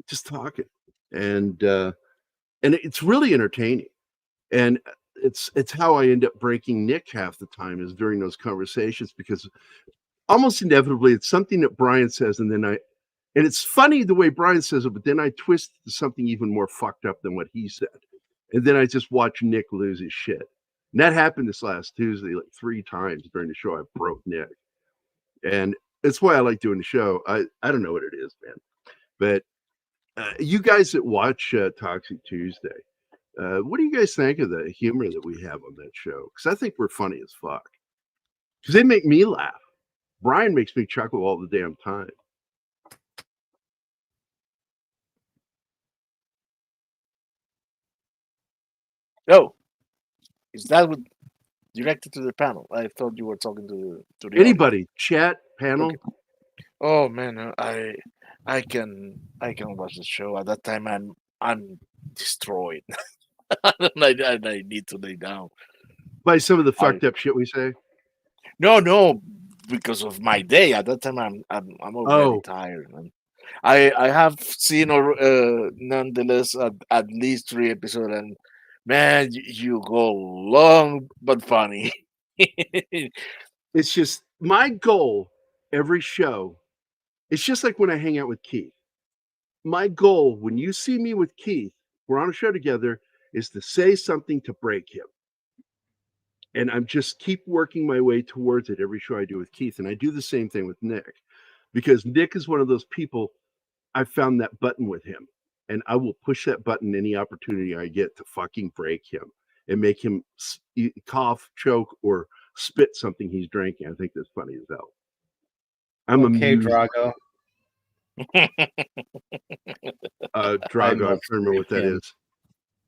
just talking, and it's really entertaining. And it's how I end up breaking Nick half the time, is during those conversations, because almost inevitably it's something that Brian says, and it's funny the way Brian says it, but then I twist to something even more fucked up than what he said. And then I just watch Nick lose his shit. And that happened this last Tuesday, like 3 times during the show. I broke Nick. And that's why I like doing the show. I don't know what it is, man. But you guys that watch Toxic Tuesday, what do you guys think of the humor that we have on that show? Because I think we're funny as fuck. Because they make me laugh. Brian makes me chuckle all the damn time. Oh, is that what directed to the panel? I thought you were talking to the Anybody, chat, panel. Okay. Oh man, I can watch the show. At that time, I'm destroyed. I need to lay down. By some of the fucked up shit we say. No, because of my day. At that time, I'm already tired. Man. I have seen nonetheless at least 3 episodes, and man, you go long but funny. It's just my goal every show. It's just like when I hang out with Keith. My goal when you see me with Keith, we're on a show together, is to say something to break him. And I'm just keep working my way towards it every show I do with Keith. And I do the same thing with Nick, because Nick is one of those people. I found that button with him, and I will push that button any opportunity I get to fucking break him and make him cough, choke, or spit something he's drinking. I think that's funny as hell. I'm okay, amused. Drago. Drago, I'm trying to remember what that is.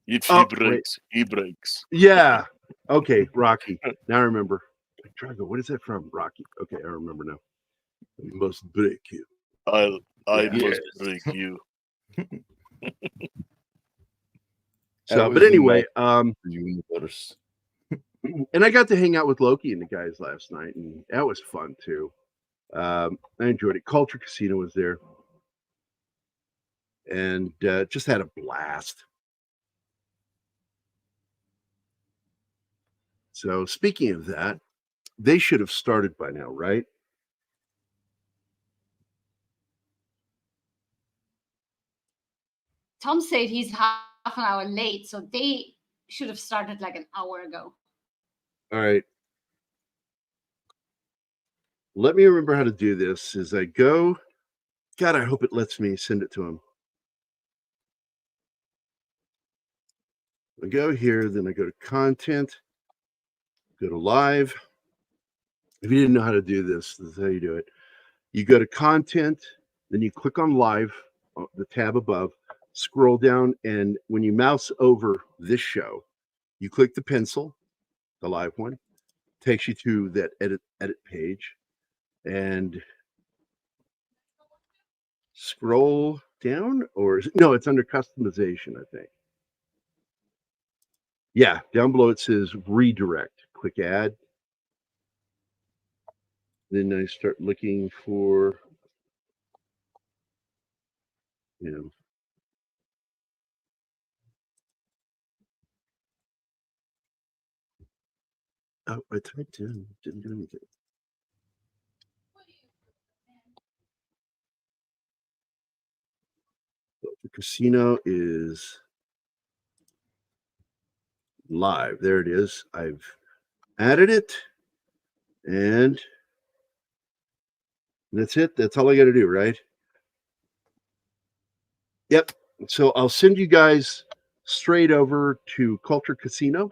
If he breaks, he breaks. Yeah. Okay, Rocky. Now I remember. Drago, what is that from? Rocky. Okay, I remember now. We must break him. I Yeah. must break you. So, but anyway, universe. and I got to hang out with Loki and the guys last night, and that was fun too. I enjoyed it. Culture Casino was there, and just had a blast. So, speaking of that, they should have started by now, right? Tom said he's half an hour late, so they should have started like an hour ago. All right. Let me remember how to do this as I go. God, I hope it lets me send it to him. I go here, then I go to content, go to live. If you didn't know how to do this, this is how you do it. You go to content, then you click on live, the tab above, scroll down, and when you mouse over this show, you click the pencil, the live one, takes you to that edit page, and scroll down, or no, it's under customization, I think. Yeah, down below it says redirect. Click add. Then I start looking for, you know, oh, I typed in, didn't do anything. The casino is live. There it is. I've added it, and that's it. That's all I got to do, right? Yep. So I'll send you guys straight over to Culture Casino,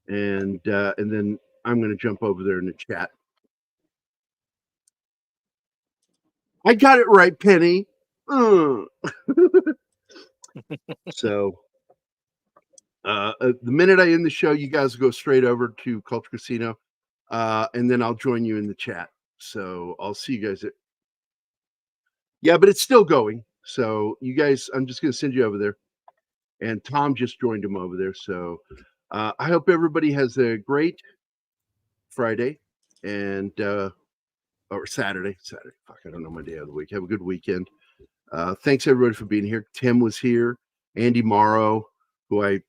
and then I'm going to jump over there in the chat. I got it right, Penny. So the minute I end the show, you guys go straight over to Culture Casino, and then I'll join you in the chat. So I'll see you guys at. Yeah, but it's still going. So you guys, I'm just going to send you over there. And Tom just joined him over there. So I hope everybody has a great Friday and or Saturday. Fuck, I don't know my day of the week. Have a good weekend. Thanks everybody for being here. Tim was here. Andy Morrow, who I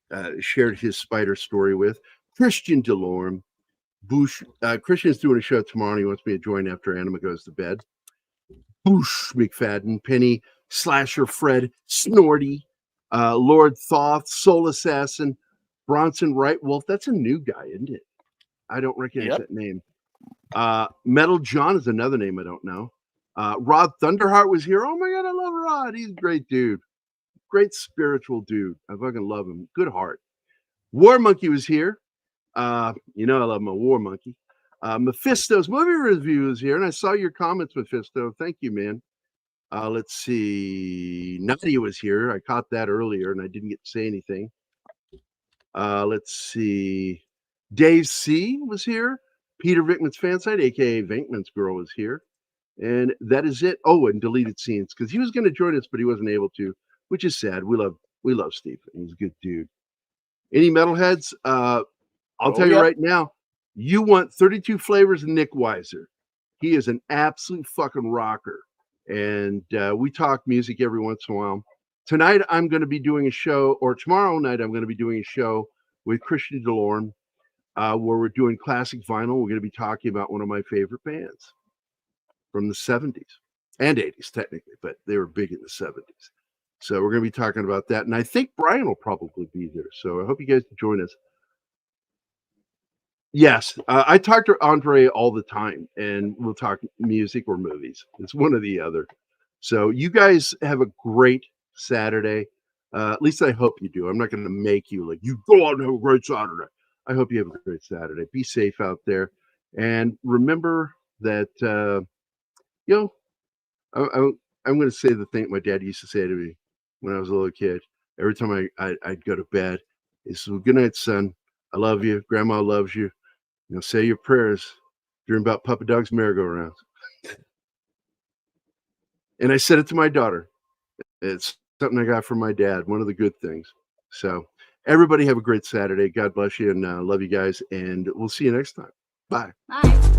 shared his spider story with. Christian Delorme. Bush. Christian's doing a show tomorrow. And he wants me to join after Anima goes to bed. Boosh McFadden, Penny, Slasher Fred, Snorty, Lord Thoth, Soul Assassin, Bronson Wright Wolf. That's a new guy, isn't it? I don't recognize that name. Metal John is another name I don't know. Rod Thunderheart was here. Oh my God, I love Rod. He's a great dude. Great spiritual dude. I fucking love him. Good heart. War Monkey was here. You know I love my War Monkey. Mephisto's movie review is here, and I saw your comments, Mephisto. Thank you, man. Let's see. Nadia was here. I caught that earlier, and I didn't get to say anything. Let's see. Dave C. was here. Peter Vinkman's Fansite, a.k.a. Vinkman's Girl, was here. And that is it. Oh, and Deleted Scenes, because he was going to join us, but he wasn't able to, which is sad. We love Steve. He's a good dude. Any metalheads? I'll tell you right now, you want 32 Flavors of Nick Weiser. He is an absolute fucking rocker. And we talk music every once in a while. Tonight, I'm going to be doing a show, or tomorrow night, I'm going to be doing a show with Christian Delorme, where we're doing classic vinyl. We're going to be talking about one of my favorite bands from the 70s and 80s, technically, but they were big in the 70s. So we're going to be talking about that. And I think Brian will probably be there. So I hope you guys can join us. Yes, I talk to Andre all the time, and we'll talk music or movies. It's one or the other. So you guys have a great Saturday. At least I hope you do. I'm not going to make you like, you go out and have a great Saturday. I hope you have a great Saturday. Be safe out there. And remember that, I'm going to say the thing my dad used to say to me when I was a little kid. Every time I'd go to bed, he said, good night, son. I love you. Grandma loves you. Say your prayers. Dream about Papa Dog's merry-go-rounds. And I said it to my daughter. It's something I got from my dad, one of the good things. So everybody have a great Saturday. God bless you and love you guys. And we'll see you next time. Bye. Bye.